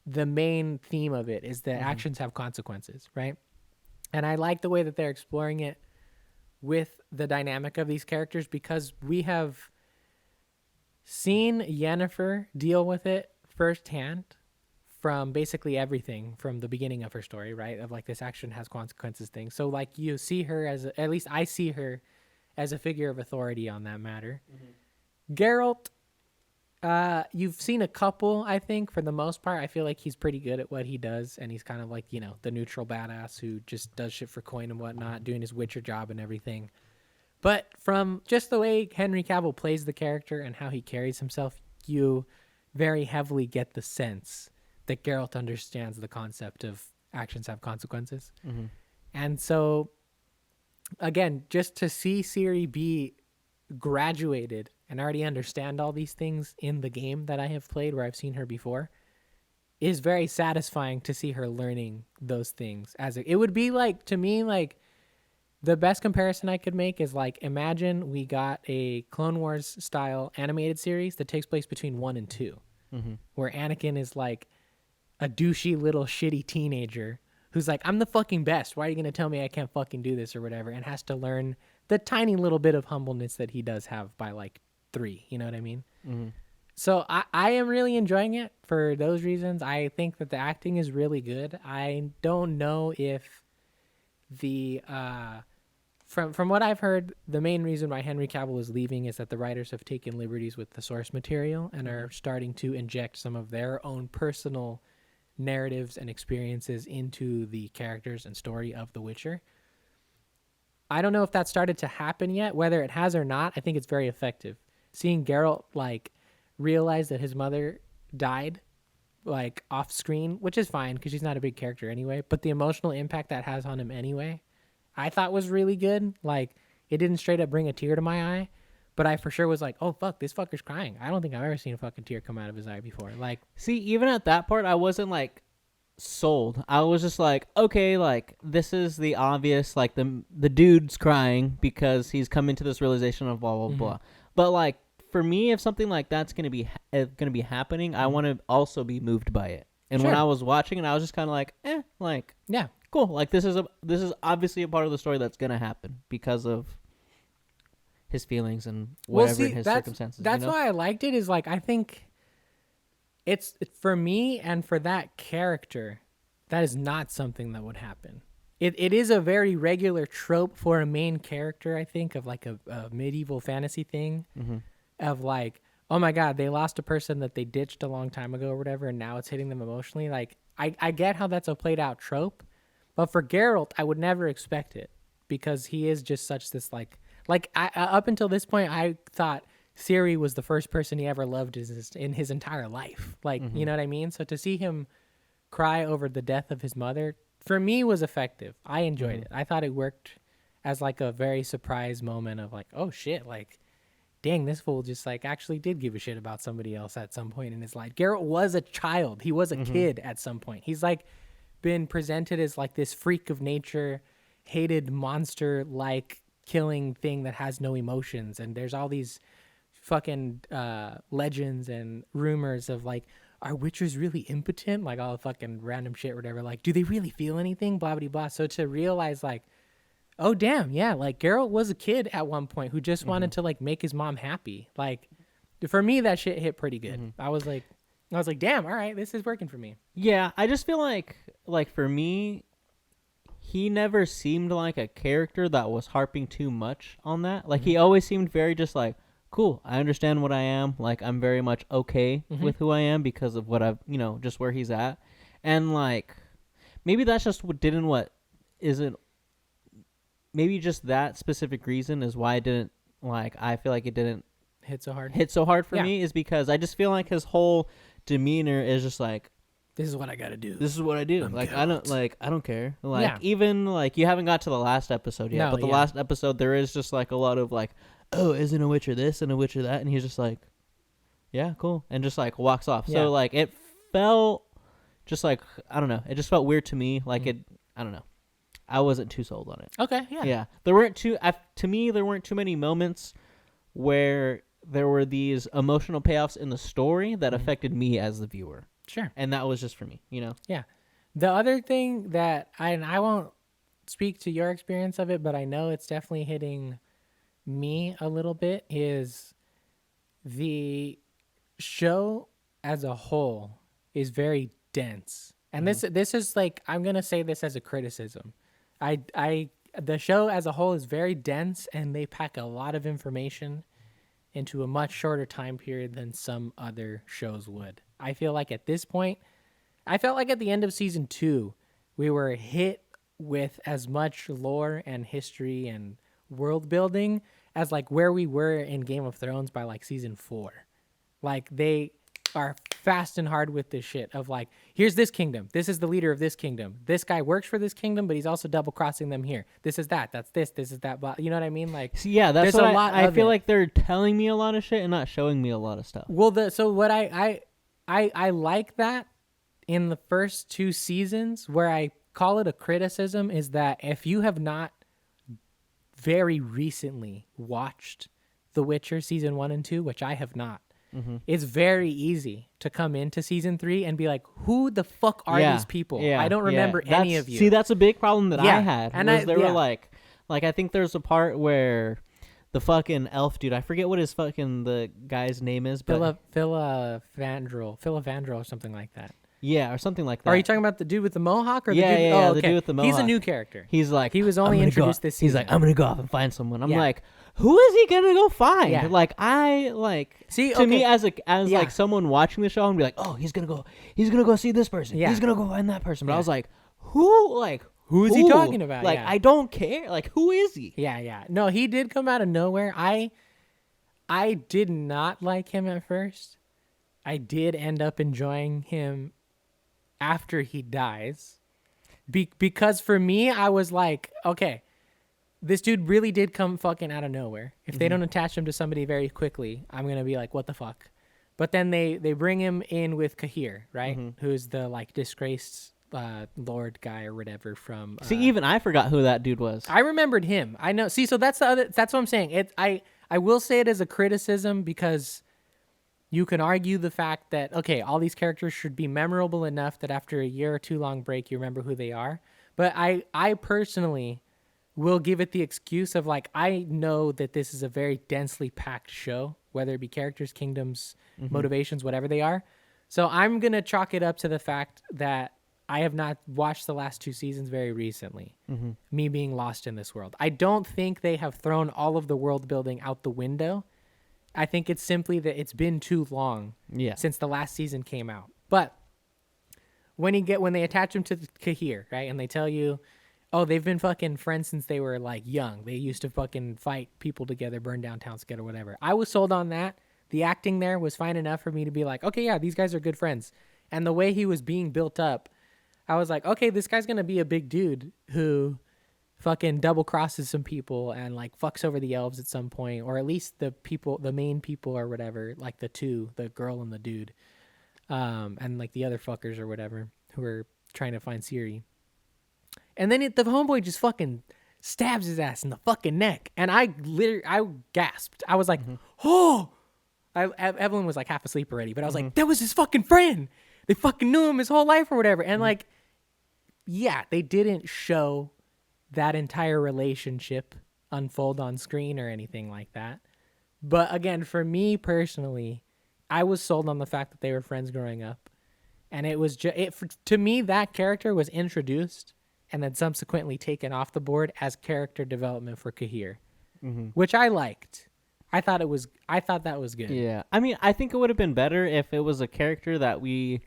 the main theme of it is that actions have consequences, right? And I like the way that they're exploring it with the dynamic of these characters, because we have seen Yennefer deal with it firsthand from basically everything from the beginning of her story, right? Of like, this action has consequences thing. So like, you see her as, at least I see her as a figure of authority on that matter. Geralt, you've seen a couple, I think. For the most part, I feel like he's pretty good at what he does, and he's kind of like, you know, the neutral badass who just does shit for coin and whatnot, doing his Witcher job and everything. But from just the way Henry Cavill plays the character and how he carries himself, you very heavily get the sense that Geralt understands the concept of actions have consequences. And so, again, just to see Ciri be graduated and already understand all these things in the game that I have played where I've seen her before is very satisfying to see her learning those things. It would be like, to me, like, the best comparison I could make is like, imagine we got a Clone Wars style animated series that takes place between 1 and 2, where Anakin is like a douchey little shitty teenager who's like, I'm the fucking best. Why are you going to tell me I can't fucking do this or whatever? And has to learn the tiny little bit of humbleness that he does have by like 3. You know what I mean? So I am really enjoying it for those reasons. I think that the acting is really good. I don't know if the from what I've heard, the main reason why Henry Cavill is leaving is that the writers have taken liberties with the source material and are starting to inject some of their own personal narratives and experiences into the characters and story of The Witcher. I don't know if that started to happen yet. Whether it has or not, I think it's very effective. Seeing Geralt like realize that his mother died like off screen, which is fine because she's not a big character anyway, but the emotional impact that has on him anyway, I thought was really good. Like, it didn't straight up bring a tear to my eye, but I for sure was like, oh fuck, this fucker's crying. I don't think I've ever seen a fucking tear come out of his eye before. Like, See, even at that part, I wasn't like sold. I was just like, okay, like, this is the obvious, like, the dude's crying because he's coming to this realization of blah blah blah. But like, for me, if something like that's gonna be happening, I want to also be moved by it. And when I was watching it, I was just kind of like, like, yeah, cool. Like this is obviously a part of the story that's gonna happen because of his feelings and whatever in his circumstances. That's why I liked it. Is like I think it's for me and for that character, that is not something that would happen. It is a very regular trope for a main character, I think, of like a medieval fantasy thing, of like, oh my God, they lost a person that they ditched a long time ago or whatever, and now it's hitting them emotionally. Like, I get how that's a played out trope, but for Geralt, I would never expect it because he is just such this like up until this point, I thought Ciri was the first person he ever loved in his entire life. Like, you know what I mean? So to see him cry over the death of his mother, for me, was effective. I enjoyed it. I thought it worked as like a very surprise moment of like, oh shit, like, dang, this fool just like actually did give a shit about somebody else at some point in his life. Geralt was a child. He was a kid at some point. He's like been presented as like this freak of nature, hated monster like killing thing that has no emotions. And there's all these fucking legends and rumors of like, are witchers really impotent? Like all the fucking random shit or whatever. Like, do they really feel anything? Blah, blah, blah. So to realize like, oh damn, yeah, like Geralt was a kid at one point who just wanted to like make his mom happy. Like for me, that shit hit pretty good. I was like, damn, all right, this is working for me. Yeah, I just feel like for me, he never seemed like a character that was harping too much on that. Like he always seemed very just like, cool, I understand what I am. Like I'm very much okay with who I am because of what I've, just where he's at. And like, maybe that's just maybe just that specific reason is why I didn't I feel like it didn't hit so hard for me is because I just feel like his whole demeanor is just like, this is what I gotta do. This is what I do. I'm like Geralt. I don't care. Like even like you haven't got to the last episode yet, but the last episode there is just like a lot of like, oh, isn't a witcher this and a witcher that, and he's just like, yeah, cool, and just like walks off. Yeah. So like it felt just like, I don't know, it just felt weird to me. Like I don't know, I wasn't too sold on it. Okay, yeah. There weren't to me there weren't too many moments where there were these emotional payoffs in the story that affected me as the viewer. Sure. And that was just for me, Yeah. The other thing that I won't speak to your experience of it, but I know it's definitely hitting me a little bit, is the show as a whole is very dense. And this is like, I'm going to say this as a criticism. The show as a whole is very dense, and they pack a lot of information into a much shorter time period than some other shows would. I feel like at this point, I felt like at the end of season 2, we were hit with as much lore and history and world building as like where we were in Game of Thrones by like season 4. Like they are fast and hard with this shit of like, here's this kingdom. This is the leader of this kingdom. This guy works for this kingdom, but he's also double crossing them here. This is that. That's this. This is that. Blah. You know what I mean? Like, yeah, that's what I feel like they're telling me a lot of shit and not showing me a lot of stuff. Well, so what I like that in the first 2 seasons, where I call it a criticism, is that if you have not very recently watched The Witcher season 1 and 2, which I have not, it's very easy to come into season 3 and be like, who the fuck are these people? Yeah, I don't remember any of you. See, that's a big problem that I had. And were like I think there's a part where the fucking elf dude, I forget what the guy's name is, but Philavandrel or something like that. Yeah, or something like that. Are you talking about the dude with the mohawk? Or the dude? Yeah, the dude with the mohawk. He's a new character. He's like, he was only introduced this season. He's like, I'm gonna go off and find someone. I'm like, who is he gonna go find? Yeah. Like, to me as like someone watching the show, I'm gonna be like, oh, he's gonna go see this person. Yeah. He's gonna go find that person. But I was like, who is he talking about? Like, I don't care. Like, who is he? Yeah. No, he did come out of nowhere. I did not like him at first. I did end up enjoying him after he dies, because for me, I was like, okay, this dude really did come fucking out of nowhere. If they don't attach him to somebody very quickly, I'm gonna be like, what the fuck? But then they bring him in with Kahir, right? Who's the like disgraced lord guy or whatever from. See, even I forgot who that dude was. I remembered him. I know. See, so that's what I'm saying. I I will say it as a criticism because you can argue the fact that, okay, all these characters should be memorable enough that after a year or two long break, you remember who they are. But I personally will give it the excuse of like, I know that this is a very densely packed show, whether it be characters, kingdoms, motivations, whatever they are. So I'm going to chalk it up to the fact that I have not watched the last 2 seasons very recently, me being lost in this world. I don't think they have thrown all of the world building out the window. I think it's simply that it's been too long since the last season came out. But when they attach him to Kahir, right, and they tell you, oh, they've been fucking friends since they were like young. They used to fucking fight people together, burn down towns together, whatever. I was sold on that. The acting there was fine enough for me to be like, okay, yeah, these guys are good friends. And the way he was being built up, I was like, okay, this guy's going to be a big dude who fucking double crosses some people and like fucks over the elves at some point, or at least the main people or whatever, like the girl and the dude, and like the other fuckers or whatever who are trying to find Ciri. And then the homeboy just fucking stabs his ass in the fucking neck, and I gasped. I was like, oh! Evelyn was like half asleep already, but I was like, that was his fucking friend. They fucking knew him his whole life or whatever, and like, yeah, they didn't show that entire relationship unfold on screen or anything like that. But again, for me personally, I was sold on the fact that they were friends growing up. And it was to me, that character was introduced and then subsequently taken off the board as character development for Kahir, which I liked. I thought that was good. Yeah. I mean, I think it would have been better if it was a character that we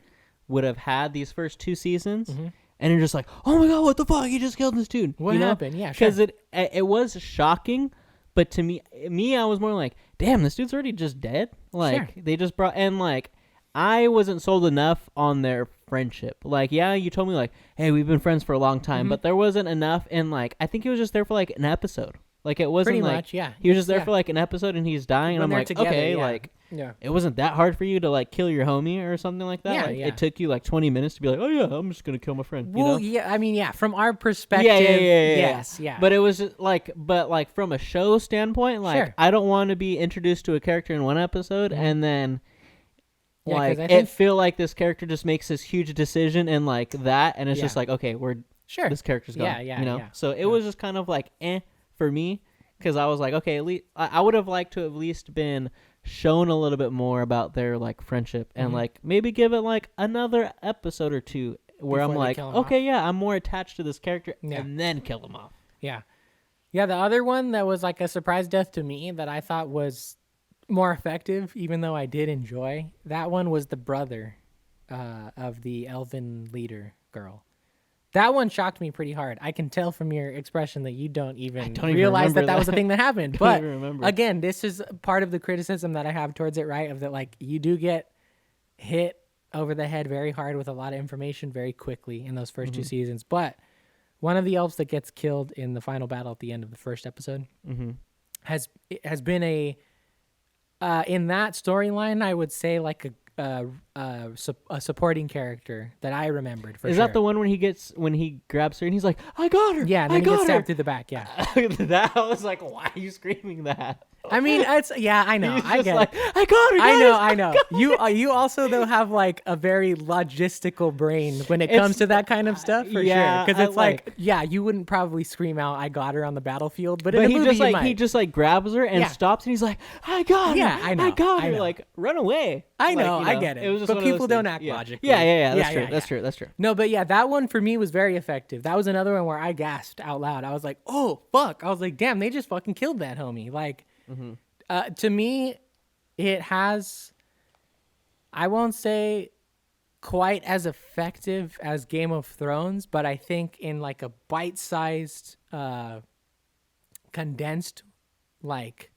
would have had these first 2 seasons. And you're just like, oh my god, what the fuck? He just killed this dude. What happened? Yeah, sure. Because it was shocking, but to me, I was more like, damn, this dude's already just dead. Like, they just brought, and like, I wasn't sold enough on their friendship. Like, yeah, you told me like, hey, we've been friends for a long time, but there wasn't enough. And like, I think he was just there for like an episode. Like, it wasn't pretty like, much, yeah. He was just there for like an episode and he's dying. And I'm like, together, okay, yeah. like, it wasn't that hard for you to like kill your homie or something like that. Yeah, like, it took you like 20 minutes to be like, oh yeah, I'm just going to kill my friend. Well, you know? yeah, I mean, yeah, from our perspective, yes, yeah. But it was just like, from a show standpoint, like, I don't want to be introduced to a character in one episode and then like it feel like this character just makes this huge decision and like that, and it's just like, okay, this character's gone. You know? So it was just kind of like for me, because I was like, okay, at least I would have liked to have at least been shown a little bit more about their like friendship and like maybe give it like another episode or 2 where I'm like, okay, I'm more attached to this character and then kill him off. Yeah. The other one that was like a surprise death to me that I thought was more effective, even though I did enjoy that one, was the brother of the elven leader girl. That one shocked me pretty hard. I can tell from your expression that you don't even realize that was a thing that happened. But again, this is part of the criticism that I have towards it, right? Of that, like, you do get hit over the head very hard with a lot of information very quickly in those first 2 seasons. But one of the elves that gets killed in the final battle at the end of the first episode has been in that storyline, I would say like a supporting character that I remembered for sure. Is that the one when he grabs her and he's like, I got her. Yeah, and then he gets stabbed through the back. Yeah. That I was like, why are you screaming that? I mean, I know. I get like, it. I got her. I know. You also though have like a very logistical brain when it comes to that kind of stuff for sure. Because it's like, you wouldn't probably scream out, "I got her" on the battlefield, but in the movie he just like grabs her and stops, and he's like, "I got her." Yeah, I know. I got her. Like, run away. I know. I get it. It was just but people don't act logically. Yeah. That's true. That's true. No, but yeah, that one for me was very effective. That was another one where I gasped out loud. I was like, "Oh fuck!" I was like, "Damn, they just fucking killed that homie." Like. To me, it has, I won't say quite as effective as Game of Thrones, but I think in like a bite-sized, condensed, like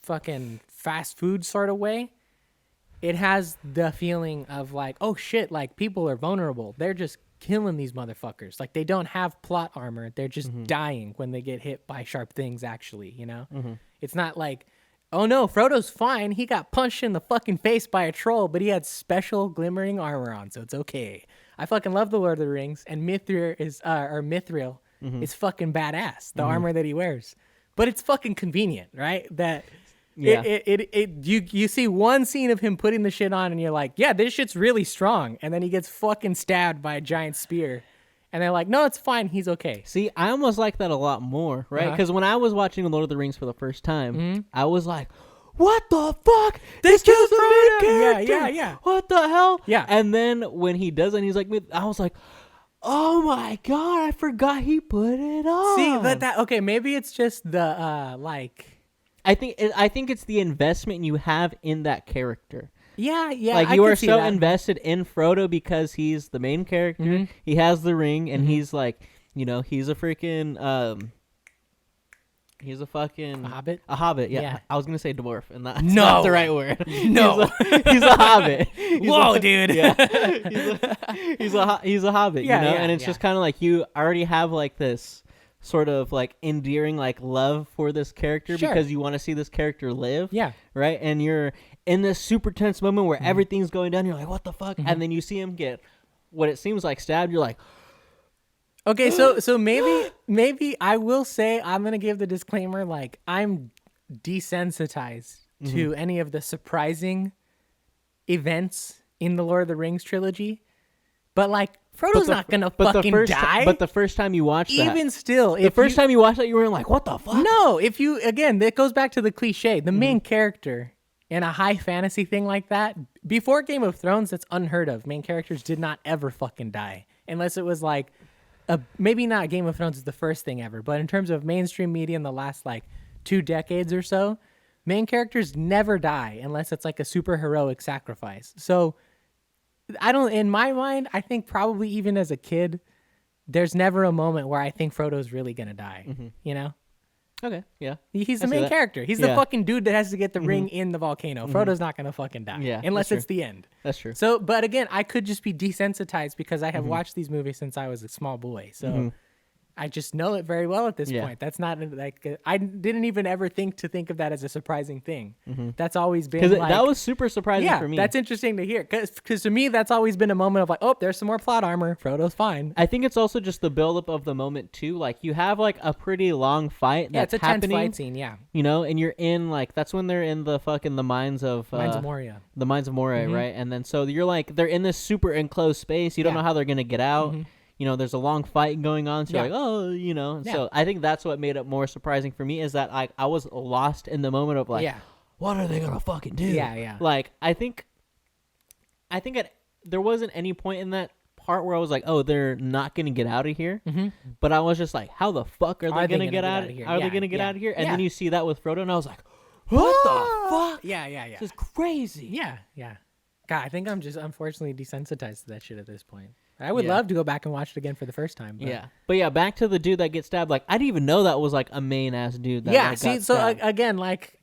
fucking fast food sort of way, it has the feeling of like, oh shit, like people are vulnerable. They're just killing these motherfuckers. Like they don't have plot armor. They're just dying when they get hit by sharp things, actually, you know? It's not like, oh no, Frodo's fine. He got punched in the fucking face by a troll, but he had special glimmering armor on, so it's okay. I fucking love the Lord of the Rings, and Mithril is fucking badass. The armor that he wears. but it's fucking convenient, right? That Yeah. you see one scene of him putting the shit on, and you're like, yeah, this shit's really strong, and then he gets fucking stabbed by a giant spear, and they're like, no, it's fine, he's okay. See, I almost like that a lot more, right? Because when I was watching Lord of the Rings for the first time, I was like, what the fuck? This kill's the main character. Yeah. What the hell? Yeah. And then when he does it, he's like, I was like, oh my God, I forgot he put it on. See, but okay, maybe it's just the like. I think it's the investment you have in that character. Yeah. Like you are so invested in Frodo because he's the main character. He has the ring, and he's like, he's a freaking he's a fucking hobbit. A hobbit, yeah. I was gonna say dwarf, and that's no. not the right word. No, he's a hobbit. Whoa, dude. Yeah, he's a hobbit. And it's just kind of like you already have like this sort of like endearing like love for this character because you want to see this character live. Yeah. Right, and you're in this super tense moment where everything's going down. You're like, what the fuck? And then you see him get what it seems like stabbed. You're like. Okay, so maybe I will say I'm gonna give the disclaimer like I'm desensitized to any of the surprising events in the Lord of the Rings trilogy, but like Frodo's not gonna fucking die. But the first time you watched that, even still, the first time you watched that, you were like, what the fuck? No, that goes back to the cliche. The main character in a high fantasy thing like that, before Game of Thrones, that's unheard of. Main characters did not ever fucking die unless it was like. Maybe not Game of Thrones is the first thing ever, but in terms of mainstream media in the last like 2 decades or so, main characters never die unless it's like a super heroic sacrifice. So in my mind, I think probably even as a kid, there's never a moment where I think Frodo's really going to die, Okay, yeah. He's the main character. He's the fucking dude that has to get the ring in the volcano. Frodo's not going to fucking die unless it's the end. That's true. So, but again, I could just be desensitized because I have watched these movies since I was a small boy. So I just know it very well at this point. That's not like I didn't even ever think of that as a surprising thing. That's always been because that was super surprising for me. That's interesting to hear because to me that's always been a moment of like, oh, there's some more plot armor. Frodo's fine. I think it's also just the buildup of the moment too. Like you have like a pretty long fight that's it's a happening. tense fight scene, yeah. And you're in like that's when they're in the mines of Moria. The mines of Moria, right? And then so you're like they're in this super enclosed space. You don't know how they're gonna get out. There's a long fight going on, so you're like, oh, So I think that's what made it more surprising for me is that I was lost in the moment of like, what are they gonna fucking do? Yeah. Like I think there wasn't any point in that part where I was like, oh, they're not gonna get out of here. But I was just like, how the fuck are they gonna get out of here? Are they gonna get out of here? And then you see that with Frodo, and I was like, what the fuck? Yeah. This is crazy. Yeah. God, I think I'm just unfortunately desensitized to that shit at this point. I would love to go back and watch it again for the first time. But. But back to the dude that gets stabbed. Like, I didn't even know that was like a main ass dude. That, yeah, like, see, so again, like,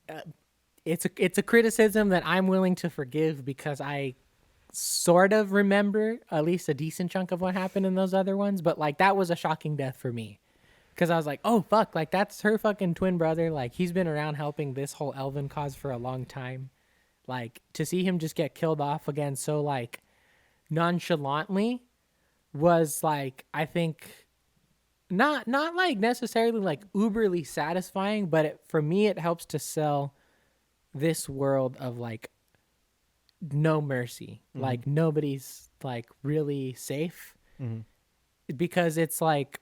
it's a criticism that I'm willing to forgive because I sort of remember at least a decent chunk of what happened in those other ones. But like, that was a shocking death for me because I was like, oh fuck, like that's her fucking twin brother. Like, he's been around helping this whole elven cause for a long time. Like, to see him just get killed off again so like nonchalantly was like, I think not like necessarily like uberly satisfying, but for me it helps to sell this world of like no mercy. Like nobody's like really safe because it's like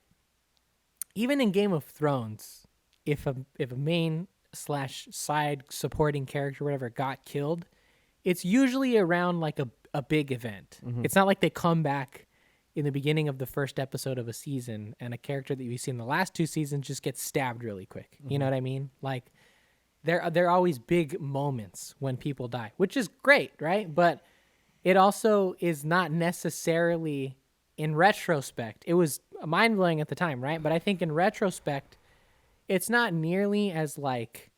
even in Game of Thrones, if a main / side supporting character or whatever got killed, it's usually around like a big event. It's not like they come back in the beginning of the first episode of a season and a character that you see in the last 2 seasons just gets stabbed really quick. You know what I mean? Like there are always big moments when people die, which is great, right? But it also is not necessarily, in retrospect, it was mind-blowing at the time, right? But I think in retrospect, it's not nearly as like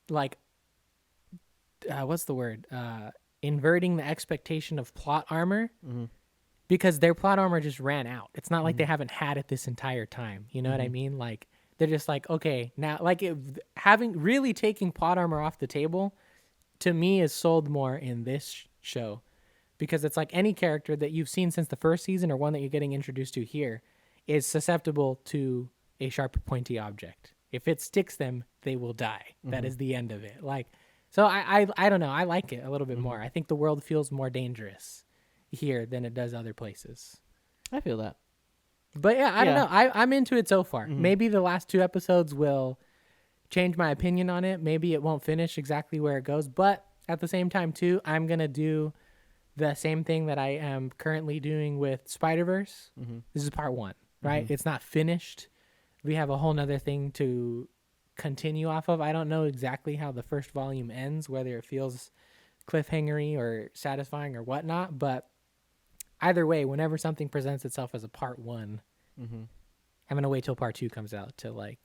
what's the word? Inverting the expectation of plot armor because their plot armor just ran out. It's not like they haven't had it this entire time. You know what I mean? Like they're just like, okay, now like taking plot armor off the table to me is sold more in this show because it's like any character that you've seen since the first season or one that you're getting introduced to here is susceptible to a sharp, pointy object. If it sticks them, they will die. That is the end of it. Like, so I don't know. I like it a little bit more. I think the world feels more dangerous here than it does other places. I feel that. But yeah, I don't know. I'm into it so far. Maybe the last 2 episodes will change my opinion on it. Maybe it won't finish exactly where it goes. But at the same time, too, I'm going to do the same thing that I am currently doing with Spider-Verse. This is part 1, right? It's not finished. We have a whole nother thing to continue off of. I don't know exactly how the first volume ends, whether it feels cliffhangery or satisfying or whatnot. But either way, whenever something presents itself as a part 1, I'm going to wait till part 2 comes out to, like,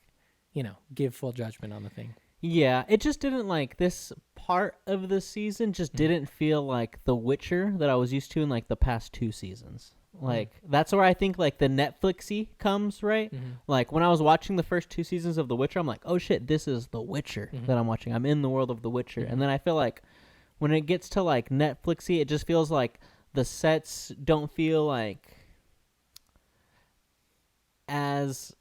you know, give full judgment on the thing. Yeah, it just didn't, like, this part of the season just didn't feel like The Witcher that I was used to in, like, the past 2 seasons. Like, that's where I think, like, the Netflixy comes, right? Like, when I was watching the first 2 seasons of The Witcher, I'm like, oh, shit, this is The Witcher that I'm watching. I'm in the world of The Witcher. And then I feel like when it gets to, like, Netflixy, it just feels like the sets don't feel, like, as,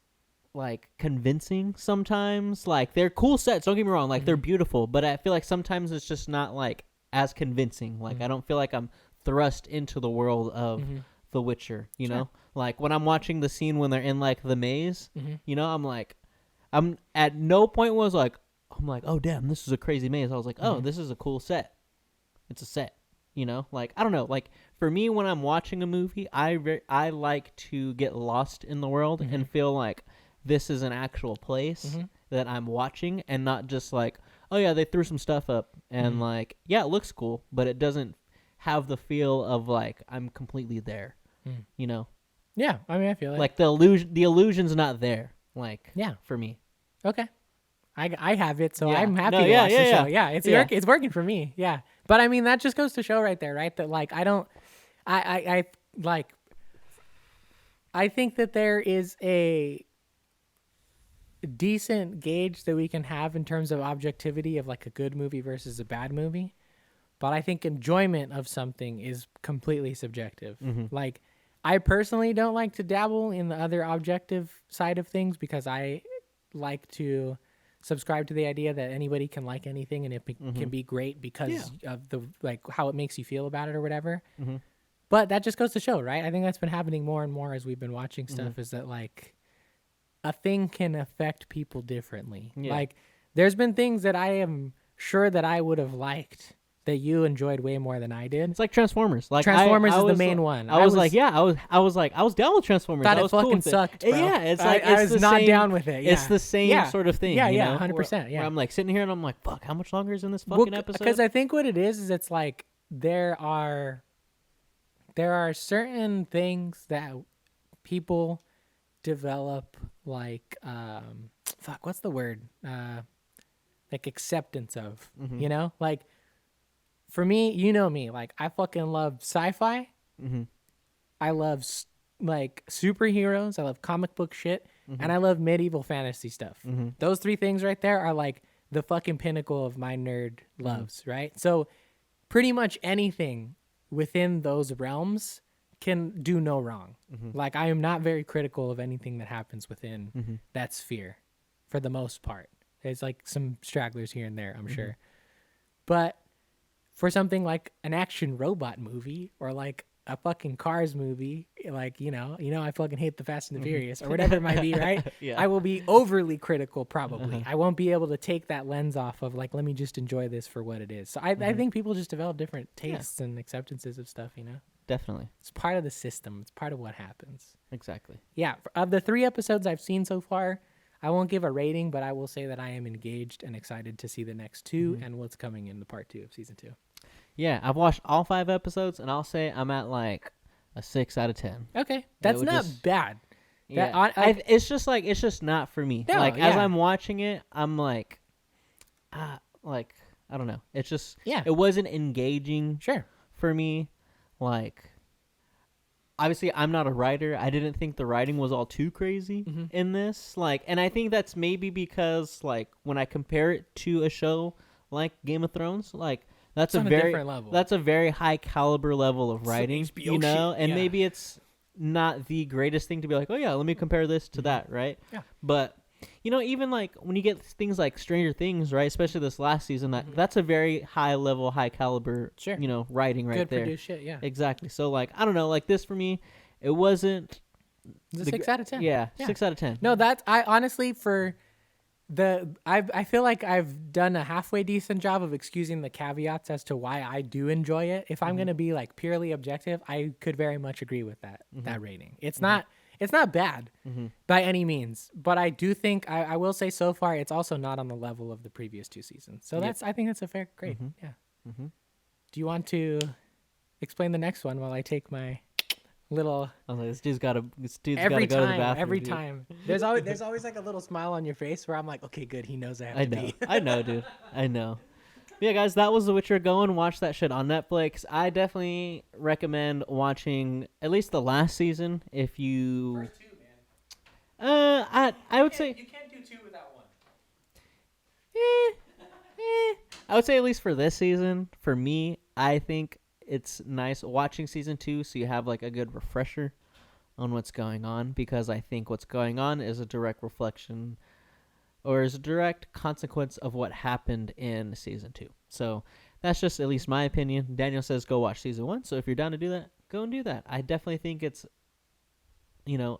like, convincing sometimes. Like, they're cool sets, don't get me wrong. Like, they're beautiful. But I feel like sometimes it's just not, like, as convincing. Like, I don't feel like I'm thrust into the world of The Witcher, you know? Like, when I'm watching the scene when they're in, like, the maze, you know, I'm at no point was like, I'm like, oh, damn, this is a crazy maze. I was like, oh, this is a cool set. It's a set, you know? Like, I don't know. Like, for me, when I'm watching a movie, I like to get lost in the world and feel like this is an actual place that I'm watching and not just like, oh, yeah, they threw some stuff up and, like, yeah, it looks cool, but it doesn't have the feel of, like, I'm completely there. You know? Yeah, I mean, I feel like the illusion's not there. Like, yeah, for me. Okay, I have it, so I'm happy to watch the show. Yeah, it's working for me. Yeah, but I mean, that just goes to show right there, right? That, like, I think that there is a decent gauge that we can have in terms of objectivity of, like, a good movie versus a bad movie. But I think enjoyment of something is completely subjective. Like, I personally don't like to dabble in the other objective side of things because I like to subscribe to the idea that anybody can like anything and it can be great because of the, like, how it makes you feel about it or whatever. But that just goes to show, right? I think that's been happening more and more as we've been watching stuff is that, like, a thing can affect people differently. Like, there's been things that I am sure that I would have liked that you enjoyed way more than I did. It's like Transformers. Like, Transformers is the main one. I was down with Transformers. Thought I it was fucking cool with sucked, bro. Yeah, it's like I was not down with it. Yeah. It's the same sort of thing. Yeah, you know? 100%. Yeah, where I'm like sitting here and I'm like, fuck, how much longer is in this fucking episode? Because I think what it is it's like there are certain things that people develop, like what's the word? Like, acceptance of, you know? Like, for me, you know me, like, I fucking love sci-fi. I love, like, superheroes. I love comic book shit. And I love medieval fantasy stuff. Those 3 things right there are, like, the fucking pinnacle of my nerd loves, right? So pretty much anything within those realms can do no wrong. Like, I am not very critical of anything that happens within that sphere for the most part. There's, like, some stragglers here and there, I'm sure. But for something like an action robot movie or, like, a fucking Cars movie, like, you know, I fucking hate the Fast and the Furious or whatever it might be, right? I will be overly critical probably. I won't be able to take that lens off of, like, let me just enjoy this for what it is. So I think people just develop different tastes and acceptances of stuff, you know? Definitely. It's part of the system. It's part of what happens. Exactly. Yeah. Of the 3 episodes I've seen so far, I won't give a rating, but I will say that I am engaged and excited to see the next 2 and what's coming in the part 2 of season 2. Yeah, I've watched all 5 episodes, and I'll say I'm at, like, a 6 out of 10. Okay, that's not bad. Yeah, it's just not for me. No, like, as I'm watching it, I'm like, like, I don't know. It's just, it wasn't engaging for me. Like, obviously, I'm not a writer. I didn't think the writing was all too crazy in this. Like, and I think that's maybe because, like, when I compare it to a show like Game of Thrones, like, that's a very high caliber level of writing, you know, and maybe it's not the greatest thing to be like, oh yeah, let me compare this to that, right? Yeah. But even like when you get things like Stranger Things, right? Especially this last season, that's a very high level, high caliber, Sure. writing right Good there. produced shit, yeah. Exactly. So like, I don't know, like this for me, it wasn't. It's a 6 out of 10. Yeah, 6 out of 10. No, I honestly I feel like I've done a halfway decent job of excusing the caveats as to why I do enjoy it. If I'm gonna be like purely objective, I could very much agree with that rating. It's not bad by any means, but I do think I will say so far it's also not on the level of the previous 2 seasons. So I think that's a fair grade. Yeah. Do you want to explain the next one while I take my little? I was like, this dude's got to go to the Every bathroom. time, every dude. time. There's always like a little smile on your face where I'm like, okay, good. He knows I have to be. I know, dude. I know. But yeah, guys, that was The Witcher. Go and watch that shit on Netflix. I definitely recommend watching at least the last season if you. First 2, man. I would say. You can't do 2 without 1. I would say at least for this season, for me, I think it's nice watching season 2 so you have like a good refresher on what's going on, because I think what's going on is a direct reflection or is a direct consequence of what happened in season 2. So that's just at least my opinion. Daniel says go watch season 1, so if you're down to do that, go and do that. I definitely think it's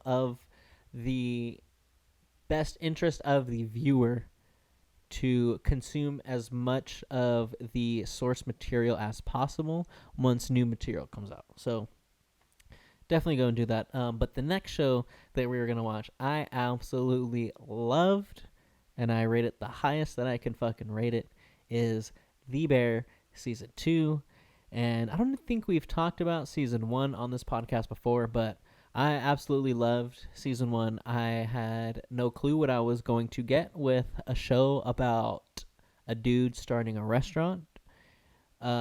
of the best interest of the viewer to consume as much of the source material as possible once new material comes out. So definitely go and do that. But the next show that we were going to watch, I absolutely loved, and I rate it the highest that I can fucking rate it, is The Bear Season 2. And I don't think we've talked about Season 1 on this podcast before, but I absolutely loved Season 1. I had no clue what I was going to get with a show about a dude starting a restaurant. But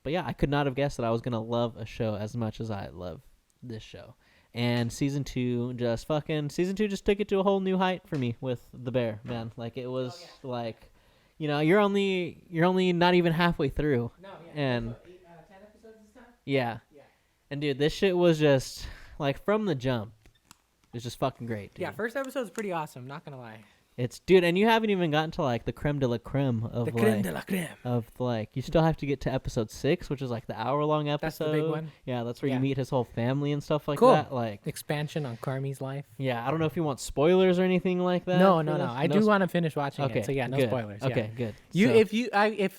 yeah, I could not have guessed that I was going to love a show as much as I love this show. And Season 2 just took it to a whole new height for me with The Bear, man. Like it was like, you're only not even halfway through. No, yeah. And 10 episodes this time? Yeah. Yeah. And dude, this shit was just like from the jump. It's just fucking great, dude. Yeah, first episode's pretty awesome, not gonna lie. Dude, and you haven't even gotten to like the creme de la creme of The creme de la creme. Of like, you still have to get to episode 6, which is like the hour-long episode. That's the big one. Yeah, that's where you meet his whole family and stuff like Cool. that. Like expansion on Carmi's life. Yeah, I don't know if you want spoilers or anything like that. No. I do want to finish watching it. So yeah, no good. spoilers. Okay, yeah. good.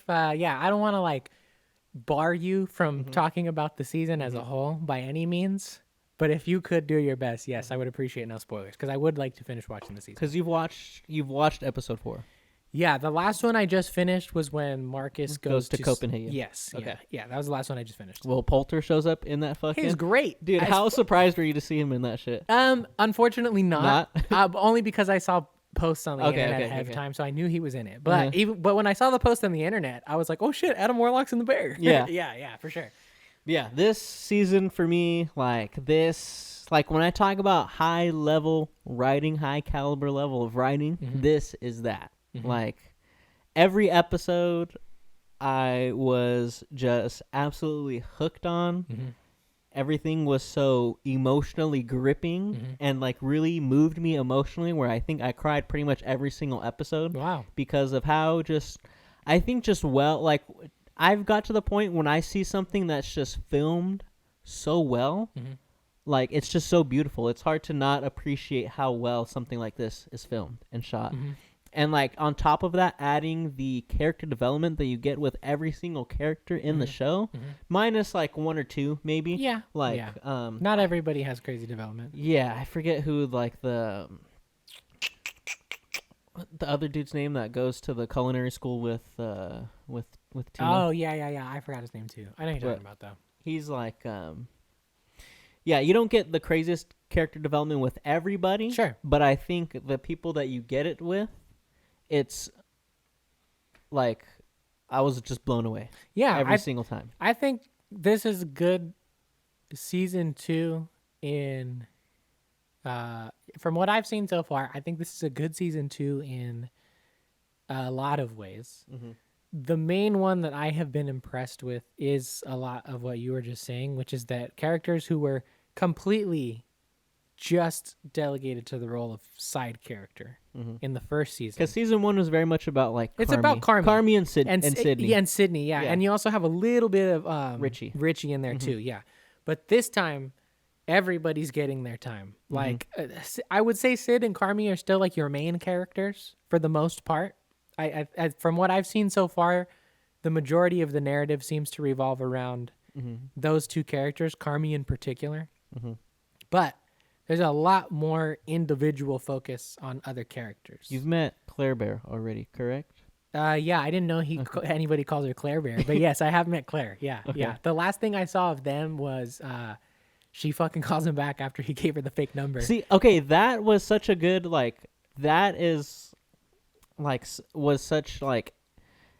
I don't want to like bar you from talking about the season as a whole by any means. But if you could do your best, yes, I would appreciate no spoilers, because I would like to finish watching the season. Because you've watched episode 4. Yeah, the last one I just finished was when Marcus goes to Copenhagen. Yes. Okay. Yeah, that was the last one I just finished. Will Poulter shows up in that fucking. He's great, dude. How surprised were you to see him in that shit? Unfortunately not. Only because I saw posts on the internet ahead of time, so I knew he was in it. But but when I saw the post on the internet, I was like, oh shit, Adam Warlock's in The Bear. Yeah. yeah, for sure. Yeah, this season for me, like when I talk about high level writing, high caliber level of writing, this is that. Like every episode I was just absolutely hooked on. Everything was so emotionally gripping and like really moved me emotionally, where I think I cried pretty much every single episode. Wow. Because of how I've got to the point when I see something that's just filmed so well, like it's just so beautiful. It's hard to not appreciate how well something like this is filmed and shot. And like on top of that, adding the character development that you get with every single character in the show, minus like 1 or 2 maybe. Yeah. Like not everybody has crazy development. Yeah, I forget who like the other dude's name that goes to the culinary school with Tina. Oh yeah. I forgot his name too. I know you're talking about though. He's like yeah, you don't get the craziest character development with everybody. Sure. But I think the people that you get it with, it's like I was just blown away. Yeah, every single time. I think this is good season 2 in from what I've seen so far. I think this is a good season 2 in a lot of ways. the main one that I have been impressed with is a lot of what you were just saying, which is that characters who were completely just delegated to the role of side character in the first season. Because season 1 was very much about like it's about Carmi and Sydney. Yeah, and Sydney, yeah. And you also have a little bit of Richie in there too, yeah. But this time, everybody's getting their time. Like, I would say Sid and Carmi are still like your main characters for the most part. I from what I've seen so far, the majority of the narrative seems to revolve around those two characters, Carmi in particular. But there's a lot more individual focus on other characters. You've met Claire Bear already, correct? Yeah, I didn't know anybody calls her Claire Bear, but yes, I have met Claire. Yeah, yeah. The last thing I saw of them was she fucking calls him back after he gave her the fake number. See, okay, that was such a good that is was such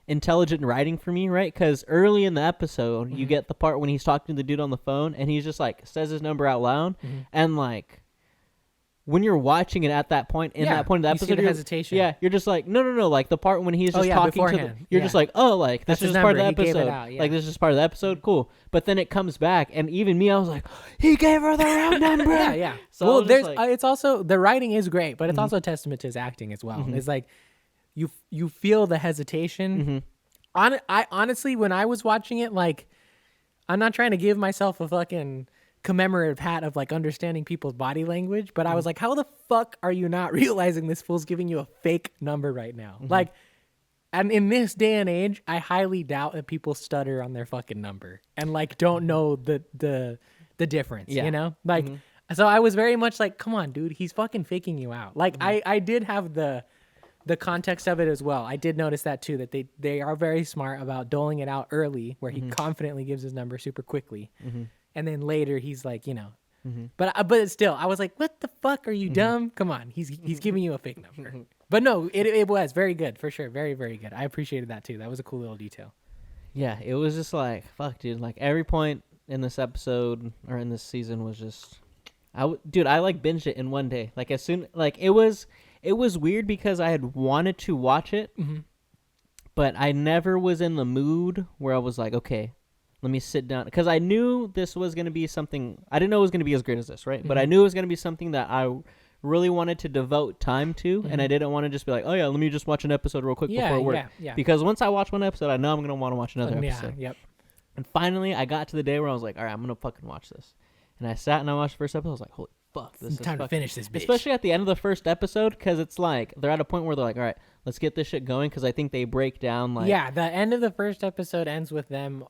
intelligent writing for me, right? Because early in the episode, you get the part when he's talking to the dude on the phone, and he's just says his number out loud, and when you're watching it at that point, that point of the episode, you see the hesitation. Yeah, you're just no, like the part when he's just talking to you're just like, oh, like this is part of the episode. Like this is just part of the episode, cool. But then it comes back, and even me, I was like, he gave her the wrong number. Yeah. So well, there's it's also the writing is great, but it's also a testament to his acting as well. It's like you feel the hesitation. I honestly, when I was watching it, I'm not trying to give myself a fucking commemorative hat of understanding people's body language, but I was like, how the fuck are you not realizing this fool's giving you a fake number right now? And in this day and age, I highly doubt that people stutter on their fucking number and don't know the difference, you know? So I was very much like, come on, dude, he's fucking faking you out. I did have the context of it as well. I did notice that too, that they are very smart about doling it out early, where he confidently gives his number super quickly. And then later he's like, but still, I was like, what the fuck? Are you dumb? Come on. He's giving you a fake number. But no, it was very good for sure. Very, very good. I appreciated that too. That was a cool little detail. Yeah. It was just fuck, dude. Every point in this episode or in this season was just, I binged it in one day. As soon, it was weird because I had wanted to watch it, but I never was in the mood where I was like, okay, let me sit down. Because I knew this was going to be something, I didn't know it was going to be as great as this, right? But I knew it was going to be something that I really wanted to devote time to, and I didn't want to just be like, oh yeah, let me just watch an episode real quick before work. Yeah. Because once I watch one episode, I know I'm going to want to watch another episode. Yep. And finally, I got to the day where I was like, all right, I'm going to fucking watch this. And I sat and I watched the first episode. I was like, holy fuck, this is time to finish this bitch. Especially at the end of the first episode, because it's they're at a point where they're like, all right, let's get this shit going, because I think they break down yeah, the end of the first episode ends with them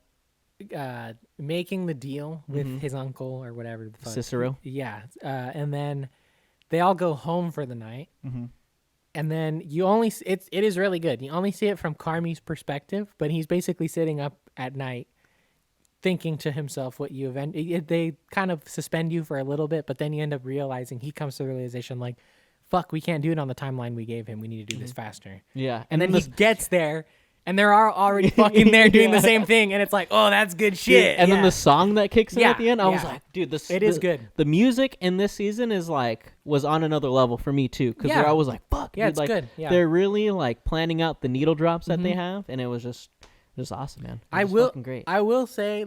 making the deal with his uncle or whatever the fuck. Cicero. Yeah. And then they all go home for the night. And then you only it is really good. You only see it from Carmi's perspective, but he's basically sitting up at night thinking to himself what you they kind of suspend you for a little bit, but then you end up realizing, he comes to the realization fuck, we can't do it on the timeline we gave him. We need to do this faster. Yeah. And then he gets there, and they're already fucking there doing the same thing, and it's like, oh, that's good shit. And then the song that kicks in at the end, I was like, dude, it is good. The music in this season is was on another level for me too, because I was like, fuck, yeah, dude, it's good. Yeah. They're really planning out the needle drops that they have, and it was just awesome, man. Fucking great. I will say,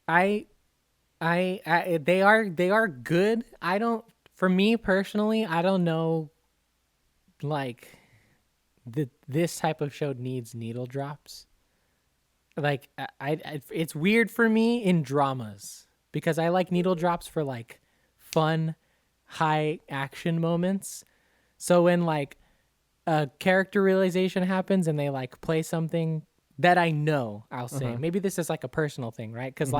they are good. For me personally, I don't know, this type of show needs needle drops. It's weird for me in dramas, because I like needle drops for fun, high action moments. So when a character realization happens and they play something that I know, I'll say, maybe this is a personal thing, right? Because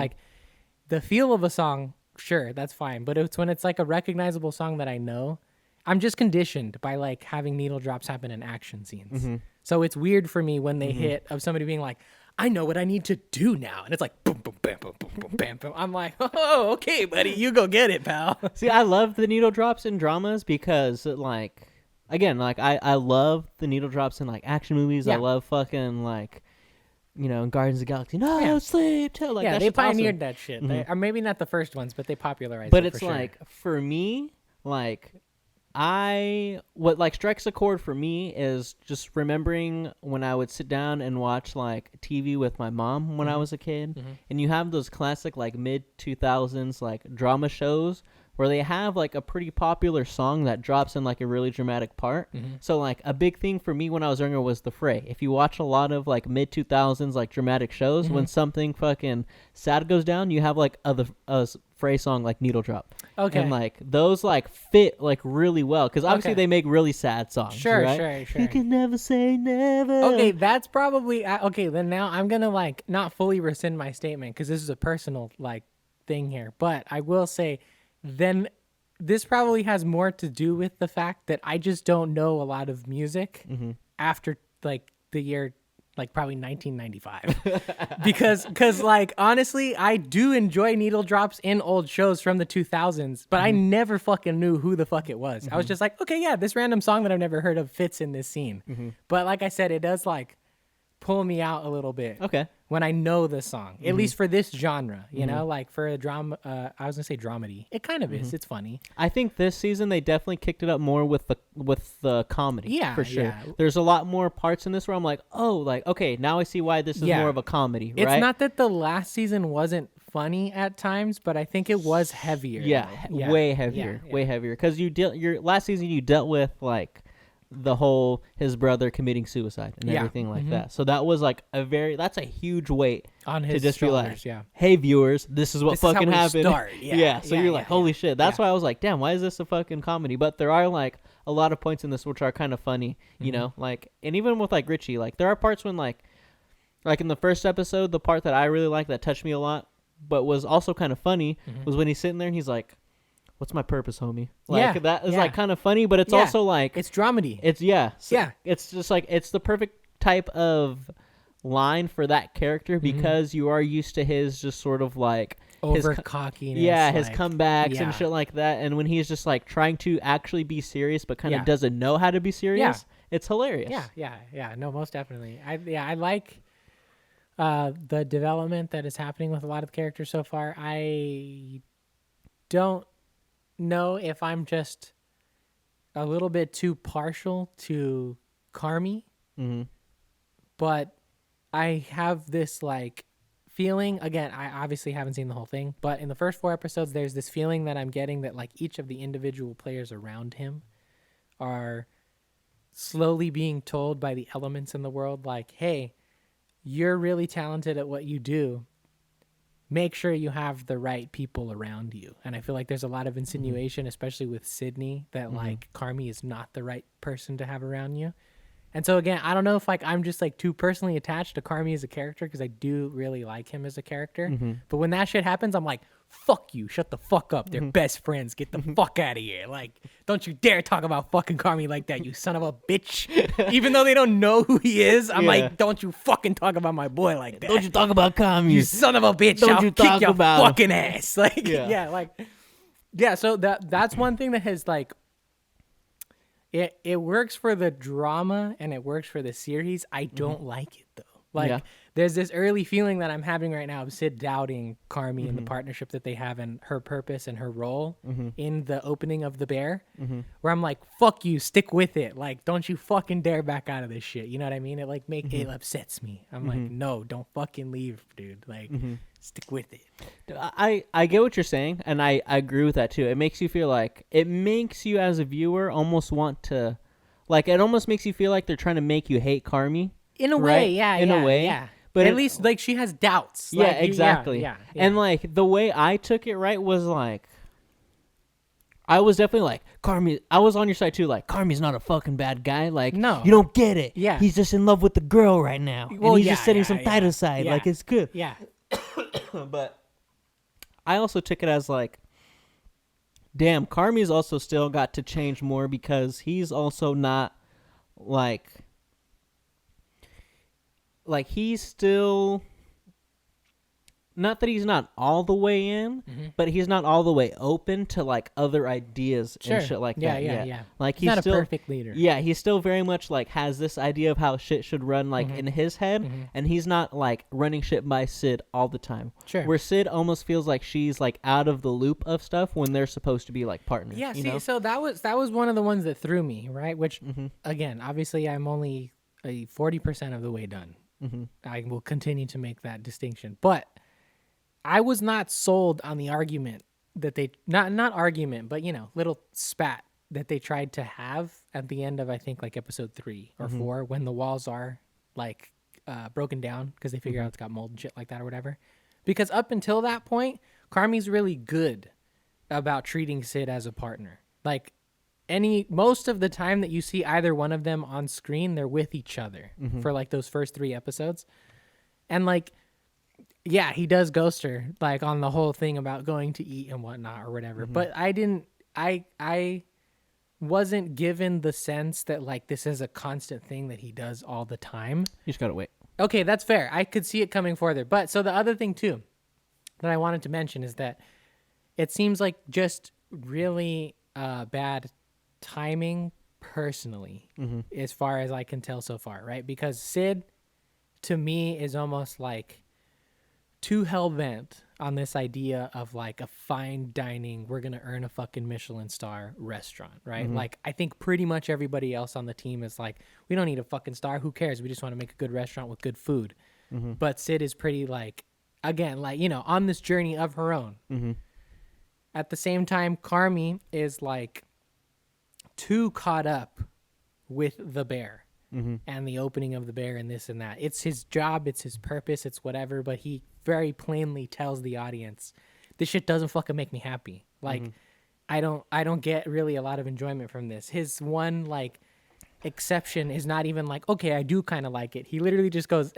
the feel of a song, sure, that's fine. But it's when it's a recognizable song that I know, I'm just conditioned by having needle drops happen in action scenes. So it's weird for me when they hit of somebody being like, I know what I need to do now. And it's boom, boom, bam, boom, boom, boom, bam, boom. I'm like, oh, okay, buddy, you go get it, pal. See, I love the needle drops in dramas because again, I love the needle drops in action movies. Yeah. I love fucking in Guardians of the Galaxy. No, sleep till they pioneered that shit. Or maybe not the first ones, but they popularized but it. But it's for sure. For me, what like strikes a chord for me is just remembering when I would sit down and watch like TV with my mom when I was a kid, and you have those classic like mid 2000s like drama shows where they have like a pretty popular song that drops in like a really dramatic part. So like a big thing for me when I was younger was The Fray. If you watch a lot of like mid 2000s like dramatic shows, when something fucking sad goes down, you have like a Fray song like Needle Drop. Okay. And like those like fit like really well because obviously they make really sad songs. Sure, right? sure. You can never say never. Okay, that's probably okay. Then now I'm gonna like not fully rescind my statement because this is a personal like thing here, but I will say, then this probably has more to do with the fact that I just don't know a lot of music after like the year like probably 1995 because like honestly I do enjoy needle drops in old shows from the 2000s, but I never fucking knew who the fuck it was. I was just like, okay, yeah, this random song that I've never heard of fits in this scene. But like I said, it does like pull me out a little bit when I know the song, at least for this genre, you know, like for a drama. I was gonna say dramedy. It kind of is. It's funny. I think this season they definitely kicked it up more with the comedy. Yeah, for sure. yeah. There's a lot more parts in this where I'm like, oh, like okay, now I see why this is more of a comedy. Right? It's not that the last season wasn't funny at times, but I think it was heavier. Yeah, way heavier, way heavier. Because your last season you dealt with like the whole his brother committing suicide and everything like that. So that was like that's a huge weight on his to just shoulders. be like, hey viewers, this is what fucking happened. So you're like, holy shit. That's why I was like, damn, why is this a fucking comedy? But there are like a lot of points in this which are kind of funny, you know, like, and even with like Richie, like there are parts when like in the first episode, the part that I really liked that touched me a lot but was also kind of funny was when he's sitting there and he's like, what's my purpose, homie? Like that is like kind of funny, but it's also like it's dramedy. It's it's just like it's the perfect type of line for that character because you are used to his just sort of like over cockiness. Yeah, his comebacks and shit like that. And when he's just like trying to actually be serious but kind of doesn't know how to be serious, it's hilarious. Yeah. No, most definitely. I like the development that is happening with a lot of the characters so far. I don't know if I'm just a little bit too partial to Carmi, but I have this like feeling, again, I obviously haven't seen the whole thing, but in the first 4 episodes there's this feeling that I'm getting that like each of the individual players around him are slowly being told by the elements in the world like, hey, you're really talented at what you do, make sure you have the right people around you. And I feel like there's a lot of insinuation, especially with Sydney, that like Carmi is not the right person to have around you. And so again, I don't know if like I'm just like too personally attached to Carmi as a character because I do really like him as a character. But when that shit happens, I'm like, fuck you, shut the fuck up. They're best friends. Get the fuck out of here. Like, don't you dare talk about fucking Carmi like that, you son of a bitch. Even though they don't know who he is, I'm like, don't you fucking talk about my boy like that. Don't you talk about Carmi. You son of a bitch. Don't I'll you kick talk your about fucking ass. Like, so that's one thing that has like, it works for the drama and it works for the series. I don't like it though. Like there's this early feeling that I'm having right now of Sid doubting Carmi and the partnership that they have and her purpose and her role in the opening of the bear, where I'm like, fuck you, stick with it. Like, don't you fucking dare back out of this shit. You know what I mean? It like it upsets me. I'm like, no, don't fucking leave, dude. Like, stick with it. I get what you're saying, and I agree with that too. It makes you feel like, it makes you as a viewer almost want to, like, it almost makes you feel like they're trying to make you hate Carmi. In a way, In a way. But at least like she has doubts. Yeah, like, exactly. Yeah. And like the way I took it was like, I was definitely like, Carmi, I was on your side too, like, Carmi's not a fucking bad guy. Like, no, you don't get it. Yeah. He's just in love with the girl right now. Well, and he's just setting some thigh aside. Like, it's good. Yeah. But I also took it as like, damn, Carmi's also still got to change more because he's also not like he's still not that he's not all the way in, but he's not all the way open to like other ideas and shit like that. Yeah. Like he's not still a perfect leader. Yeah, he still very much like has this idea of how shit should run like in his head, and he's not like running shit by Sid all the time. Sure. Where Sid almost feels like she's like out of the loop of stuff when they're supposed to be like partners. Yeah, you see, know? so that was one of the ones that threw me, right? Which again, obviously I'm only 40% of the way done. I will continue to make that distinction. But I was not sold on the argument that they not argument, but little spat that they tried to have at the end of I think like episode 3 or 4 when the walls are like broken down because they figure out it's got mold and shit like that or whatever. Because up until that point, Carmi's really good about treating Sid as a partner. Like most of the time that you see either one of them on screen, they're with each other for like those first 3 episodes. And like, yeah, he does ghost her like on the whole thing about going to eat and whatnot or whatever. But I wasn't given the sense that like this is a constant thing that he does all the time. You just gotta wait. Okay, that's fair. I could see it coming further. But so the other thing too that I wanted to mention is that it seems like just really bad timing personally, as far as I can tell so far, right? Because Sid, to me, is almost like too hell-bent on this idea of like a fine dining, we're going to earn a fucking Michelin star restaurant, right? Like, I think pretty much everybody else on the team is like, we don't need a fucking star. Who cares? We just want to make a good restaurant with good food. But Sid is pretty like, again, like, on this journey of her own. At the same time, Carmi is like too caught up with the bear and the opening of the bear and this and that. It's his job, it's his purpose, it's whatever, but he very plainly tells the audience, this shit doesn't fucking make me happy. Like, I don't get really a lot of enjoyment from this. His one like exception is not even like, okay, I do kind of like it. He literally just goes,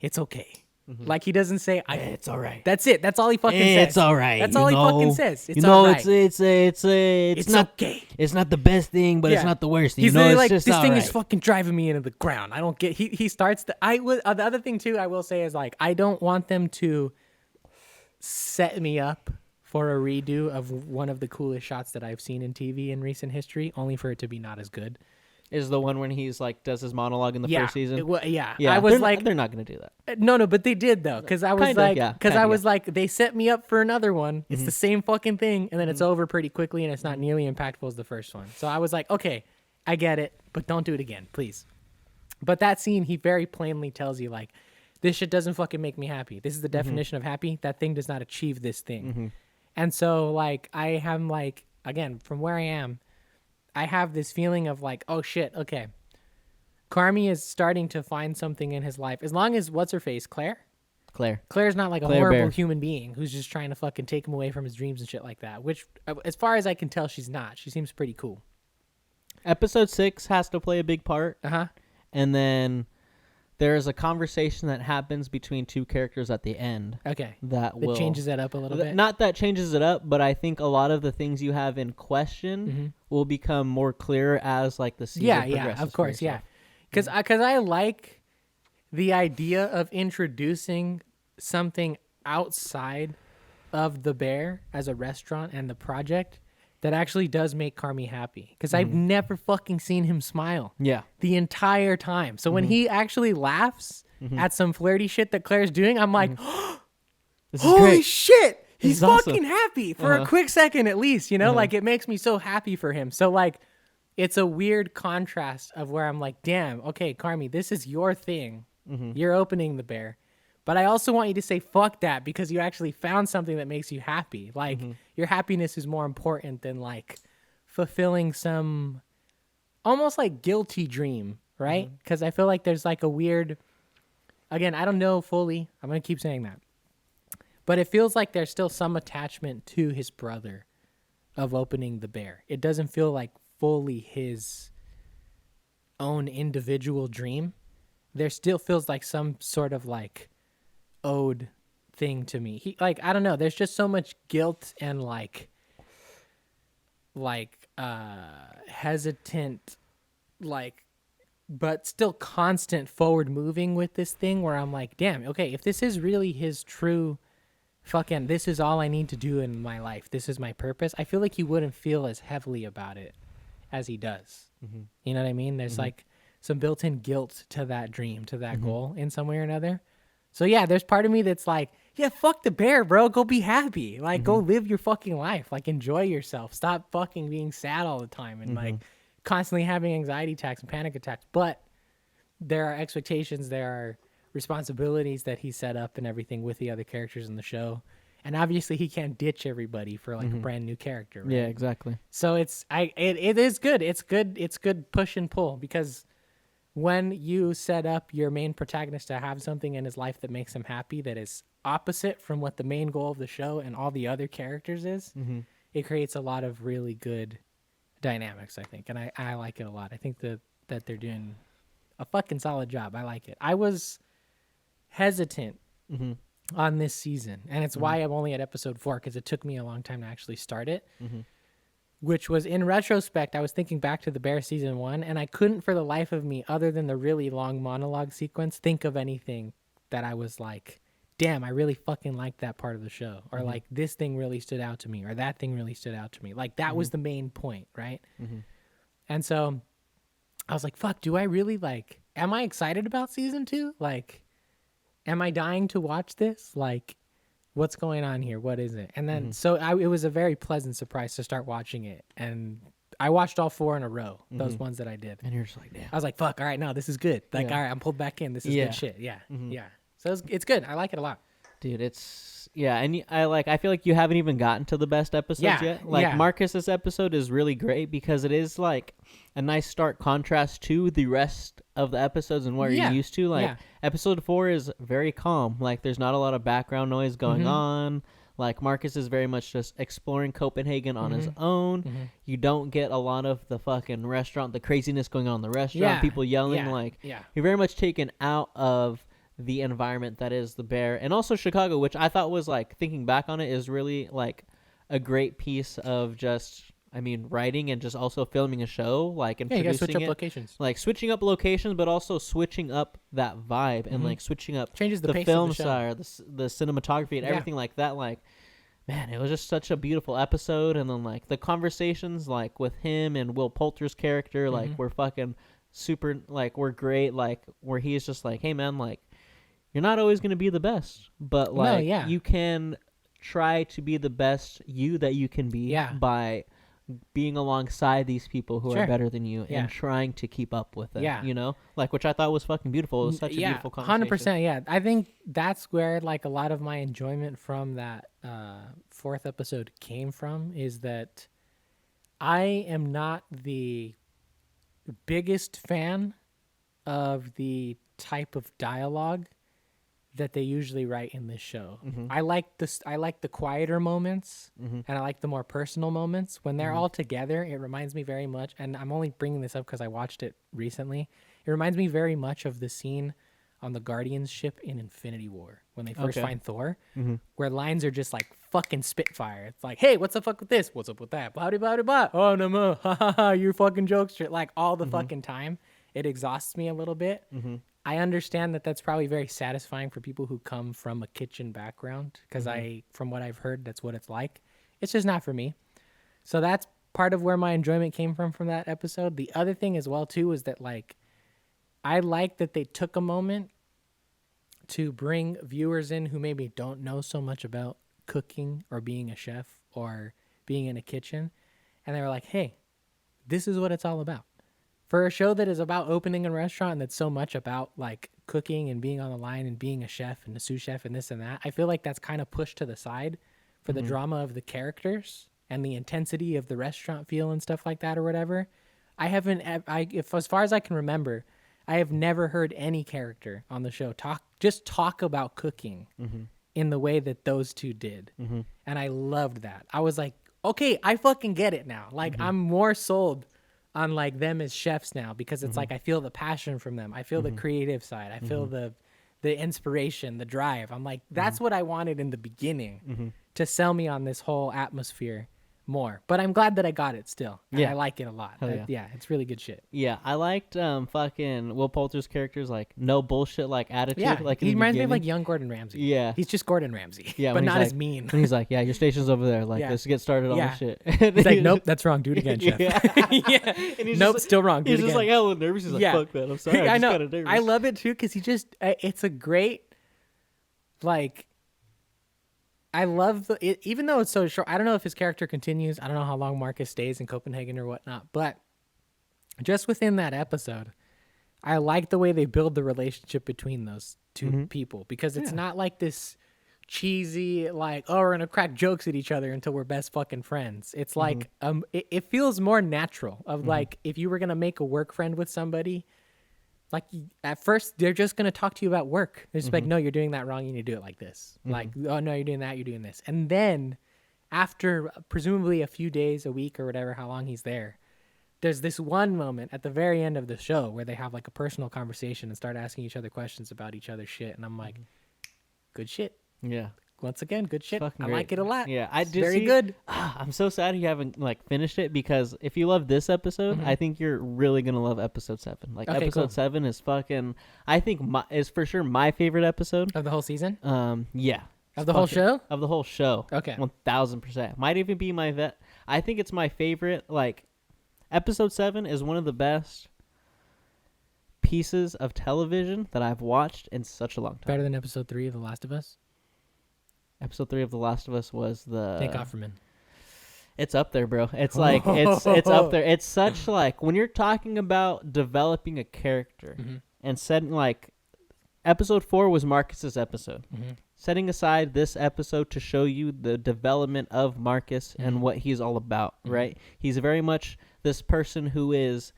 it's okay. Like, he doesn't say, it's all right. That's it. That's all he fucking says. It's all right. That's all he fucking says. It's all right. It's not okay. It's not the best thing, but it's not the worst thing. He's literally it's like, just this all thing right. is fucking driving me into the ground. I don't get. He starts the. The other thing too, I will say is like, I don't want them to set me up for a redo of one of the coolest shots that I've seen in TV in recent history, only for it to be not as good. Is the one when he's like does his monologue in the first season? Yeah. I was like, they're not gonna do that. No, but they did though, because I was like, they set me up for another one. It's the same fucking thing, and then it's over pretty quickly, and it's not nearly impactful as the first one. So I was like, okay, I get it, but don't do it again, please. But that scene, he very plainly tells you like, this shit doesn't fucking make me happy. This is the definition of happy. That thing does not achieve this thing. And so like, I am like, again, from where I am, I have this feeling of like, oh shit, okay. Carmi is starting to find something in his life. As long as, what's her face, Claire's not like a horrible human being who's just trying to fucking take him away from his dreams and shit like that, which as far as I can tell, she's not. She seems pretty cool. Episode 6 has to play a big part. And then there's a conversation that happens between 2 characters at the end. Okay. That changes that up a little bit. Not that changes it up, but I think a lot of the things you have in question will become more clear as like the season progresses. Yeah, of course, yeah. Because I like the idea of introducing something outside of the bear as a restaurant and the project that actually does make Carmi happy. Because I've never fucking seen him smile. Yeah. The entire time. So when he actually laughs at some flirty shit that Claire's doing, I'm like, this is holy great. shit. He's awesome. fucking happy for a quick second at least, like it makes me so happy for him. So like, it's a weird contrast of where I'm like, damn, okay, Carmi, this is your thing. You're opening the bear. But I also want you to say fuck that because you actually found something that makes you happy. Like, your happiness is more important than like fulfilling some almost like guilty dream, right? Because I feel like there's like a weird, again, I don't know fully. I'm going to keep saying that. But it feels like there's still some attachment to his brother of opening the bear. It doesn't feel like fully his own individual dream. There still feels like some sort of like owed thing to me. He like, I don't know, there's just so much guilt and like hesitant like but still constant forward moving with this thing where I'm like, damn, okay, if this is really his true fucking, this is all I need to do in my life, this is my purpose, I feel like he wouldn't feel as heavily about it as he does. Mm-hmm. You know what I mean? There's like some built-in guilt to that dream, to that goal in some way or another. So yeah, there's part of me that's like, yeah, fuck the bear, bro. Go be happy. Like, go live your fucking life. Like, enjoy yourself. Stop fucking being sad all the time and like constantly having anxiety attacks and panic attacks. But there are expectations, there are responsibilities that he set up and everything with the other characters in the show. And obviously he can't ditch everybody for like a brand new character, right? Yeah, exactly. So it is good. It's good push and pull, because when you set up your main protagonist to have something in his life that makes him happy that is opposite from what the main goal of the show and all the other characters is, it creates a lot of really good dynamics, I think. And I like it a lot. I think that they're doing a fucking solid job. I like it. I was hesitant on this season, and it's why I'm only at episode 4, because it took me a long time to actually start it. Which was, in retrospect, I was thinking back to the Bear season 1, and I couldn't for the life of me, other than the really long monologue sequence, think of anything that I was like, damn, I really fucking liked that part of the show. Or like, this thing really stood out to me, or that thing really stood out to me. Like, that was the main point, right? And so I was like, fuck, do I really like, am I excited about season 2? Like, am I dying to watch this? Like, what's going on here? What is it? And then, so it was a very pleasant surprise to start watching it. And I watched all 4 in a row, those ones that I did. And you're just like, damn. I was like, fuck, all right, no, this is good. Like, all right, I'm pulled back in. This is good shit. Yeah. Yeah. So it's good. I like it a lot. Dude, it's, yeah. And I feel like you haven't even gotten to the best episodes yet. Like, Marcus's episode is really great because it is like a nice stark contrast to the rest of the episodes and what you're used to. Like, episode 4 is very calm. Like, there's not a lot of background noise going on. Like, Marcus is very much just exploring Copenhagen on his own. You don't get a lot of the fucking restaurant, the craziness going on in the restaurant, people yelling. You're very much taken out of the environment that is the Bear. And also Chicago, which I thought was, like, thinking back on it, is really, like, a great piece of just, I mean, writing and just also filming a show, like, and you gotta producing switch up it. locations. Like, switching up locations, but also switching up that vibe and, like, switching up Changes the pace film of the show. style, the cinematography and everything like that. Like, man, it was just such a beautiful episode. And then, like, the conversations, like, with him and Will Poulter's character, like, were fucking super, like, were great. Like, where he's just like, hey, man, like, you're not always going to be the best, but, like, you can try to be the best you that you can be by being alongside these people who are better than you and trying to keep up with them, you know? Like, which I thought was fucking beautiful. It was such a beautiful conversation. 100%, yeah. I think that's where, like, a lot of my enjoyment from that 4th episode came from, is that I am not the biggest fan of the type of dialogue that they usually write in this show. I like the quieter moments, and I like the more personal moments. When they're all together, it reminds me very much, and I'm only bringing this up because I watched it recently, it reminds me very much of the scene on the Guardians ship in Infinity War when they first find Thor, where lines are just like fucking spitfire. It's like, hey, what's the fuck with this? What's up with that? Blah, blah, blah, blah. Oh, no more. Ha, ha, ha, you fucking jokester. Like, all the fucking time. It exhausts me a little bit. I understand that that's probably very satisfying for people who come from a kitchen background, because from what I've heard, that's what it's like. It's just not for me. So that's part of where my enjoyment came from that episode. The other thing as well, too, is that, like, I like that they took a moment to bring viewers in who maybe don't know so much about cooking or being a chef or being in a kitchen. And they were like, hey, this is what it's all about. For a show that is about opening a restaurant and that's so much about, like, cooking and being on the line and being a chef and a sous chef and this and that, I feel like that's kind of pushed to the side for the drama of the characters and the intensity of the restaurant feel and stuff like that or whatever. As far as I can remember, I have never heard any character on the show talk about cooking in the way that those two did. And I loved that. I was like, okay, I fucking get it now. Like, I'm more sold on, like, them as chefs now, because it's like I feel the passion from them. I feel the creative side. I feel the inspiration, the drive. I'm like, that's what I wanted in the beginning to sell me on this whole atmosphere more. But I'm glad that I got it still. And Yeah. I like it a lot. Yeah, it's really good shit. Yeah, I liked fucking Will Poulter's character's like no bullshit like attitude. Yeah, like he in the reminds me of beginning. like young Gordon Ramsay. Yeah. He's just Gordon Ramsay. Yeah, but when he's not as like- mean. And he's like, yeah, your station's over there. Like, Yeah. let's get started on Yeah. this shit. He's like, nope, that's wrong. Do it again, chef. Yeah. Yeah. And he's Nope, just, still wrong. Do He's it just again. like hella nervous. He's like, Yeah. fuck that. I'm sorry. I I just know. got nervous. I love it too because he just it's a great like. I love even though it's so short. I don't know if his character continues. I don't know how long Marcus stays in Copenhagen or whatnot. But just within that episode, I like the way they build the relationship between those two people because it's not like this cheesy like, oh, we're gonna crack jokes at each other until we're best fucking friends. It's like it feels more natural of like if you were gonna make a work friend with somebody. Like at first, they're just gonna talk to you about work. They're just like, "No, you're doing that wrong. You need to do it like this." Like, "Oh no, you're doing that. You're doing this." And then, after presumably a few days, a week, or whatever, how long he's there, there's this one moment at the very end of the show where they have like a personal conversation and start asking each other questions about each other's shit. And I'm like, "Good shit." Yeah. Once again, good shit. Fucking I great. like it a lot. Yeah, I It's did very see- good. I'm so sad you haven't like finished it because if you love this episode, I think you're really gonna love episode 7. Like Okay, episode cool. 7 is fucking. I think is for sure my favorite episode. Of the whole season? Yeah. Of the whole show? Of the whole show. Okay. 1000%. Might even be my vet. I think it's my favorite. Like, episode 7 is one of the best pieces of television that I've watched in such a long time. Better than episode 3 of The Last of Us? Episode 3 of The Last of Us was the. Nick Offerman. It's up there, bro. It's like it's up there. It's such like when you're talking about developing a character and setting like episode 4 was Marcus's episode. Setting aside this episode to show you the development of Marcus and what he's all about, right? He's very much this person who is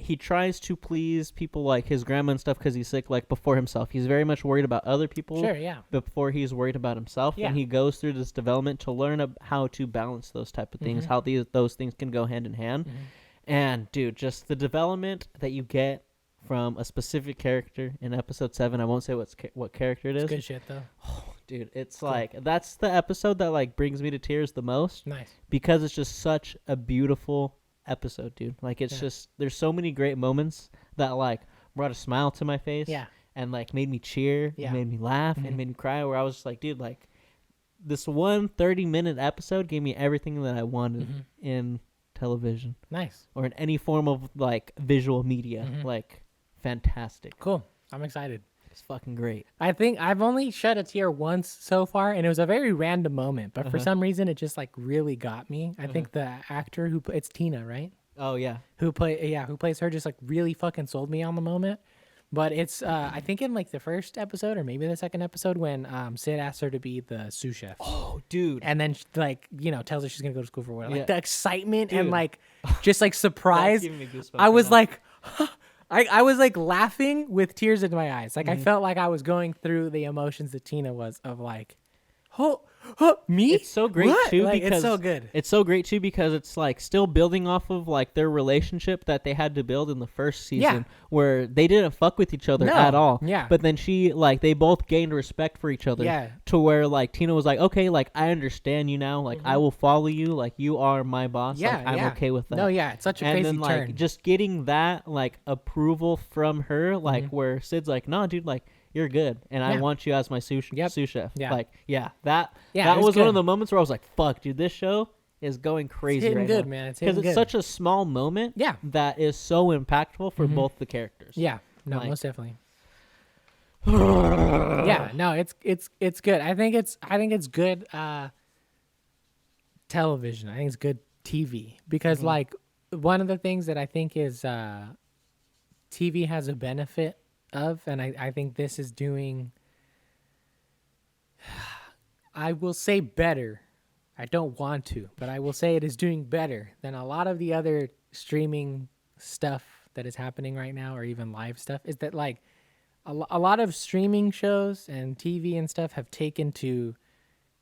he tries to please people like his grandma and stuff because he's sick, like before himself. He's very much worried about other people Sure, yeah. before he's worried about himself. Yeah. And he goes through this development to learn how to balance those type of things, how those things can go hand in hand. And, dude, just the development that you get from a specific character in episode 7. I won't say what character it is. It's good shit, though. Dude, it's like, that's the episode that, like, brings me to tears the most. Nice. Because it's just such a beautiful episode, dude. Like, it's just, there's so many great moments that, like, brought a smile to my face. Yeah. And, like, made me cheer. Yeah. And made me laugh. And made me cry. Where I was just like, dude, like, this one 30-minute episode gave me everything that I wanted in television. Nice. Or in any form of, like, visual media. Like, fantastic. Cool. I'm excited. It's fucking great. I think I've only shed a tear once so far, and it was a very random moment. But for some reason, it just like really got me. I think the actor it's Tina, right? Oh, yeah. Who plays her just like really fucking sold me on the moment. But it's I think in like the first episode or maybe the second episode when Sid asked her to be the sous chef. Oh, dude. And then like tells her she's gonna go to school for what? Like Yeah. the excitement and Dude. like just like surprise. giving me goosebumps I was right like, I was like laughing with tears in my eyes. Like I felt like I was going through the emotions that Tina was of like, me? It's so great What? too Like, because it's so good. It's so great too because it's like still building off of like their relationship that they had to build in the first season where they didn't fuck with each other No. at all. Yeah. But then they both gained respect for each other. Yeah. To where like Tina was like, okay, like I understand you now. Like I will follow you. Like you are my boss. Yeah, Like, I'm yeah. okay with that. No, yeah, it's such a And crazy then like turn. just getting that like approval from her, like where Sid's like, no, dude, like you're good, and I Yeah. want you as my sous Yep. chef. Yeah. Like, Yeah, that it was was one of good. the moments where I was like, fuck, dude, this show is going crazy hitting right good, now. man. It's Because hitting it's good. such a small moment Yeah. that is so impactful for both the characters. Yeah, no, Like- most definitely. Yeah, no, it's good. I think it's good television. I think it's good TV because like one of the things that I think is TV has a benefit of, and I think this is doing. I will say better. I don't want to, but I will say it is doing better than a lot of the other streaming stuff that is happening right now, or even live stuff. Is that like a lot of streaming shows and TV and stuff have taken to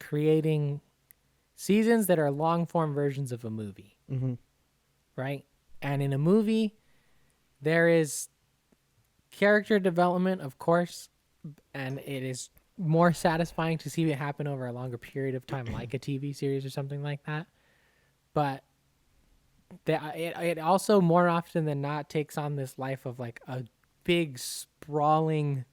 creating seasons that are long form versions of a movie, right? And in a movie, there is character development, of course, and it is more satisfying to see it happen over a longer period of time, like a TV series or something like that. But it also more often than not takes on this life of like a big sprawling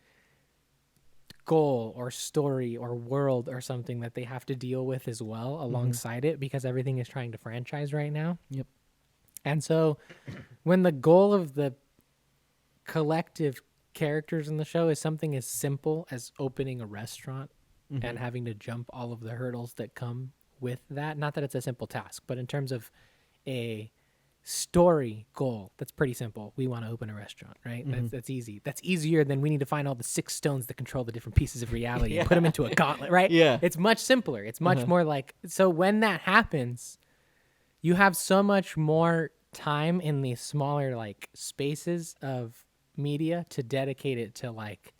goal or story or world or something that they have to deal with as well alongside it, because everything is trying to franchise right now. Yep. And so when the goal of the collective characters in the show is something as simple as opening a restaurant and having to jump all of the hurdles that come with that, not that it's a simple task, but in terms of a story goal, that's pretty simple. We want to open a restaurant, right? That's easy. That's easier than we need to find all the 6 stones that control the different pieces of reality and put them into a gauntlet, right? Yeah. It's much simpler. It's much more like, so when that happens, you have so much more time in these smaller like spaces of media to dedicate it to like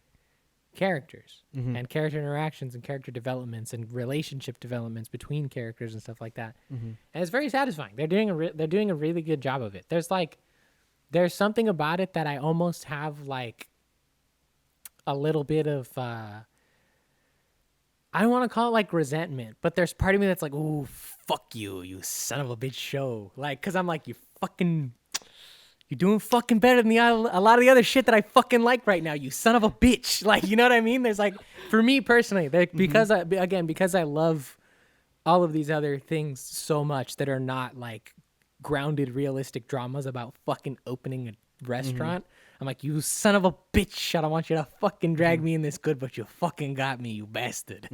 characters and character interactions and character developments and relationship developments between characters and stuff like that. And it's very satisfying. They're doing a really good job of it. There's something about it that I almost have like a little bit of I don't want to call it like resentment, but there's part of me that's like, ooh, fuck you son of a bitch show. Like, cause I'm like, you're doing fucking better than a lot of the other shit that I fucking like right now, you son of a bitch. Like, you know what I mean? There's like, for me personally, because I love all of these other things so much that are not like grounded, realistic dramas about fucking opening a restaurant. I'm like, you son of a bitch. I don't want you to fucking drag me in this good, but you fucking got me, you bastard.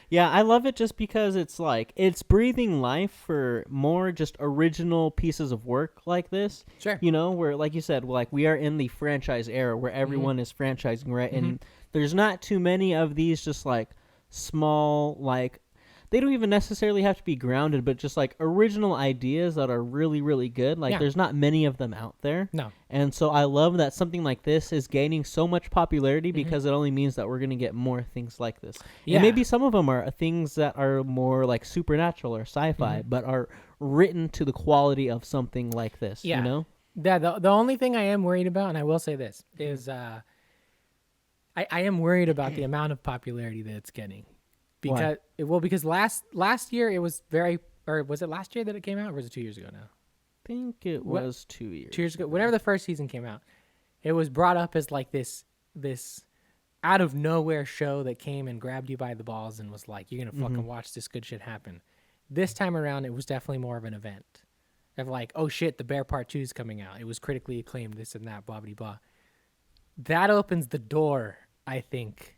Yeah, I love it just because it's like, it's breathing life for more just original pieces of work like this. Sure. You know, where, like you said, like we are in the franchise era where everyone is franchising, right? And there's not too many of these just like small, like, they don't even necessarily have to be grounded, but just like original ideas that are really, really good. Like there's not many of them out there. No. And so I love that something like this is gaining so much popularity because it only means that we're going to get more things like this. Yeah. And maybe some of them are things that are more like supernatural or sci-fi, but are written to the quality of something like this, you know? Yeah, the only thing I am worried about, and I will say this, is I am worried about the amount of popularity that it's getting. Because last year it was or was it last year that it came out, or was it 2 years ago now? I think it was 2 years. 2 years ago, whenever the first season came out, it was brought up as like this out of nowhere show that came and grabbed you by the balls and was like, you're gonna fucking watch this good shit happen. This time around, it was definitely more of an event of like, oh shit, the Bear Part 2 is coming out. It was critically acclaimed, this and that, blah blah blah. That opens the door, I think,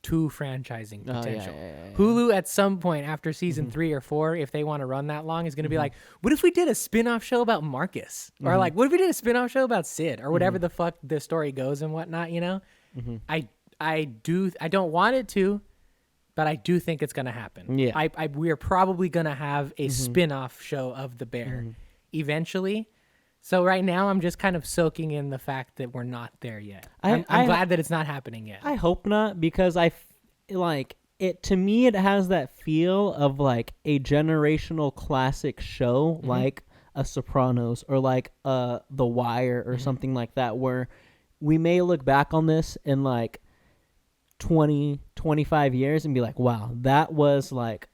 to franchising potential. Hulu at some point after season 3 or 4, if they want to run that long, is going to be like, what if we did a spin-off show about Marcus? Or like, what if we did a spin-off show about Sid? Or whatever the fuck the story goes and whatnot, you know? I don't want it to, but I do think it's going to happen. Yeah. We're probably going to have a spin-off show of the Bear eventually. So right now, I'm just kind of soaking in the fact that we're not there yet. I'm glad that it's not happening yet. I hope not, because to me, it has that feel of like a generational classic show, like a Sopranos or like The Wire or something like that, where we may look back on this in like 20, 25 years and be like, wow, that was like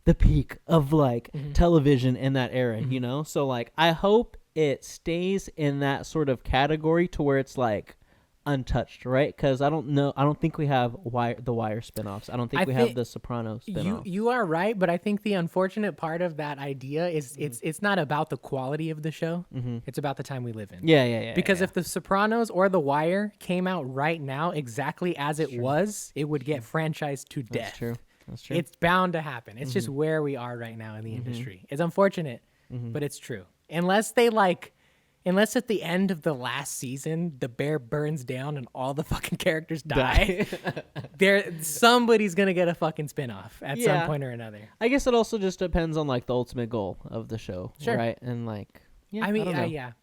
the peak of like television in that era, you know? So like, I hope it stays in that sort of category to where it's like untouched, right? Because I don't think we have the Wire spinoffs. I don't think we have the Sopranos spinoff. You are right, but I think the unfortunate part of that idea is it's not about the quality of the show. It's about the time we live in. Yeah. Because if the Sopranos or the Wire came out right now exactly as it was, it would get franchised to death. That's true. It's bound to happen. It's just where we are right now in the industry. It's unfortunate, but it's true. Unless at the end of the last season, the Bear burns down and all the fucking characters die, somebody's going to get a fucking spinoff at some point or another. I guess it also just depends on like the ultimate goal of the show, right? And like, I mean,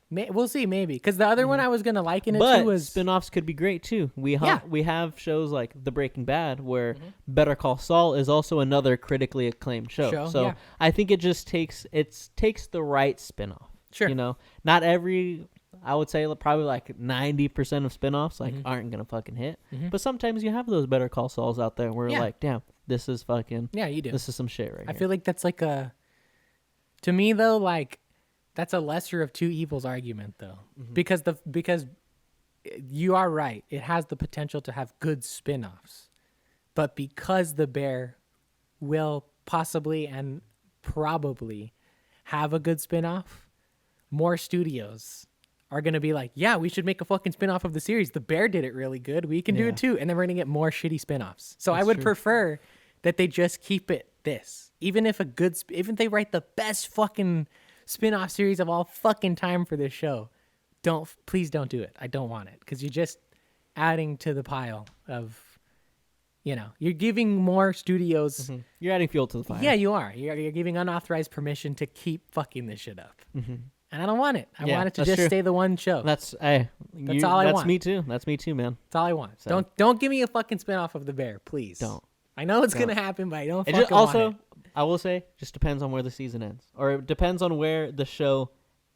we'll see, maybe. Because the other one I was going to liken it to was... spinoffs could be great too. We have shows like The Breaking Bad, where Better Call Saul is also another critically acclaimed show. So I think it just takes the right spinoff. Sure. You know, not every I would say probably like 90% of spinoffs like aren't gonna fucking hit. But sometimes you have those Better Call Sauls out there where like, damn, this is fucking you do. This is some shit right I here. feel like that's like to me though, like that's a lesser of two evils argument though, because you are right. It has the potential to have good spinoffs, but because the Bear will possibly and probably have a good spinoff, more studios are going to be like, yeah, we should make a fucking spinoff of the series. The Bear did it really good. We can do it too. And then we're going to get more shitty spinoffs. So I would prefer that they just keep it this. Even if even they write the best fucking spinoff series of all fucking time for this show, please don't do it. I don't want it because you're just adding to the pile of, you're giving more studios. You're adding fuel to the fire. Yeah, you are. You're giving unauthorized permission to keep fucking this shit up. And I don't want it. I want it to just stay the one show. That's all I want. That's me too. That's me too, man. That's all I want. So. Don't give me a fucking spinoff of the Bear, please. Don't. I know it's gonna happen, but I don't fucking want it. I will say, just depends on where the season ends, or it depends on where the show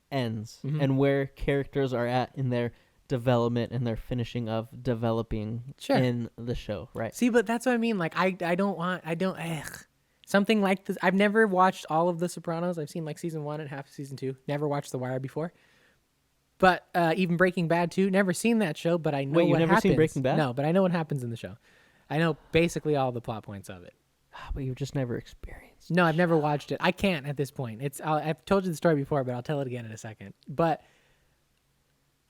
ends and where characters are at in their development and their finishing of developing in the show, right? See, but that's what I mean. Like, I don't something like this. I've never watched all of The Sopranos. I've seen like season 1 and half of season 2. Never watched The Wire before. But even Breaking Bad too. Never seen that show, but I know what happens. Wait, you've never seen Breaking Bad? No, but I know what happens in the show. I know basically all the plot points of it. But you've just never experienced. No, I've never watched it. I can't at this point. I've told you the story before, but I'll tell it again in a second. But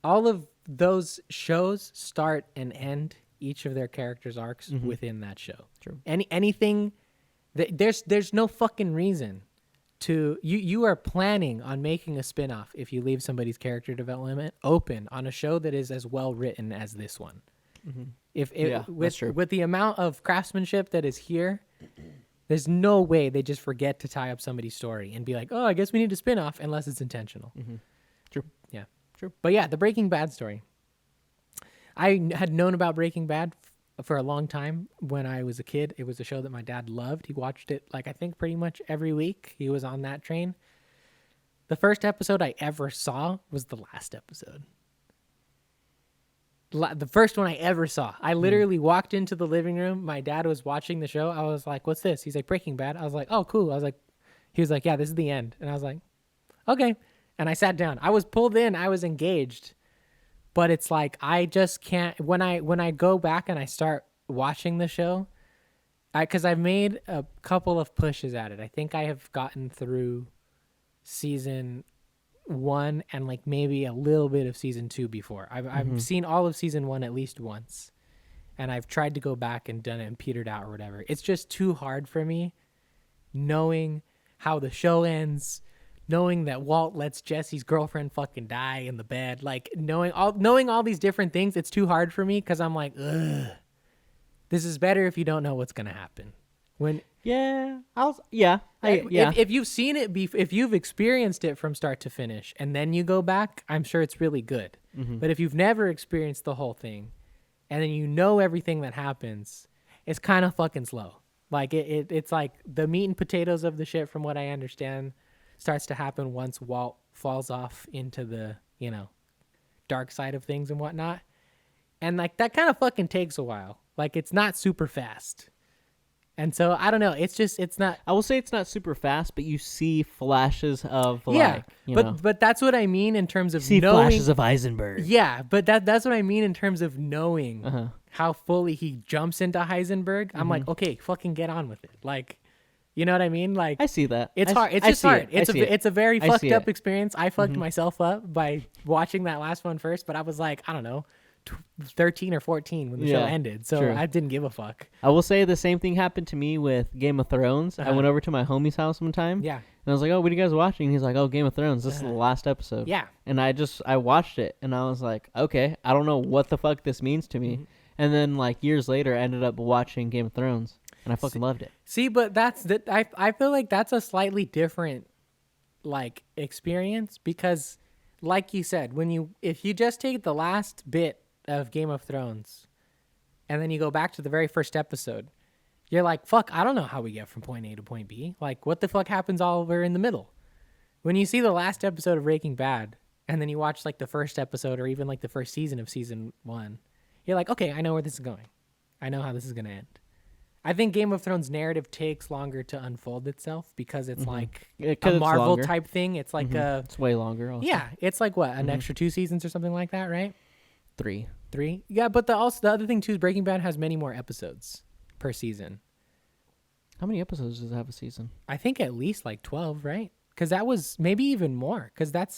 all of those shows start and end each of their characters' arcs within that show. True. Anything, there's no fucking reason to you are planning on making a spinoff if you leave somebody's character development open on a show that is as well written as this one. With the amount of craftsmanship that is here, there's no way they just forget to tie up somebody's story and be like, oh, I guess we need a spinoff unless it's intentional. True. Yeah. True. But yeah, the Breaking Bad story. I had known about Breaking Bad for a long time when I was a kid. It was a show that my dad loved. He watched it I think pretty much every week. He was on that train. The first episode I ever saw was the last episode. The first one I ever saw. I literally walked into the living room. My dad was watching the show. I was like, what's this? He's like, Breaking Bad. I was like, oh, cool. He was like, yeah, this is the end. And I was like, okay. And I sat down. I was pulled in. I was engaged. But it's like, I just can't. When I go back and I start watching the show, because I've made a couple of pushes at it. I think I have gotten through season 1 and like maybe a little bit of season 2 before. I've seen all of season 1 at least once, and I've tried to go back and done it and petered out or whatever. It's just too hard for me knowing how the show ends, knowing that Walt lets Jesse's girlfriend fucking die in the bed, like knowing all these different things. It's too hard for me because I'm like, ugh, this is better if you don't know what's gonna happen. If you've seen it, if you've experienced it from start to finish, and then you go back, I'm sure it's really good. But if you've never experienced the whole thing, and then you know everything that happens, it's kind of fucking slow. Like it's like the meat and potatoes of the shit, from what I understand, starts to happen once Walt falls off into the dark side of things and whatnot, and like that kind of fucking takes a while. Like it's not super fast. And so I don't know. It's not. I will say it's not super fast, but you see flashes of but that's what I mean in terms of see knowing flashes of Heisenberg. Yeah, but that's what I mean in terms of knowing how fully he jumps into Heisenberg. I'm like, okay, fucking get on with it. Like, you know what I mean? Like, I see that. It's hard. It's just hard. It's a very fucked up experience. I fucked myself up by watching that last one first, but I was like, I don't know, 13 or 14 when the show ended, so I didn't give a fuck. I will say the same thing happened to me with Game of Thrones. I went over to my homie's house one time, and I was like, oh, what are you guys watching? He's like, oh, Game of Thrones, this is the last episode. And I watched it, and I was like, okay, I don't know what the fuck this means to me. And then like years later I ended up watching Game of Thrones, and I fucking loved it. See, but I feel like that's a slightly different like experience, because like you said, if you just take the last bit of Game of Thrones and then you go back to the very first episode, you're like, fuck, I don't know how we get from point A to point B. Like, what the fuck happens all over in the middle? When you see the last episode of Breaking Bad, and then you watch like the first episode or even like the first season of season 1, you're like, okay, I know where this is going. I know how this is going to end. I think Game of Thrones narrative takes longer to unfold itself because it's like a Marvel type thing. It's like it's way longer. Also. Yeah, it's like what, an extra 2 seasons or something like that, right? 3. Yeah, but the other thing too is Breaking Bad has many more episodes per season. How many episodes does it have a season? I think at least like 12, right? Because that was maybe even more. Because that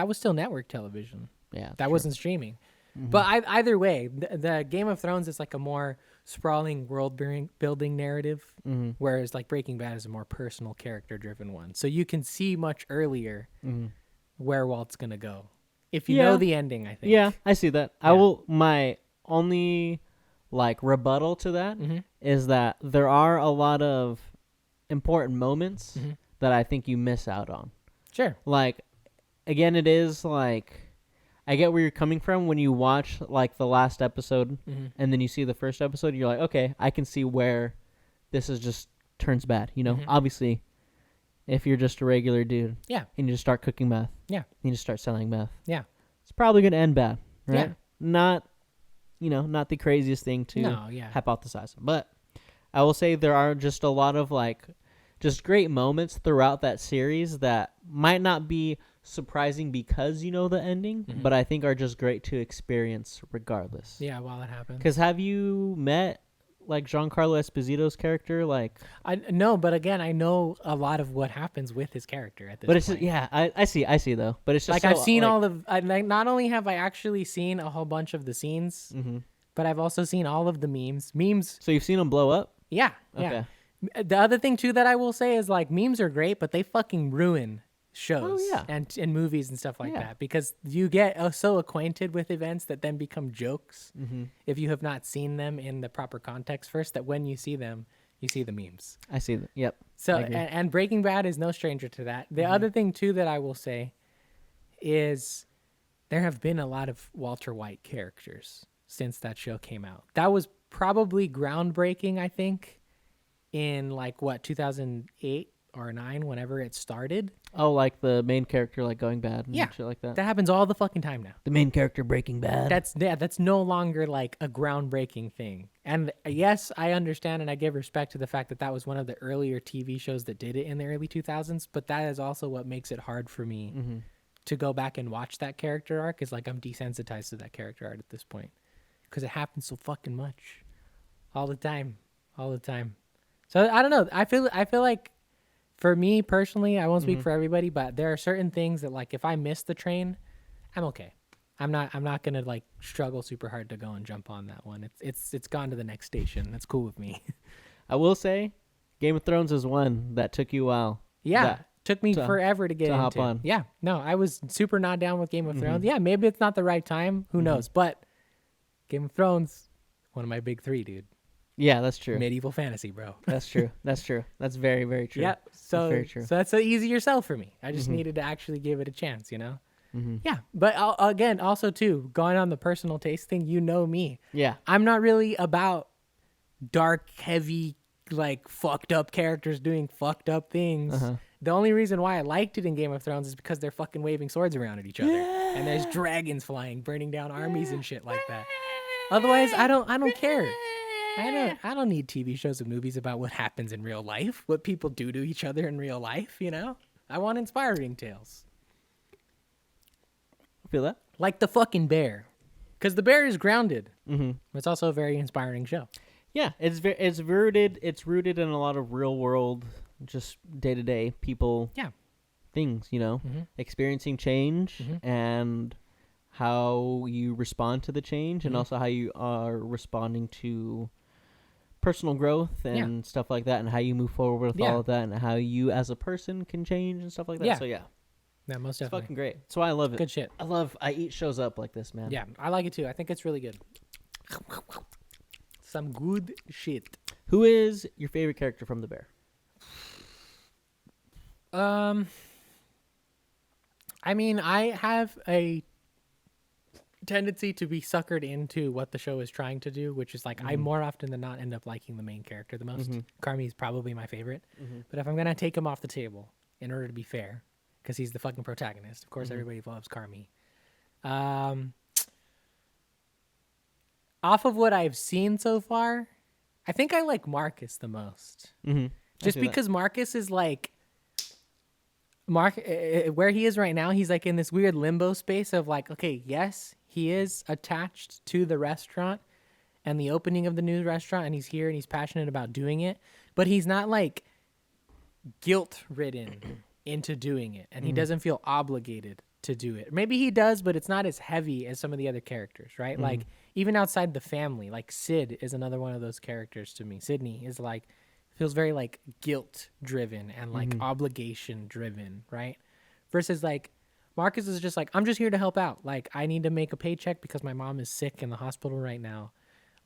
was still network television. Yeah, that wasn't streaming. But either way, the Game of Thrones is like a more sprawling world building narrative, whereas like Breaking Bad is a more personal character driven one. So you can see much earlier where Walt's gonna go if you know the ending. I think. Yeah, I see that. Yeah. I will. My only like rebuttal to that is that there are a lot of important moments that I think you miss out on. Sure. Like, again, it is like. I get where you're coming from when you watch like the last episode and then you see the first episode. You're like, okay, I can see where this is just turns bad. You know, obviously, if you're just a regular dude, and you just start cooking meth, you just start selling meth, it's probably gonna end bad, right? Not the craziest thing to hypothesize, but I will say there are just a lot of like just great moments throughout that series that might not be surprising because you know the ending, but I think are just great to experience regardless. Yeah, while it happens. Because have you met like Giancarlo Esposito's character? Like, no, but again, I know a lot of what happens with his character at this point. But it's just, I see though. But it's just like I've seen all of. Not only have I actually seen a whole bunch of the scenes, but I've also seen all of the memes. So you've seen them blow up? Yeah. Okay. Yeah. The other thing too that I will say is like memes are great, but they fucking ruin shows and movies and stuff like that because you get so acquainted with events that then become jokes if you have not seen them in the proper context first, that when you see them you see the memes. I see that. Yep. So and Breaking Bad is no stranger to that. The other thing too that I will say is there have been a lot of Walter White characters since that show came out. That was probably groundbreaking, I think, in like 2008 or 9, whenever it started. Oh, like the main character like going bad and shit like that. That happens all the fucking time now. The main character Breaking Bad. That's no longer like a groundbreaking thing. And yes, I understand and I give respect to the fact that that was one of the earlier TV shows that did it in the early 2000s, but that is also what makes it hard for me to go back and watch that character arc, is like I'm desensitized to that character art at this point because it happens so fucking much all the time. So I don't know. I feel like for me personally, I won't speak for everybody, but there are certain things that like if I miss the train, I'm okay. I'm not gonna like struggle super hard to go and jump on that one. It's gone to the next station. That's cool with me. I will say, Game of Thrones is one that took you a while. Yeah, took me forever to get into. Hop on. Yeah, no, I was super not down with Game of Thrones. Yeah, maybe it's not the right time. Who knows? But Game of Thrones, one of my big 3, dude. Yeah, that's true. Medieval fantasy, bro. That's true. That's very, very true. Yeah, so very true. So that's an easier sell for me. I just needed to actually give it a chance, you know? Yeah, but again, also too, going on the personal taste thing, you know me. Yeah. I'm not really about dark, heavy, like fucked up characters doing fucked up things. The only reason why I liked it in Game of Thrones is because they're fucking waving swords around at each other. And there's dragons flying, burning down armies and shit like that. Otherwise, I don't care. I don't need TV shows and movies about what happens in real life, what people do to each other in real life, you know? I want inspiring tales. Feel that? Like The fucking Bear. Because The Bear is grounded. It's also a very inspiring show. Yeah, it's rooted in a lot of real world, just day-to-day people things, you know? Experiencing change and how you respond to the change and also how you are responding to personal growth and stuff like that, and how you move forward with all of that, and how you as a person can change and stuff like that. So yeah, most definitely. It's fucking great. That's why I love it. Good shit. I eat shows up like this, man. Yeah, I like it too. I think it's really good. Some good shit. Who is your favorite character from The Bear? I mean, I have a tendency to be suckered into what the show is trying to do, which is like I more often than not end up liking the main character the most. Carmi is probably my favorite, but if I'm gonna take him off the table in order to be fair, because he's the fucking protagonist. Of course, everybody loves Carmi. Off of what I've seen so far, I think I like Marcus the most. Just because Marcus is like where he is right now, he's like in this weird limbo space of like, okay, yes, he is attached to the restaurant and the opening of the new restaurant, and he's here and he's passionate about doing it, but he's not like guilt ridden into doing it, and he doesn't feel obligated to do it. Maybe he does, but it's not as heavy as some of the other characters, right? Like even outside the family, like Sid is another one of those characters to me. Sydney is like, feels very like guilt driven and like obligation driven, right? Versus like Marcus is just like, I'm just here to help out. Like I need to make a paycheck because my mom is sick in the hospital right now.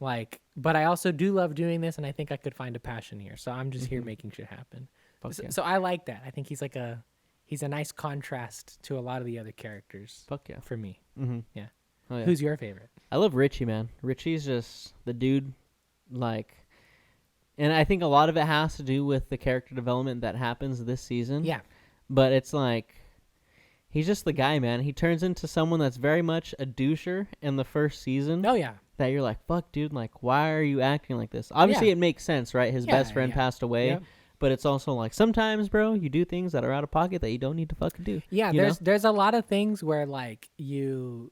Like, but I also do love doing this, and I think I could find a passion here. So I'm just here making shit happen. So I like that. I think he's like he's a nice contrast to a lot of the other characters. Fuck yeah. For me. Yeah. Oh, yeah. Who's your favorite? I love Richie, man. Richie's just the dude, like, and I think a lot of it has to do with the character development that happens this season. Yeah. But it's like, he's just the guy, man. He turns into someone that's very much a doucher in the first season. Oh, yeah. That you're like, fuck, dude, like, why are you acting like this? Obviously, it makes sense, right? His best friend passed away. Yep. But it's also like, sometimes, bro, you do things that are out of pocket that you don't need to fucking do. Yeah, there's a lot of things where, like, you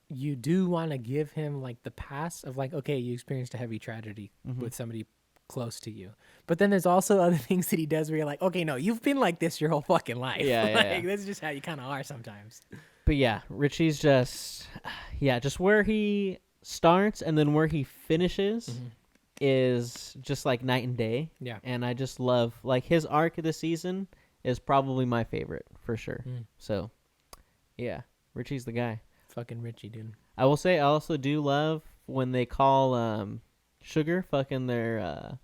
do want to give him, like, the pass of, like, okay, you experienced a heavy tragedy with somebody close to you. But then there's also other things that he does where you're like, okay, no, you've been like this your whole fucking life. Yeah, that's just how you kind of are sometimes. But yeah, Richie's just, just where he starts and then where he finishes is just like night and day. Yeah. And I just love, like, his arc of the season is probably my favorite for sure. So, yeah, Richie's the guy. Fucking Richie, dude. I will say I also do love when they call Sugar fucking their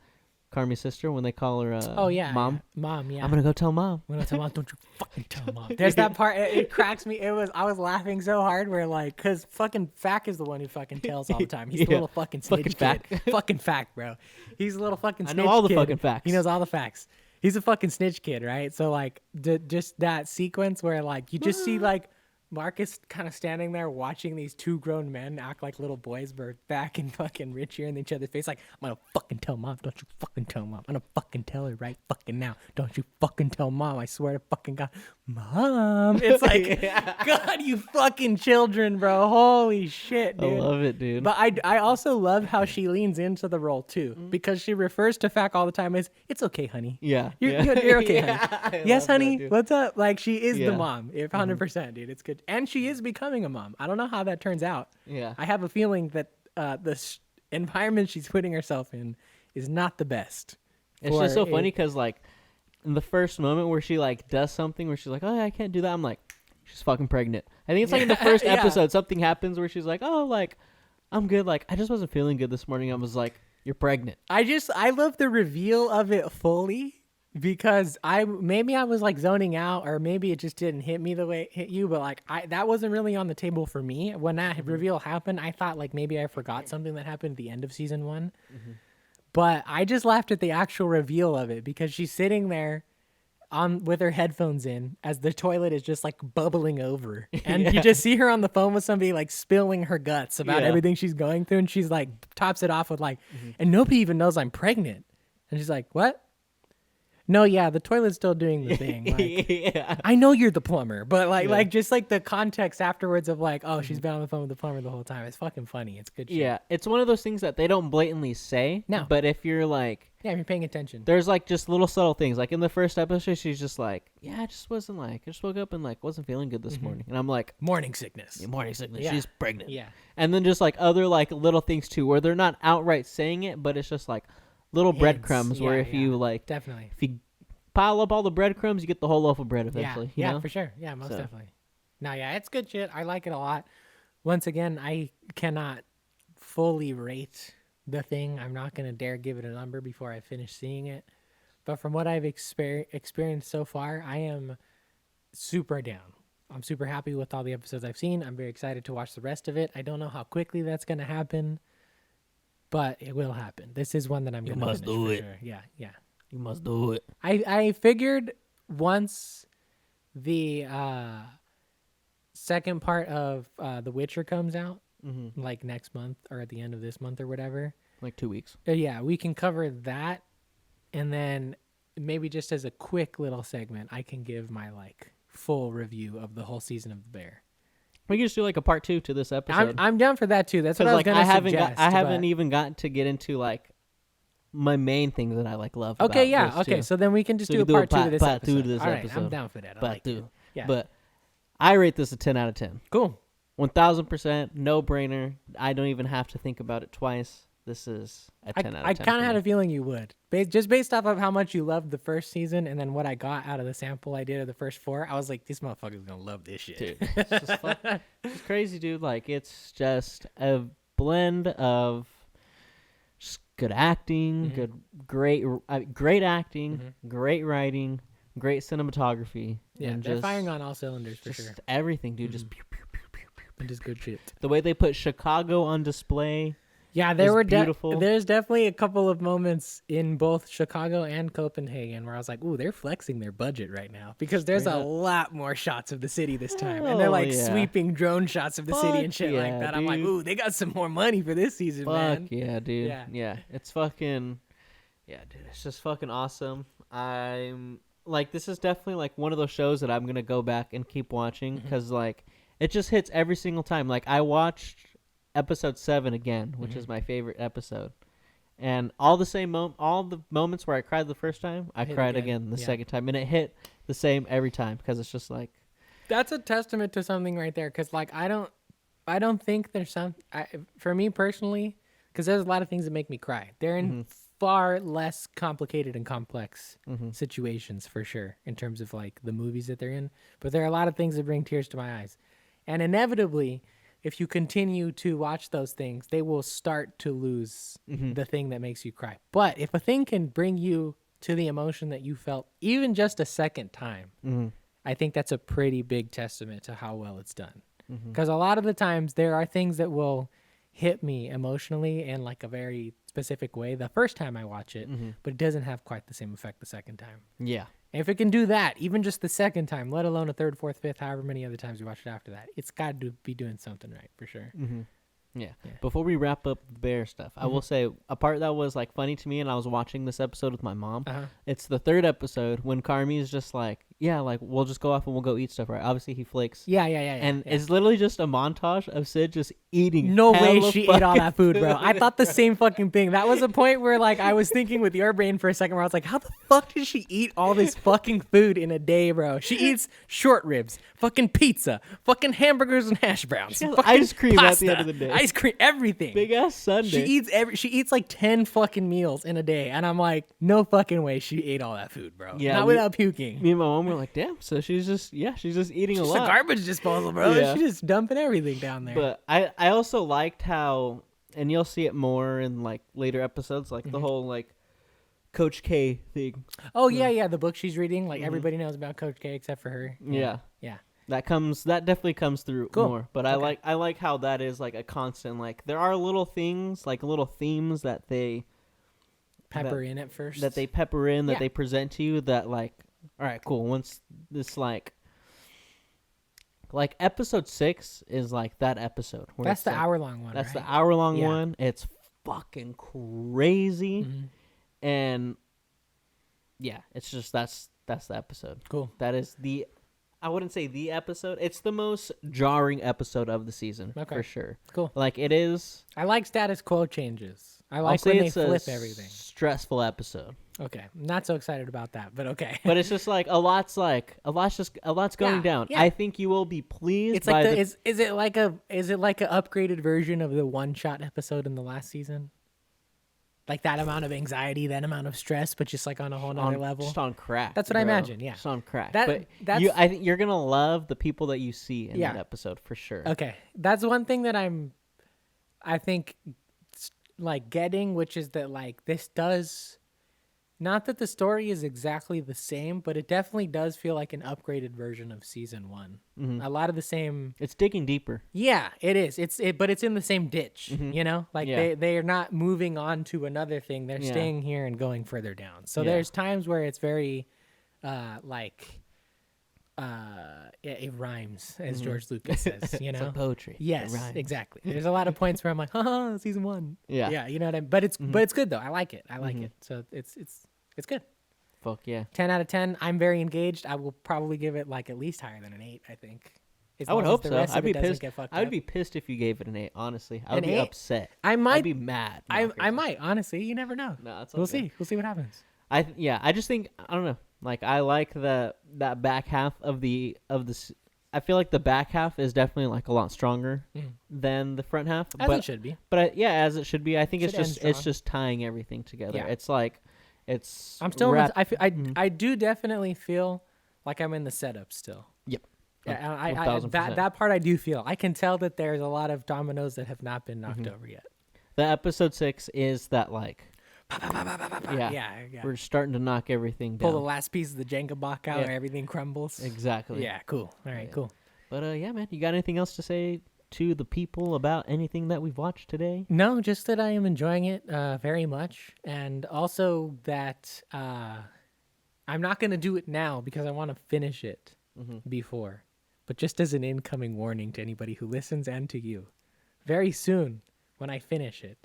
Carmi's sister, when they call her mom. Yeah. Mom, yeah. I'm gonna go tell mom. I'm gonna tell mom. Don't you fucking tell mom. There's that part. It cracks me. I was laughing so hard where, like, cause fucking Fack is the one who fucking tells all the time. He's the little fucking snitch kid. Fucking Fack, bro. He's a little fucking snitch kid. I know all the fucking facts. He knows all the facts. He's a fucking snitch kid, right? So like just that sequence where like you just see like Marcus kind of standing there watching these two grown men act like little boys, but Fack and fucking Rich are in each other's face like, I'm gonna fucking tell mom. Don't you fucking tell mom. I'm gonna fucking tell her right fucking now. Don't you fucking tell mom. I swear to fucking God. Mom. It's like, God, you fucking children, bro. Holy shit, dude. I love it, dude. But I also love how she leans into the role too, because she refers to Fack all the time as, it's okay, honey. Yeah. You're okay, honey. Yes, honey. That, what's up? Like, she is the mom. 100%, dude. It's good. And she is becoming a mom. I don't know how that turns out. Yeah. I have a feeling that the environment she's putting herself in is not the best. It's just so funny because, like, in the first moment where she, like, does something where she's like, oh, I can't do that, I'm like, she's fucking pregnant. I think it's like in the first episode, something happens where she's like, oh, like, I'm good. Like, I just wasn't feeling good this morning. I was like, you're pregnant. I love the reveal of it fully. Because maybe I was like zoning out, or maybe it just didn't hit me the way it hit you, but like that wasn't really on the table for me. When that reveal happened, I thought like maybe I forgot something that happened at the end of season 1. But I just laughed at the actual reveal of it because she's sitting there with her headphones in as the toilet is just like bubbling over. And you just see her on the phone with somebody like spilling her guts about everything she's going through, and she's like tops it off with like, and nobody even knows I'm pregnant. And she's like, what? No, yeah, the toilet's still doing the thing. Like, I know you're the plumber, but like just like the context afterwards of like, oh, she's been on the phone with the plumber the whole time. It's fucking funny. It's good shit. Yeah, it's one of those things that they don't blatantly say. No. But if you're like... Yeah, if you're paying attention. There's like just little subtle things. Like in the first episode, she's just like, yeah, I just wasn't like, I just woke up and like wasn't feeling good this morning. And I'm like... Morning sickness. Yeah, morning sickness. Yeah. She's pregnant. Yeah. And then just like other like little things too, where they're not outright saying it, but it's just like little breadcrumbs where if you like... Definitely. If you pile up all the breadcrumbs, you get the whole loaf of bread eventually. Yeah, you know? for sure. Yeah, most definitely. No, yeah, it's good shit. I like it a lot. Once again, I cannot fully rate the thing. I'm not going to dare give it a number before I finish seeing it. But from what I've experienced so far, I am super down. I'm super happy with all the episodes I've seen. I'm very excited to watch the rest of it. I don't know how quickly that's going to happen, but it will happen. This is one that I'm going to finish for sure. Yeah. You must do it. I figured once the second part of The Witcher comes out like next month or at the end of this month or whatever. Like 2 weeks. Yeah, we can cover that, and then maybe just as a quick little segment, I can give my like full review of the whole season of The Bear. We can just do like a part 2 to this episode. I'm down for that too. That's what I was like gonna suggest. I haven't even gotten to get into like my main things that I like love. Okay, about yeah, this, okay. Too. So then we can just do a do part 2 to this part episode. 2 to this All right, episode. I'm down for that. I Part like 2. it. Yeah. But I rate this a 10 out of 10. Cool. 1000%, no brainer. I don't even have to think about it twice. This is a 10 out of 10. I kind of had a feeling you would. Just based off of how much you loved the first season and then what I got out of the sample I did of the first 4, I was like, this motherfucker's going to love this shit. Dude, it's just fun. It's crazy, dude. Like, it's just a blend of just good acting, great acting, great writing, great cinematography. Yeah, and they're just, firing on all cylinders for sure. everything, dude. Just pew, pew, pew, pew, pew, And just good shit. the way they put Chicago on display. Yeah, there were beautiful. There's definitely a couple of moments in both Chicago and Copenhagen where I was like, "Ooh, they're flexing their budget right now," because there's a lot more shots of the city this time, and they're like sweeping drone shots of the city and shit like that. Dude. I'm like, "Ooh, they got some more money for this season, man." Fuck yeah, dude. Yeah. Yeah, it's fucking. Yeah, dude, it's just fucking awesome. I'm like, this is definitely like one of those shows that I'm gonna go back and keep watching because like it just hits every single time. Like I watched episode 7 again, which is my favorite episode, and all the moments where I cried the first time, I cried again the second time, and it hit the same every time because it's just like that's a testament to something right there. Because like I don't think there's for me personally, because there's a lot of things that make me cry. They're in far less complicated and complex situations for sure in terms of like the movies that they're in, but there are a lot of things that bring tears to my eyes, and inevitably, if you continue to watch those things, they will start to lose the thing that makes you cry. But if a thing can bring you to the emotion that you felt even just a second time, I think that's a pretty big testament to how well it's done. Because a lot of the times there are things that will hit me emotionally in like a very specific way the first time I watch it, but it doesn't have quite the same effect the second time. yeah. And if it can do that, even just the second time, let alone a third, fourth, fifth, however many other times you watch it after that, it's got to be doing something right for sure. Yeah. Before we wrap up the bear stuff, I will say a part that was like funny to me, and I was watching this episode with my mom. It's the 3rd episode when Carmi is just like, yeah, like we'll just go off and we'll go eat stuff, right? Obviously he flakes. Yeah. And it's literally just a montage of Sid just eating. No way she ate all that food, bro. I thought the same fucking thing. That was a point where like I was thinking with your brain for a second where I was like, how the fuck did she eat all this fucking food in a day, bro? She eats short ribs, fucking pizza, fucking hamburgers and hash browns, fucking ice cream pasta, at the end of the day. ice cream, everything. Big ass Sunday. She eats like 10 fucking meals in a day, and I'm like, no fucking way she ate all that food, bro. Yeah, Not without puking. Me and my mom were like, damn. So she's just eating a It's lot. a garbage disposal, bro. Yeah. She's just dumping everything down there. But I also liked how, and you'll see it more in like later episodes, like the whole like Coach K thing. Oh yeah, the book she's reading, like everybody knows about Coach K except for her. Yeah. Yeah. That definitely comes through Cool. more. But I like how that is like a constant, like there are little things, like little themes that they Pepper in at first. that they pepper in, that Yeah. they present to you that like, all right, cool. Once this like episode 6 is like that episode. Where That's it's the like, hour-long one, That's right? the hour-long Yeah. one. It's fucking crazy. And yeah, it's just that's the episode. Cool. That is I wouldn't say the episode. It's the most jarring episode of the season for sure. Cool. Like it is. I like status quo changes. I I'll like say when they it's flip a everything. stressful episode. Okay. I'm not so excited about that, but okay. But it's just like a lot's going down. yeah. I think you will be pleased. It's like is it like a upgraded version of the one-shot episode in the last season? Like that amount of anxiety, that amount of stress, but just like on a whole nother level. Just on crack. That's what I imagine. Yeah. Just on crack. That's I think you're gonna love the people that you see in that episode for sure. Okay. That's one thing that I think like getting, which is that like this does, not that the story is exactly the same, but it definitely does feel like an upgraded version of season 1. A lot of the same. It's digging deeper. Yeah, it is. But it's in the same ditch, you know, like they are not moving on to another thing. They're staying here and going further down. So there's times where it's very, like it rhymes, as George Lucas says. You know, It's like poetry. yes, It rhymes. exactly. There's a lot of points where I'm like, season 1. Yeah. Yeah, you know what I mean. But it's good though. I like it. I like it. So it's good. Fuck yeah. 10 out of 10. I'm very engaged. I will probably give it like at least higher than an 8. I think. As I would long as hope the so. rest of I'd be it doesn't pissed. get fucked I would up. be pissed if you gave it an 8. Honestly, I would An be 8? upset. I might I'd be mad. No, I might honestly. You never know. No, that's We'll okay. see. We'll see what happens. I just think I don't know. Like I like that back half of I feel like the back half is definitely like a lot stronger than the front half. As it should be. But as it should be. I think Should end it's strong. just tying everything together. Yeah. It's like it's. I'm still. Mm-hmm. I do definitely feel like I'm in the setup still. Yep. Yeah, 1000%. that part I do feel. I can tell that there's a lot of dominoes that have not been knocked over yet. The episode 6 is that like. Yeah. We're starting to knock everything Pull down. the last piece of the Jenga block out, Yeah. and everything crumbles. Exactly. Yeah, cool. All right, Yeah. cool. But yeah, man, you got anything else to say to the people about anything that we've watched today? No, just that I am enjoying it very much, and also that I'm not going to do it now because I want to finish it before. But just as an incoming warning to anybody who listens and to you, very soon when I finish it,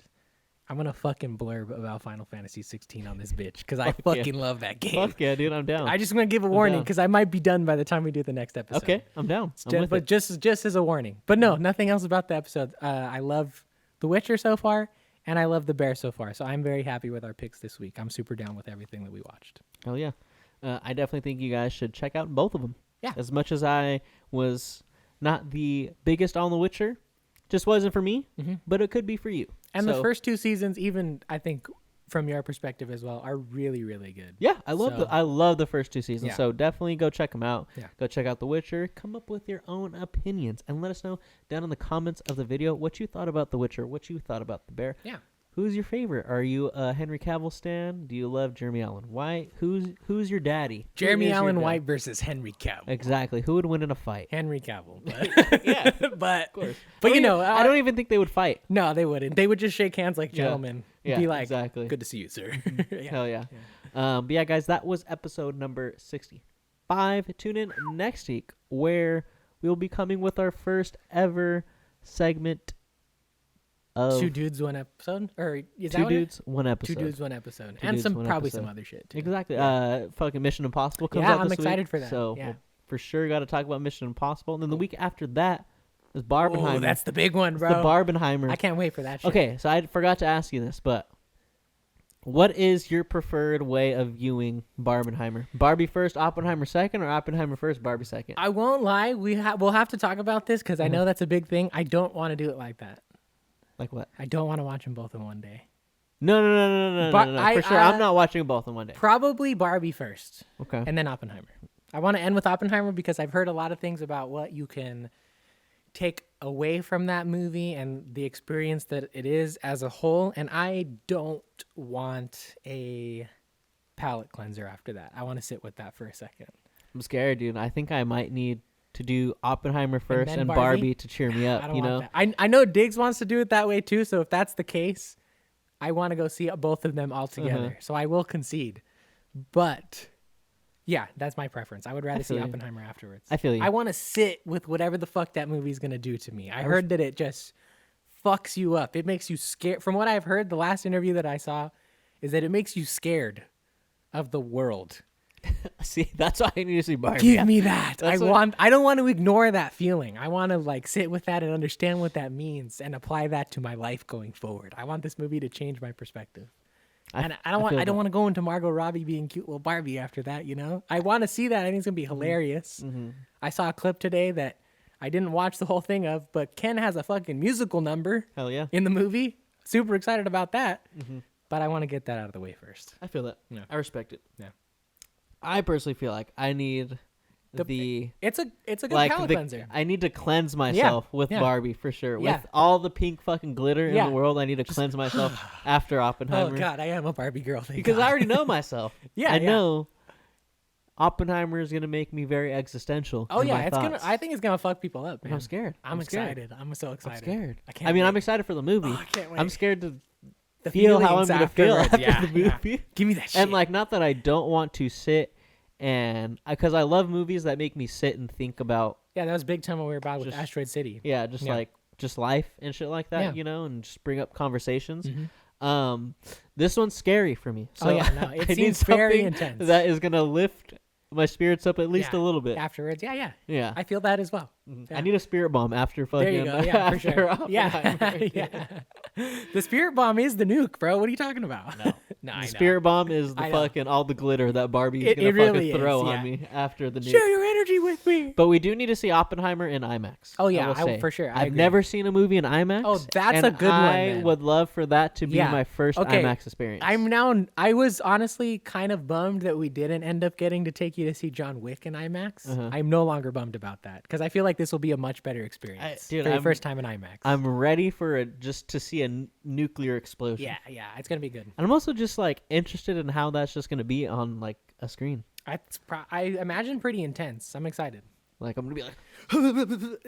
I'm going to fucking blurb about Final Fantasy 16 on this bitch because I fucking love that game. Fuck yeah, dude, I'm down. I just want to give a warning down. because I might be done by the time we do the next episode. Okay, I'm down. I'm with But it. just as a warning. But no, nothing else about the episode. I love The Witcher so far, and I love The Bear so far. So I'm very happy with our picks this week. I'm super down with everything that we watched. Hell yeah. I definitely think you guys should check out both of them. Yeah. As much as I was not the biggest on The Witcher, just wasn't for me, but it could be for you. And So, the first 2 seasons, even I think from your perspective as well, are really, really good. Yeah, I love the first 2 seasons. Yeah. So definitely go check them out. Yeah. Go check out The Witcher. Come up with your own opinions and let us know down in the comments of the video what you thought about The Witcher, what you thought about The Bear. Yeah. Who's your favorite? Are you a Henry Cavill stan? Do you love Jeremy Allen White? Who's your daddy? Who Jeremy is your Allen dad? White versus Henry Cavill. Exactly. Who would win in a fight? Henry Cavill. But, Yeah, but, of course. but you know, I don't even think they would fight. No, they wouldn't. They would just shake hands like gentlemen. Yeah, Be like, exactly. good to see you, sir. Yeah. Hell yeah. But yeah, guys, that was episode number 65. Tune in next week where we'll be coming with our first ever segment of 2 dudes, 1 episode? Or is that Two what it is? Dudes, One Episode. 2 dudes, 1 episode. Two And dudes, some one probably episode. some other shit too. Exactly. Yeah. Fucking Mission Impossible comes Yeah, out I'm this excited week, for that. So Yeah. we'll for sure got to talk about Mission Impossible. And then the week after that is Barbenheimer. Oh, that's the big one, It's bro. the Barbenheimer. I can't wait for that shit. Okay, so I forgot to ask you this, but what is your preferred way of viewing Barbenheimer? Barbie first, Oppenheimer second, or Oppenheimer first, Barbie second? I won't lie. We'll have to talk about this because I Mm-hmm. know that's a big thing. I don't want to do it like that. Like what? I don't want to watch them both in one day. No. But For sure, I'm not watching both in one day. Probably Barbie first Okay. and then Oppenheimer. I want to end with Oppenheimer because I've heard a lot of things about what you can take away from that movie and the experience that it is as a whole. And I don't want a palate cleanser after that. I want to sit with that for a second. I'm scared, dude. I think I might need to do Oppenheimer first then and Barbie? Barbie to cheer me I up. don't You want know? that. I know Diggs wants to do it that way too. So if that's the case, I want to go see both of them all together. So I will concede. But yeah, that's my preference. I would rather see feel you. Oppenheimer afterwards. I feel you. I want to sit with whatever the fuck that movie's going to do to me. I heard that it just fucks you up. It makes you scared. From what I've heard, the last interview that I saw is that it makes you scared of the world. See, that's why I need to see Barbie. Give me that. That's I don't want to ignore that feeling. I want to like sit with that and understand what that means and apply that to my life going forward. I want this movie to change my perspective. And I don't want to go into Margot Robbie being cute little Barbie after that, you know? I want to see that. I think it's going to be hilarious. I saw a clip today that I didn't watch the whole thing of, but Ken has a fucking musical number Hell yeah. in the movie. Super excited about that. But I want to get that out of the way first. I feel that. Yeah. I respect it. Yeah. I personally feel like I need It's a good like palate cleanser. I need to cleanse myself with yeah. Barbie for sure. Yeah. With all the pink fucking glitter in Yeah. the world, I need to cleanse myself after Oppenheimer. Oh God, I am a Barbie girl. Thank Because God. I already know myself. Yeah, I yeah. know Oppenheimer is gonna make me very existential. Oh in yeah, my it's gonna. thoughts. I think it's gonna fuck people up. Man. I'm scared. I'm scared. excited. I'm so excited. I'm scared. I can't. I mean, I'm wait. excited for the movie. Oh, I can't wait. I'm scared to The feel how I'm feelings gonna feel afterwards. after Yeah, the yeah. movie. Give me that shit. And like, not that I don't want to sit And because I love movies that make me sit and think about. Yeah, that was big time when we were about with Asteroid City. Yeah, just life and shit like that, and just bring up conversations. This one's scary for me. So it seems very intense. That is gonna lift my spirits up at least a little bit afterwards. Yeah. I feel that as well. I need a spirit bomb after fucking. There you go. Yeah, for sure. Yeah. The spirit bomb is the nuke, bro. What are you talking about? No, the spirit bomb is the fucking all the glitter that Barbie is gonna fucking throw on me after the nuke. Share your energy with me. But we do need to see Oppenheimer in IMAX. Oh yeah, for sure. I've never seen a movie in IMAX. Oh, that's a good one. I would love for that to be my first IMAX experience. I was honestly kind of bummed that we didn't end up getting to take you to see John Wick in IMAX. I'm no longer bummed about that because I feel like this will be a much better experience for the first time in IMAX. I'm ready for it just to see a nuclear explosion. Yeah, it's gonna be good. And I'm also just like interested in how that's just gonna be on like a screen. I imagine pretty intense. I'm excited. Like I'm gonna be like,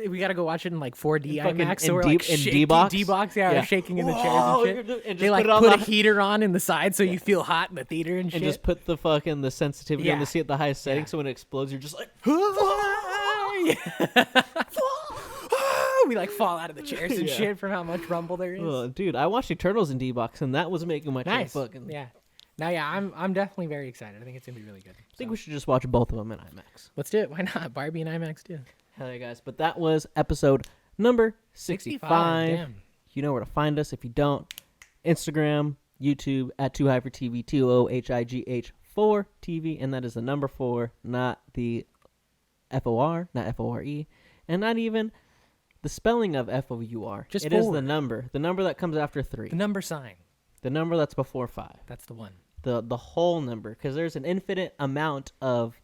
we gotta go watch it in like 4D IMAX. So we're like in D-box. D-box, we're shaking in the chairs and shit. They like put a heater on in the side so you feel hot in the theater and shit. And just put the fucking the sensitivity on the seat at the highest setting, so when it explodes, you're just like, we like fall out of the chairs and shit from how much rumble there is. Oh, dude, I watched Eternals in D-box, and that was making my chair fucking. Yeah. No, I'm definitely very excited. I think it's gonna be really good. I think we should just watch both of them in IMAX. Let's do it. Why not? Barbie and IMAX too. Hell yeah, guys! But that was episode number 65. Damn. You know where to find us. If you don't, Instagram, YouTube at 2HIGH4TV, 2OHIGH4TV, and that is the number 4, not the FOR, not FORE, and not even the spelling of FOUR. Just it 4. is the number that comes after 3. The number sign. The number that's before 5. That's the one. The whole number, because there's an infinite amount of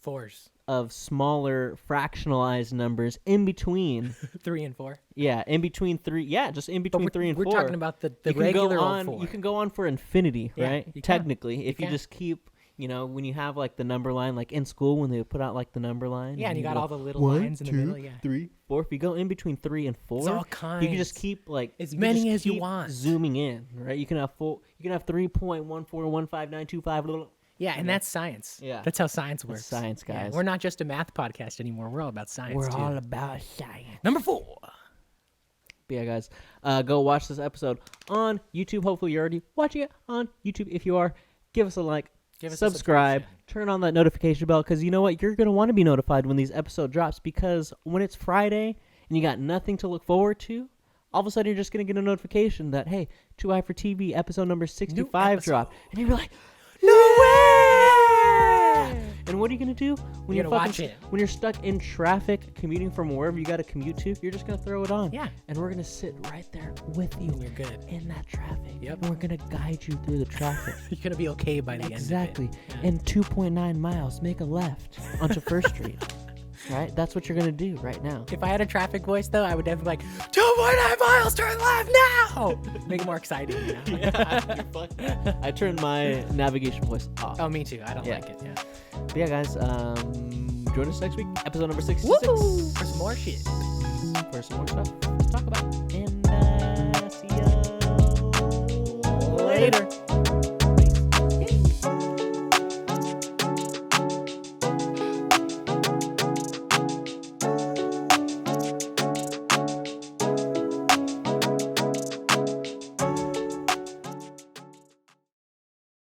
4s. Of smaller fractionalized numbers in between 3 and 4. Yeah, in between 3. Yeah, just in between 3 and 4. We're talking about the regular old 4. You can go on for infinity, right? Technically, if you just keep, when you have like the number line, like in school when they put out like the number line. Yeah, and you got all the little lines in the middle. Yeah. 3, 4. If you go in between 3 and 4, it's all kinds. You can just keep like as many as you want. Zooming in, right? You can have 3.1415925. Yeah, and that's science. Yeah. That's how science works. That's science, guys. Yeah, we're not just a math podcast anymore. We're all about science, We're all about science. Number 4. But yeah, guys, go watch this episode on YouTube. Hopefully you're already watching it on YouTube. If you are, give us a like, subscribe, turn on that notification bell, because you know what? You're going to want to be notified when these episode drops, because when it's Friday and you got nothing to look forward to, all of a sudden you're just going to get a notification that, hey, 2HIGH4TV episode number 65 dropped. And you're like, no way! And what are you going to do when you're watch it? When you're stuck in traffic commuting from wherever you got to commute to? You're just going to throw it on. Yeah. And we're going to sit right there with you. And you're good. In that traffic. Yep. And we're going to guide you through the traffic. You're going to be okay by the end of it. Exactly. In 2.9 miles, make a left onto 1st Street. Right? That's what you're going to do right now. If I had a traffic voice, though, I would definitely be like, 2.9 miles, turn left now! Make it more exciting, Yeah, I turned my navigation voice off. Oh, me too. I don't like it, But yeah, guys, join us next week, episode number 66. Woo! For some more shit. For some more stuff to talk about. And see ya.